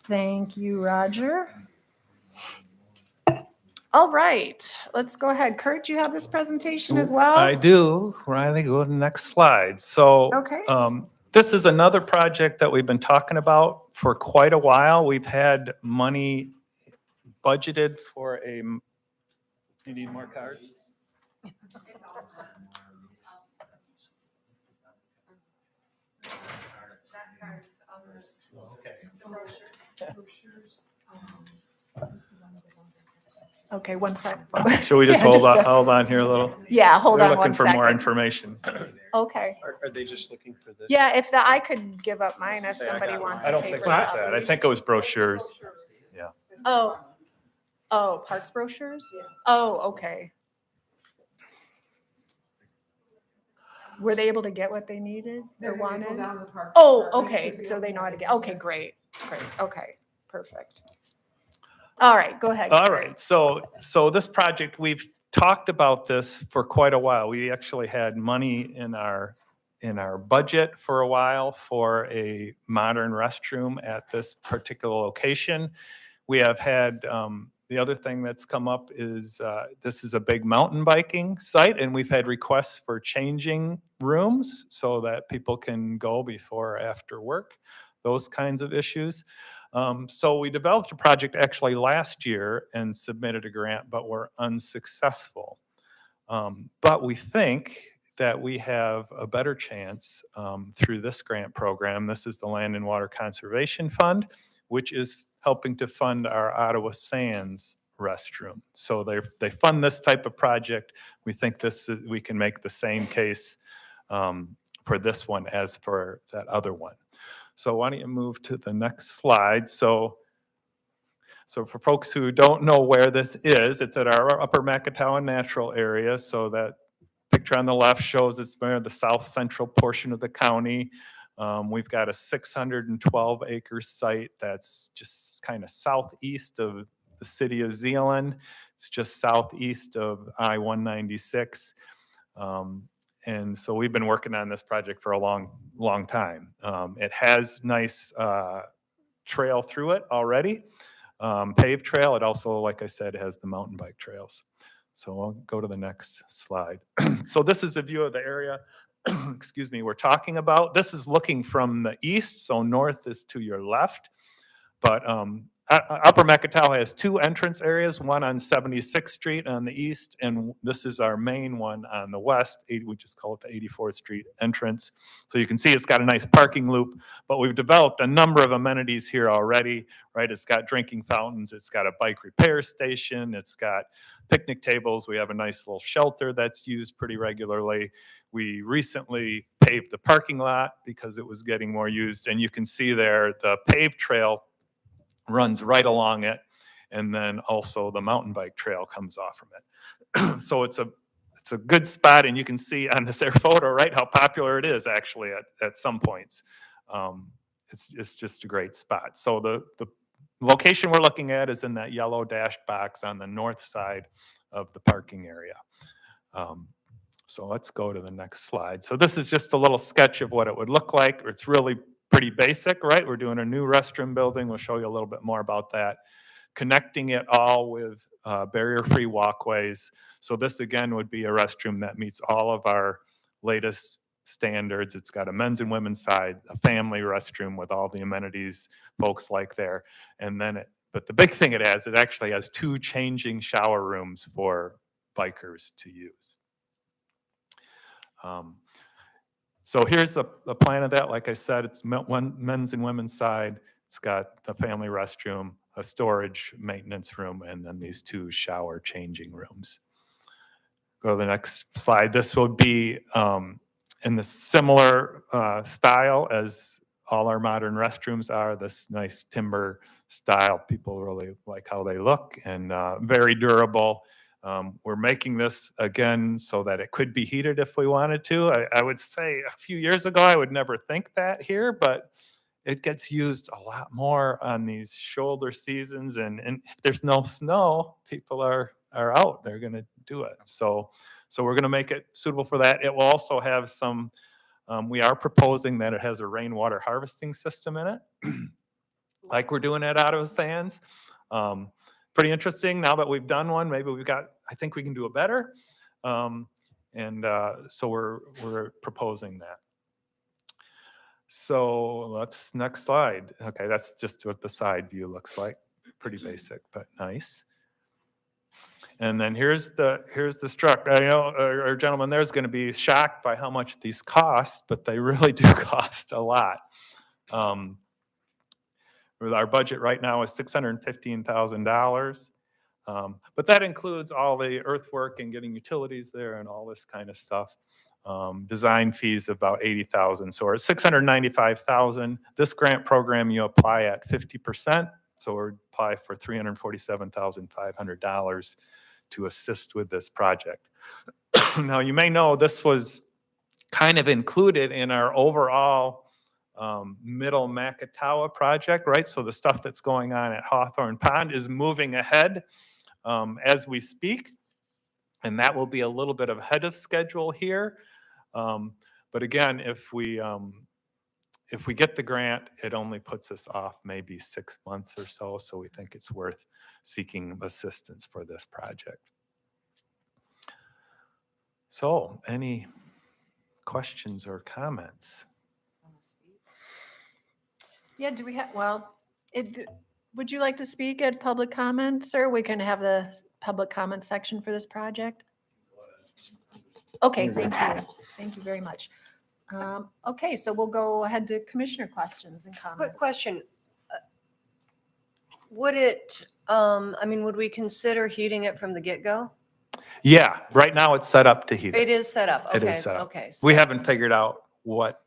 Speaker 1: Thank you, Roger. All right, let's go ahead. Kurt, you have this presentation as well?
Speaker 6: I do. Riley, go to the next slide. So
Speaker 1: Okay.
Speaker 6: This is another project that we've been talking about for quite a while. We've had money budgeted for you need more cards?
Speaker 1: Okay, one second.
Speaker 6: Should we just hold on here a little?
Speaker 1: Yeah, hold
Speaker 6: They're
Speaker 1: on one
Speaker 6: looking for more
Speaker 1: second.
Speaker 6: information.
Speaker 1: Okay.
Speaker 21: Are they just looking for this?
Speaker 1: Yeah, I could give up mine if somebody wants
Speaker 6: I
Speaker 1: a
Speaker 6: don't
Speaker 1: paper
Speaker 6: think that's that. I
Speaker 1: copy.
Speaker 6: think it was brochures. Yeah.
Speaker 1: Oh, parks brochures? Oh, okay. Were they able to get what they needed
Speaker 2: They're
Speaker 1: or
Speaker 2: gonna go
Speaker 1: wanted?
Speaker 2: down the park.
Speaker 1: Oh,
Speaker 2: Department
Speaker 1: okay,
Speaker 2: to be
Speaker 1: so
Speaker 2: able
Speaker 1: they
Speaker 2: to
Speaker 1: know how to
Speaker 2: get
Speaker 1: get, okay, great, okay, perfect. All right, go ahead.
Speaker 6: All right, so this project, we've talked about this for quite a while. We actually had money in our budget for a while for a modern restroom at this particular location. We have had, the other thing that's come up is this is a big mountain biking site, and we've had requests for changing rooms so that people can go before or after work, those kinds of issues. So we developed a project actually last year and submitted a grant, but were unsuccessful. But we think that we have a better chance through this grant program. This is the Land and Water Conservation Fund, which is helping to fund our Ottawa Sands restroom. So they fund this type of project. We think we can make the same case for this one as for that other one. So why don't you move to the next slide? So for folks who don't know where this is, it's at our Upper Macatawa Natural Area. So that picture on the left shows it's near the south central portion of the county. We've got a 612 acre site that's just kind of southeast of the city of Zeeland. It's just southeast of I-196. And so we've been working on this project for a long time. It has nice trail through it already, paved trail. It also, like I said, has the mountain bike trails. So I'll go to the next slide. So this is a view of the area, excuse me, we're talking about. This is looking from the east, so north is to your left. But Upper Macatawa has two entrance areas, one on 76th Street on the east, and this is our main one on the west. We just call it the 84th Street entrance. So you can see it's got a nice parking loop, but we've developed a number of amenities here already, right? It's got drinking fountains, it's got a bike repair station, it's got picnic tables. We have a nice little shelter that's used pretty regularly. We recently paved the parking lot because it was getting more used, and you can see there the paved trail runs right along it, and then also the mountain bike trail comes off from it. So it's a good spot, and you can see on this air photo, right, how popular it is actually at some points. It's just a great spot. So the location we're looking at is in that yellow dashed box on the north side of the parking area. So let's go to the next slide. So this is just a little sketch of what it would look like. It's really pretty basic, right? We're doing a new restroom building. We'll show you a little bit more about that. Connecting it all with barrier-free walkways. So this again would be a restroom that meets all of our latest standards. It's got a men's and women's side, a family restroom with all the amenities folks like there. And then but the big thing it actually has two changing shower rooms for bikers to use. So here's the plan of that. Like I said, it's one men's and women's side. It's got the family restroom, a storage maintenance room, and then these two shower changing rooms. Go to the next slide. This will be in the similar style as all our modern restrooms are, this nice timber style. People really like how they look, and very durable. We're making this again so that it could be heated if we wanted to. I would say a few years ago, I would never think that here, but it gets used a lot more on these shoulder seasons. And if there's no snow, people are out. They're going to do it. So we're going to make it suitable for that. It will also have some, we are proposing that it has a rainwater harvesting system in it, like we're doing at Ottawa Sands. Pretty interesting. Now that we've done one, maybe I think we can do it better. So we're proposing that. So next slide. Okay, that's just what the side view looks like. Pretty basic, but nice. And then here's the structure. I know our gentleman there's going to be shocked by how much these cost, but they really do cost a lot. Our budget right now is $615,000. But that includes all the earthwork and getting utilities there and all this kind of stuff. Design fees about $80,000. So we're at $695,000. This grant program you apply at 50%. So we apply for $347,500 to assist with this project. Now you may know this was kind of included in our overall Middle Macatawa project, right? So the stuff that's going on at Hawthorne Pond is moving ahead as we speak, and that will be a little bit ahead of schedule here. But again, if we get the grant, it only puts us off maybe 6 months or so. So we think it's worth seeking assistance for this project. So any questions or comments?
Speaker 1: Yeah, do we have, would you like to speak at public comment, sir? We can have the public comment section for this project. Okay, thank you. Thank you very much. Okay, so we'll go ahead to commissioner questions and comments.
Speaker 13: Quick question. Would would we consider heating it from the get-go?
Speaker 6: Yeah, right now it's set up to heat
Speaker 13: It is set up.
Speaker 6: It
Speaker 13: Okay,
Speaker 6: is set up.
Speaker 13: okay.
Speaker 6: We haven't figured out what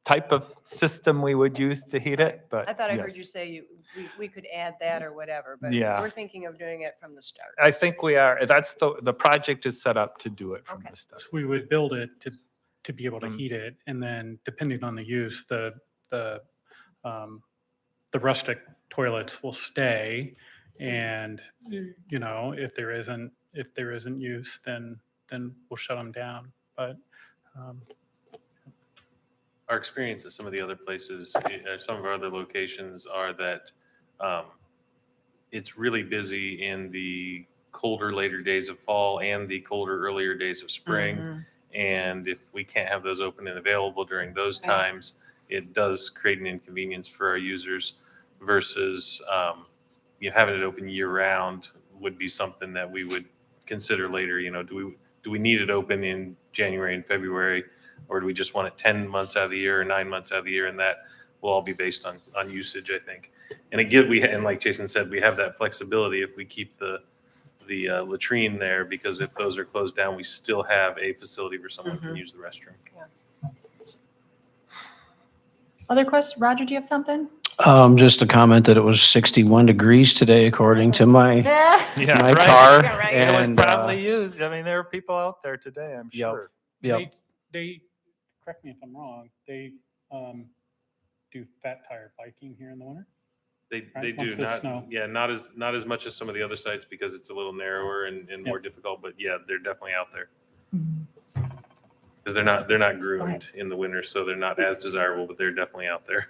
Speaker 6: type of system we would use to heat it, but
Speaker 13: I thought I heard
Speaker 6: yes.
Speaker 13: you say we could add that or whatever, but
Speaker 6: Yeah.
Speaker 13: we're thinking of doing it from the start.
Speaker 6: I think we are. That's the project is set up to do it from the start.
Speaker 4: So we would build it to to be able to
Speaker 6: Mm.
Speaker 4: heat it. And then depending on the use, the rustic toilets will stay. And, you know, if there isn't use, then we'll shut them down. But,
Speaker 3: Our experience at some of the other places, some of our other locations are that it's really busy in the colder later days of fall and the colder earlier days of spring. And if we can't have those open and available during those times, it does create an inconvenience for our users versus having it open year round would be something that we would consider later. You know, do we need it open in January and February, or do we just want it 10 months out of the year or 9 months out of the year? And that will all be based on usage, I think. And again, and like Jason said, we have that flexibility if we keep the latrine there, because if those are closed down, we still have a facility where someone can use the restroom.
Speaker 1: Other questions? Roger, do you have something?
Speaker 21: Just a comment that it was 61 degrees today, according to my
Speaker 6: Yeah,
Speaker 21: my
Speaker 6: right.
Speaker 21: car.
Speaker 1: Yeah, right.
Speaker 6: It was
Speaker 21: And
Speaker 6: probably used. I mean, there are people out there today, I'm sure.
Speaker 21: yep.
Speaker 4: they correct me if I'm wrong, they do fat tire biking here in the winter.
Speaker 3: They
Speaker 4: Right,
Speaker 3: do
Speaker 4: once the snow.
Speaker 3: not as much as some of the other sites because it's a little narrower and more difficult. But yeah, they're definitely out there because they're not groomed in the winter, so they're not as desirable. But they're definitely out there.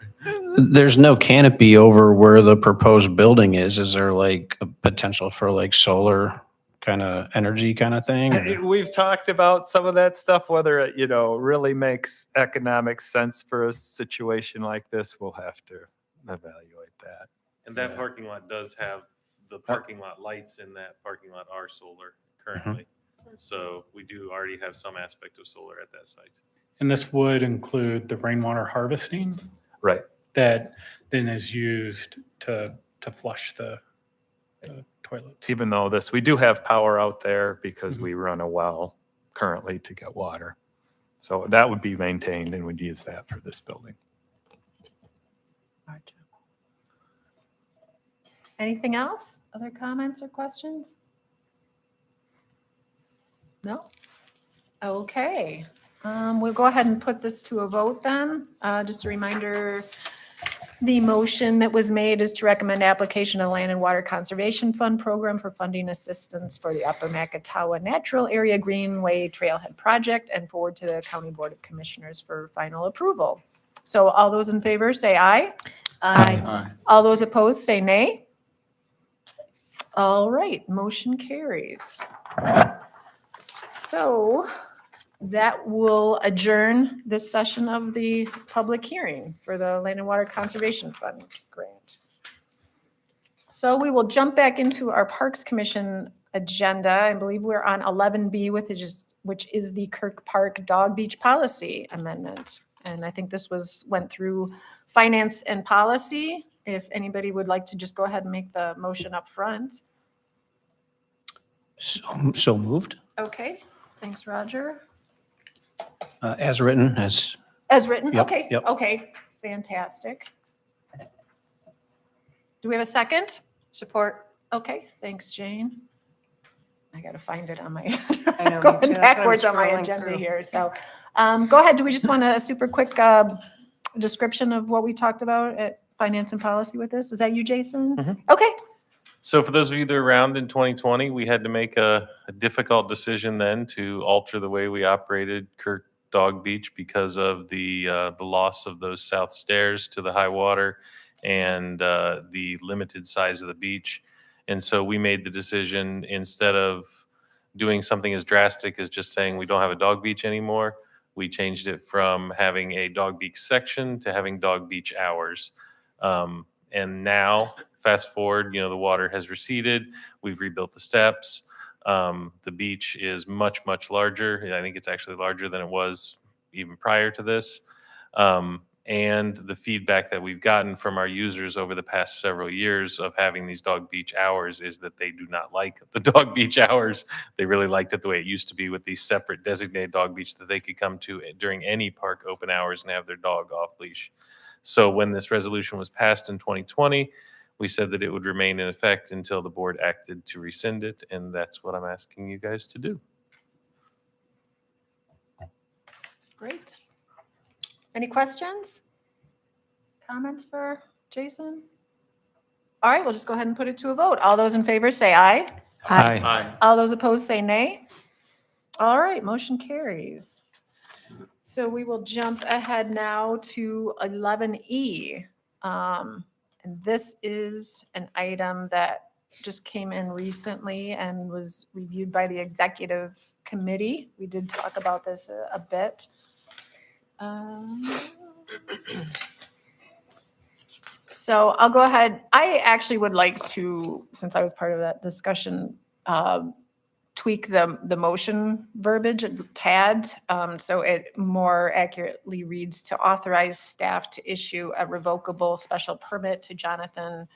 Speaker 21: There's no canopy over where the proposed building is. Is there like a potential for like solar kind of energy kind of thing? or-
Speaker 6: We've talked about some of that stuff, whether it, really makes economic sense for a situation like this. We'll have to evaluate that.
Speaker 3: And that parking lot does have the parking lot lights in that parking lot are solar currently. So we do already have some aspect of solar at that site.
Speaker 4: And this would include the rainwater harvesting
Speaker 6: Right.
Speaker 4: that then is used to flush the toilets.
Speaker 6: Even though we do have power out there because we run a well currently to get water. So that would be maintained and we'd use that for this building.
Speaker 1: Anything else? Other comments or questions? No? Okay. We'll go ahead and put this to a vote then. Just a reminder, the motion that was made is to recommend application of Land and Water Conservation Fund Program for funding assistance for the Upper Macatawa Natural Area Greenway Trailhead Project and forward to the County Board of Commissioners for final approval. So all those in favor say aye.
Speaker 13: Aye.
Speaker 1: All those opposed say nay. All right, motion carries. So that will adjourn this session of the public hearing for the Land and Water Conservation Fund grant. So we will jump back into our Parks Commission agenda. I believe we're on 11B, which is the Kirk Park Dog Beach Policy Amendment. And I think this went through Finance and Policy. If anybody would like to just go ahead and make the motion up front.
Speaker 21: So moved,
Speaker 1: Okay, thanks, Roger.
Speaker 21: as written, as
Speaker 1: As written?
Speaker 21: Yep,
Speaker 1: Okay,
Speaker 21: yep.
Speaker 1: okay, fantastic. Do we have a second?
Speaker 13: Support.
Speaker 1: Okay, thanks, Jane. I gotta find it on my,
Speaker 13: I know, me
Speaker 1: going
Speaker 13: too. That's what I'm
Speaker 1: backwards on my
Speaker 13: scrolling
Speaker 1: agenda
Speaker 13: through.
Speaker 1: here, so. Go ahead, do we just want a super quick description of what we talked about at Finance and Policy with this? Is that you, Jason? Okay,
Speaker 3: So for those of you that are around in 2020, we had to make a difficult decision then to alter the way we operated Kirk Dog Beach because of the loss of those south stairs to the high water and the limited size of the beach. And so we made the decision, instead of doing something as drastic as just saying we don't have a dog beach anymore, we changed it from having a dog beach section to having dog beach hours. And now, fast forward, the water has receded. We've rebuilt the steps. The beach is much, much larger. I think it's actually larger than it was even prior to this. And the feedback that we've gotten from our users over the past several years of having these dog beach hours is that they do not like the dog beach hours. They really liked it the way it used to be, with these separate designated dog beach that they could come to during any park open hours and have their dog off leash. So when this resolution was passed in 2020, we said that it would remain in effect until the board acted to rescind it, and that's what I'm asking you guys to do.
Speaker 1: Great. Any questions? Comments for Jason? All right, we'll just go ahead and put it to a vote. All those in favor say aye.
Speaker 20: Aye.
Speaker 1: All those opposed say nay. All right, motion carries. So we will jump ahead now to 11E. And this is an item that just came in recently and was reviewed by the executive committee. We did talk about this a bit. So I'll go ahead. I actually would like to, since I was part of that discussion, tweak the motion verbiage a tad, so it more accurately reads to authorize staff to issue a revocable special permit to Jonathan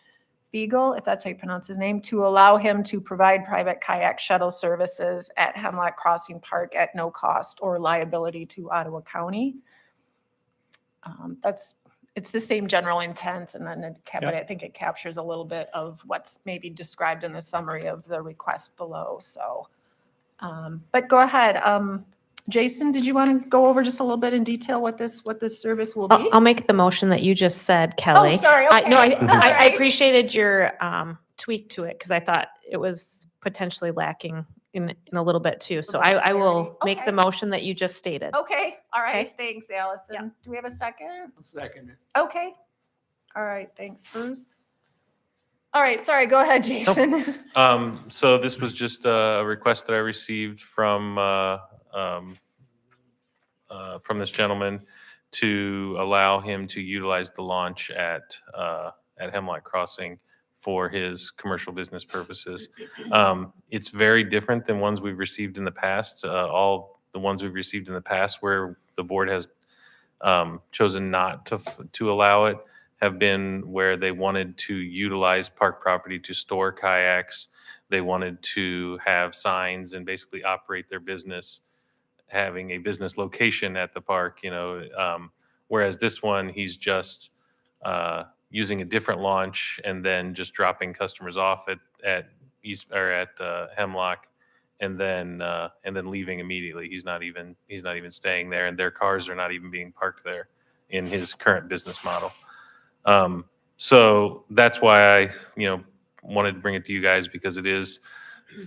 Speaker 1: Beagle, if that's how you pronounce his name, to allow him to provide private kayak shuttle services at Hemlock Crossing Park at no cost or liability to Ottawa County. It's the same general intent, and then but I think it captures a little bit of what's maybe described in the summary of the request below. So, but go ahead. Jason, did you want to go over just a little bit in detail what this service will be?
Speaker 14: I'll make the motion that you just said, Kelly.
Speaker 1: Oh, sorry. Okay.
Speaker 14: No, I
Speaker 1: All right.
Speaker 14: appreciated your tweak to it because I thought it was potentially lacking in a little bit too. So I will make
Speaker 1: Okay.
Speaker 14: the motion that you just stated.
Speaker 1: Okay. All right.
Speaker 14: Okay.
Speaker 1: Thanks, Allison. Do we have a second?
Speaker 12: Second.
Speaker 1: Okay. All right. Thanks, Bruce. All right. Sorry. Go ahead, Jason.
Speaker 3: So this was just a request that I received from this gentleman to allow him to utilize the launch at Hemlock Crossing for his commercial business purposes. It's very different than ones we've received in the past. All the ones we've received in the past where the board has chosen not to allow it have been where they wanted to utilize park property to store kayaks. They wanted to have signs and basically operate their business, having a business location at the park, whereas this one, he's just using a different launch and then just dropping customers off at Hemlock and then leaving immediately. He's not even staying there, and their cars are not even being parked there in his current business model. So that's why I wanted to bring it to you guys, because it is,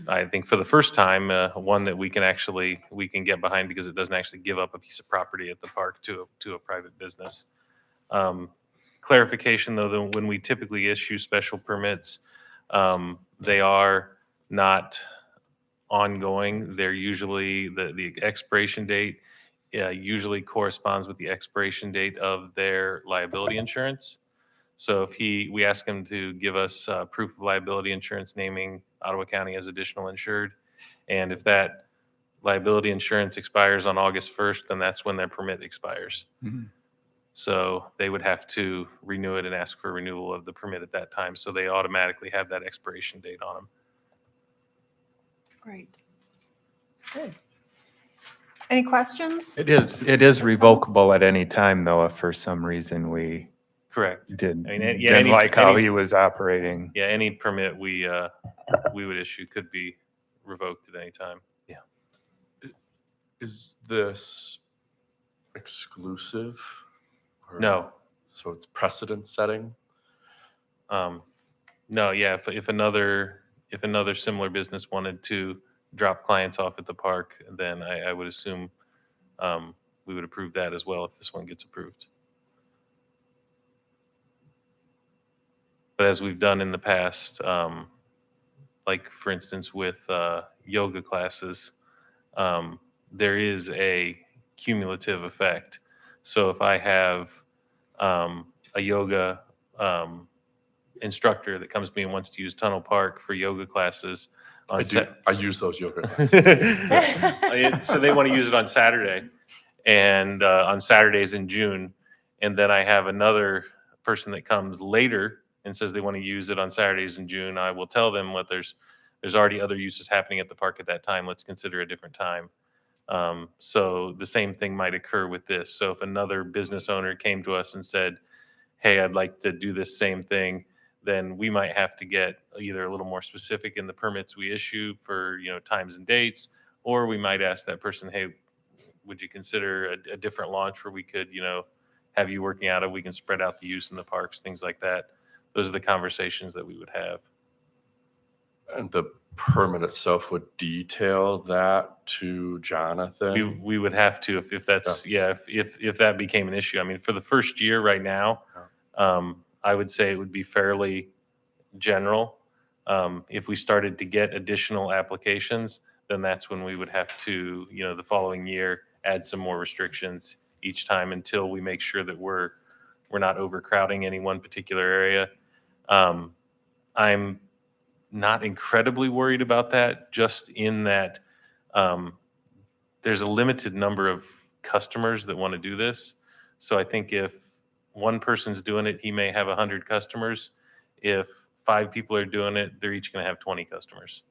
Speaker 3: I think, for the first time, one that we can get behind, because it doesn't actually give up a piece of property at the park to a private business. Clarification though, that when we typically issue special permits, they are not ongoing. They're usually the expiration date usually corresponds with the expiration date of their liability insurance. So if we ask him to give us proof of liability insurance naming Ottawa County as additional insured, and if that liability insurance expires on August 1st, then that's when their permit expires.
Speaker 11: Mhm.
Speaker 3: So they would have to renew it and ask for renewal of the permit at that time. So they automatically have that expiration date on them.
Speaker 1: Great. Good. Any questions?
Speaker 9: It is revocable at any time, though, if for some reason we
Speaker 3: Correct.
Speaker 9: didn't
Speaker 3: any-
Speaker 9: like how
Speaker 3: any-
Speaker 9: he was operating.
Speaker 3: Yeah, any permit we would issue could be revoked at any time.
Speaker 20: Is this exclusive? or-
Speaker 3: No.
Speaker 20: So it's precedent setting?
Speaker 3: No, yeah, if another similar business wanted to drop clients off at the park, then I would assume we would approve that as well if this one gets approved. But as we've done in the past, like for instance with yoga classes, there is a cumulative effect. So if I have a yoga instructor that comes to me and wants to use Tunnel Park for yoga classes,
Speaker 20: I use those yoga classes.
Speaker 3: so they want to use it on Saturday, and on Saturdays in June, and then I have another person that comes later and says they want to use it on Saturdays in June. I will tell them there's already other uses happening at the park at that time. Let's consider a different time. So the same thing might occur with this. So if another business owner came to us and said, hey, I'd like to do this same thing, then we might have to get either a little more specific in the permits we issue for, times and dates, or we might ask that person, hey, would you consider a different launch where we could, have you working out of, we can spread out the use in the parks, things like that. Those are the conversations that we would have.
Speaker 20: And the permit itself would detail that to Jonathan?
Speaker 3: We would have to, if that's, if that became an issue. I mean, for the first year right now, I would say it would be fairly general. If we started to get additional applications, then that's when we would have to, the following year, add some more restrictions each time until we make sure that we're not overcrowding any one particular area. I'm not incredibly worried about that, just in that there's a limited number of customers that want to do this. So I think if one person's doing it, he may have 100 customers. If 5 people are doing it, they're each going to have 20 customers.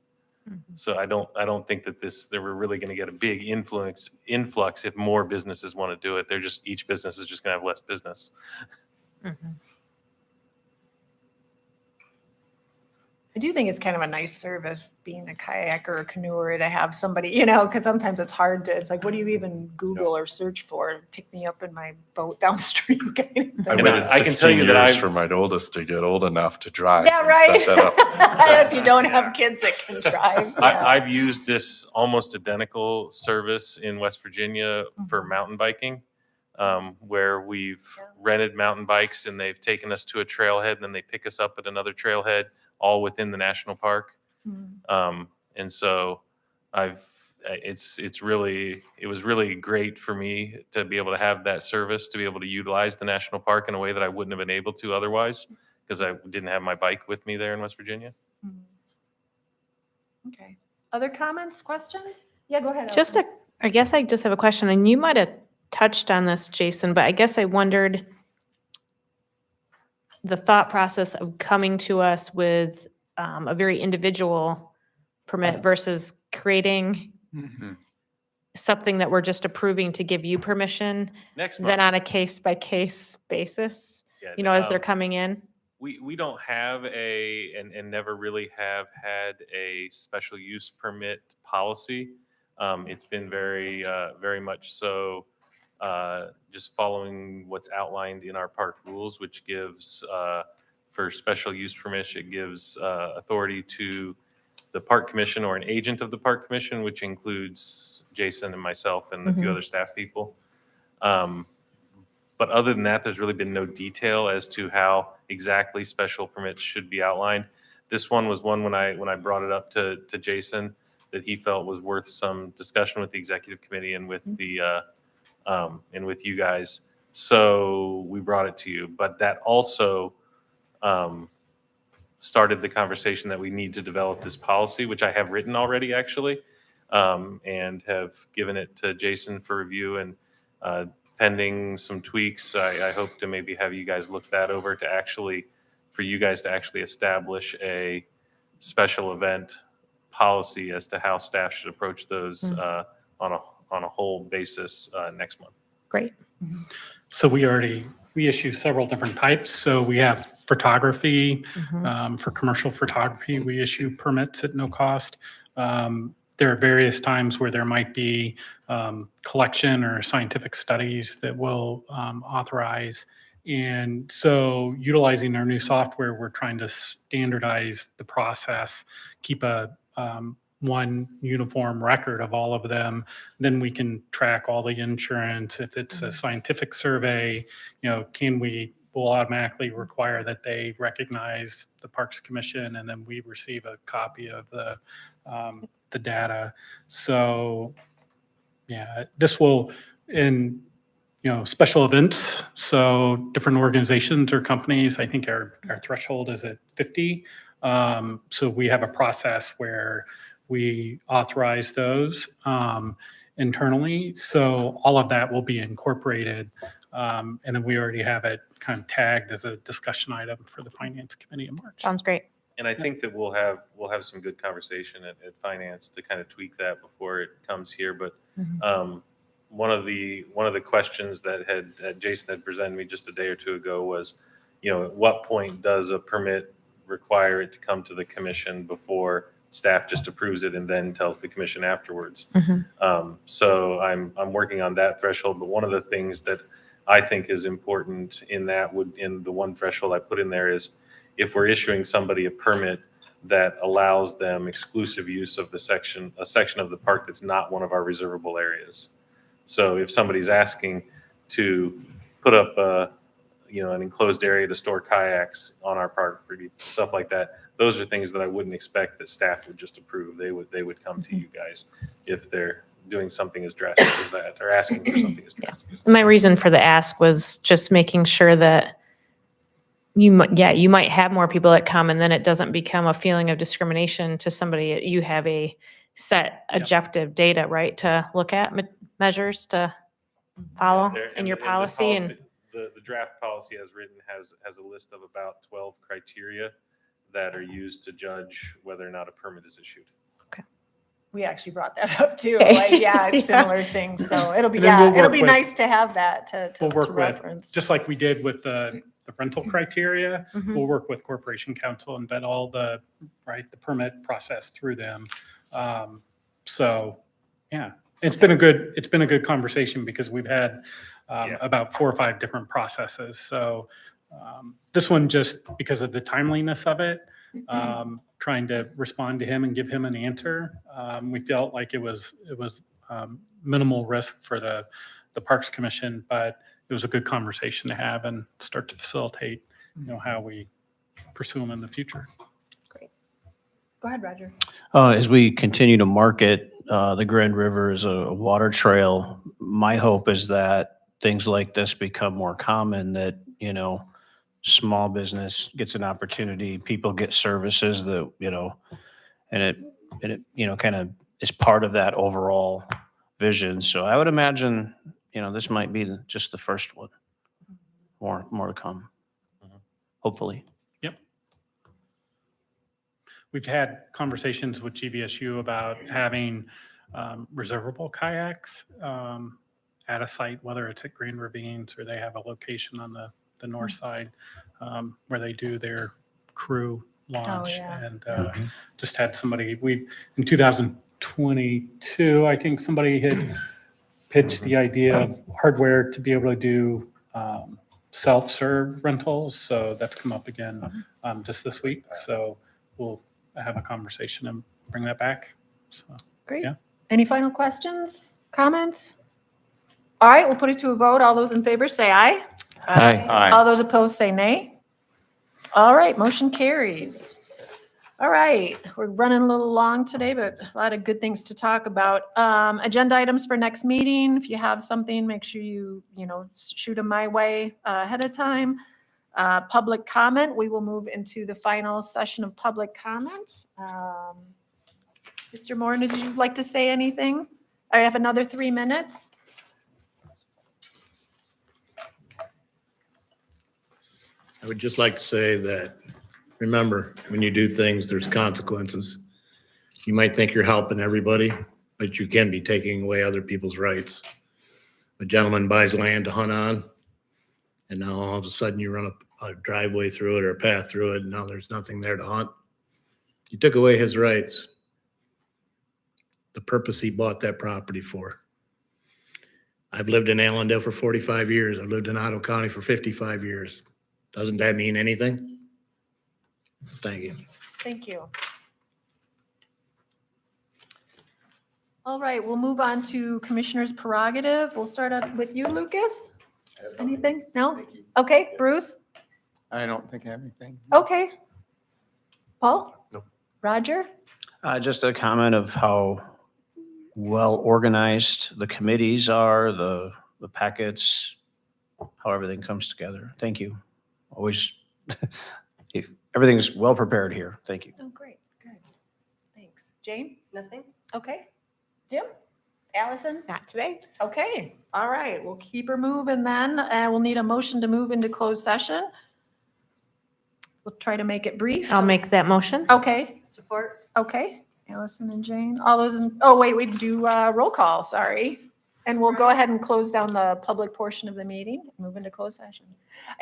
Speaker 3: So I don't think that we're really going to get a big influx if more businesses want to do it. Each business is just going to have less business.
Speaker 1: I do think it's kind of a nice service being a kayaker or canoeer to have somebody, because sometimes it's like, what do you even Google or search for? Pick me up in my boat downstream. Kind of
Speaker 20: I
Speaker 1: thing.
Speaker 20: waited
Speaker 3: I can tell you that
Speaker 20: for my oldest to get old enough to drive.
Speaker 1: Yeah,
Speaker 20: and
Speaker 1: right.
Speaker 20: set that up.
Speaker 1: If you don't have kids that can drive.
Speaker 3: I've used this almost identical service in West Virginia for mountain biking, where we've rented mountain bikes and they've taken us to a trailhead and then they pick us up at another trailhead, all within the national park. And so it was really great for me to be able to have that service, to be able to utilize the national park in a way that I wouldn't have been able to otherwise, because I didn't have my bike with me there in West Virginia.
Speaker 1: Okay. Other comments, questions? Yeah, go ahead.
Speaker 14: I guess I just have a question, and you might have touched on this, Jason, but I guess I wondered the thought process of coming to us with a very individual permit versus creating something that we're just approving to give you permission,
Speaker 3: Next
Speaker 14: then
Speaker 3: month.
Speaker 14: on a case-by-case basis,
Speaker 3: Yeah,
Speaker 14: as they're coming in.
Speaker 3: We don't have and never really have had a special use permit policy. It's been very much so just following what's outlined in our park rules, which gives for special use permission, it gives authority to the park commission or an agent of the park commission, which includes Jason and myself and a few other staff people. But other than that, there's really been no detail as to how exactly special permits should be outlined. This one was one when I brought it up to Jason that he felt was worth some discussion with the executive committee and with the and with you guys. So we brought it to you. But that also started the conversation that we need to develop this policy, which I have written already actually, and have given it to Jason for review. And pending some tweaks, I hope to maybe have you guys look that over for you guys to actually establish a special event policy as to how staff should approach those on a whole basis next month.
Speaker 14: Great.
Speaker 4: So we issue several different types. So we have photography, for commercial photography, we issue permits at no cost. There are various times where there might be collection or scientific studies that we'll authorize. And so utilizing our new software, we're trying to standardize the process, keep a one uniform record of all of them. Then we can track all the insurance. If it's a scientific survey, we'll automatically require that they recognize the Parks Commission, and then we receive a copy of the data. So yeah, this will, in special events, so different organizations or companies, I think our threshold is at 50. So we have a process where we authorize those internally. So all of that will be incorporated. And then we already have it kind of tagged as a discussion item for the Finance Committee in March.
Speaker 14: Sounds great.
Speaker 3: And I think that we'll have some good conversation at finance to kind of tweak that before it comes here. But one of the questions that Jason had presented me just a day or two ago was, at what point does a permit require it to come to the commission before staff just approves it and then tells the commission afterwards.
Speaker 14: Mhm.
Speaker 3: So I'm working on that threshold, but one of the things that I think is important in the one threshold I put in there is if we're issuing somebody a permit that allows them exclusive use of a section of the park that's not one of our reservable areas. So if somebody's asking to put up an enclosed area to store kayaks on our property, stuff like that, those are things that I wouldn't expect that staff would just approve. They would come to you guys if they're doing something as drastic as that, or asking for something as drastic as that.
Speaker 14: My reason for the ask was just making sure that you might have more people that come, and then it doesn't become a feeling of discrimination to somebody. You have a set objective data, right, to look at, measures to follow in your policy. And
Speaker 3: The draft policy as written has a list of about 12 criteria that are used to judge whether or not a permit is issued.
Speaker 1: We actually brought that up too.
Speaker 14: Okay.
Speaker 1: Like, it's
Speaker 14: Yeah.
Speaker 1: similar things. So it'll be,
Speaker 4: And then we'll
Speaker 1: it'll
Speaker 4: work
Speaker 1: be
Speaker 4: with-
Speaker 1: nice to have that to
Speaker 4: We'll work with,
Speaker 1: reference.
Speaker 4: just like we did with the rental criteria,
Speaker 1: Mhm.
Speaker 4: we'll work with Corporation Council and vet all the permit process through them. So, yeah, it's been a good conversation because we've had about 4 or 5 different processes. So this one, just because of the timeliness of it, trying to respond to him and give him an answer, we felt like it was minimal risk for the Parks Commission, but it was a good conversation to have and start to facilitate, how we pursue them in the future.
Speaker 1: Go ahead, Roger.
Speaker 21: As we continue to market the Grand River as a water trail, my hope is that things like this become more common, that, small business gets an opportunity, people get services that, and it kind of is part of that overall vision. So I would imagine, this might be just the first one. More to come, hopefully.
Speaker 4: Yep. We've had conversations with GVSU about having reservable kayaks at a site, whether it's at Grand Ravines or they have a location on the north side where they do their crew launch.
Speaker 1: yeah.
Speaker 4: And just had somebody, in 2022, I think somebody had pitched the idea of hardware to be able to do self-serve rentals. So that's come up again just this week. So we'll have a conversation and bring that back. So,
Speaker 1: Great.
Speaker 4: yeah.
Speaker 1: Any final questions, comments? All right, we'll put it to a vote. All those in favor say aye.
Speaker 11: Aye.
Speaker 1: All those opposed say nay. All right, motion carries. All right, we're running a little long today, but a lot of good things to talk about. Agenda items for next meeting. If you have something, make sure you shoot them my way ahead of time. Public comment, we will move into the final session of public comment. Mr. Moore, did you like to say anything? I have another 3 minutes.
Speaker 5: I would just like to say that, remember, when you do things, there's consequences. You might think you're helping everybody, but you can be taking away other people's rights. A gentleman buys land to hunt on, and now all of a sudden you run a driveway through it or a path through it, and now there's nothing there to hunt. You took away his rights, the purpose he bought that property for. I've lived in Allendale for 45 years. I've lived in Ottawa County for 55 years. Doesn't that mean anything? Thank you.
Speaker 1: Thank you. All right, we'll move on to Commissioner's prerogative. We'll start out with you, Lucas. Anything? No? Okay, Bruce?
Speaker 11: I don't think I have anything.
Speaker 1: Okay. Paul?
Speaker 20: Nope.
Speaker 1: Roger?
Speaker 21: Just a comment of how well organized the committees are, the packets, how everything comes together. Thank you. Always, everything's well prepared here. Thank you.
Speaker 1: Oh, great, good. Thanks. Jane?
Speaker 13: Nothing?
Speaker 1: Okay. Jim? Allison?
Speaker 14: not today.
Speaker 1: Okay, all right, we'll keep her moving then. We'll need a motion to move into closed session. We'll try to make it brief.
Speaker 14: I'll make that motion.
Speaker 1: Okay,
Speaker 13: Support?
Speaker 1: okay. Allison and Jane, all those wait, we do roll call, sorry. And we'll go ahead and close down the public portion of the meeting, move into closed session.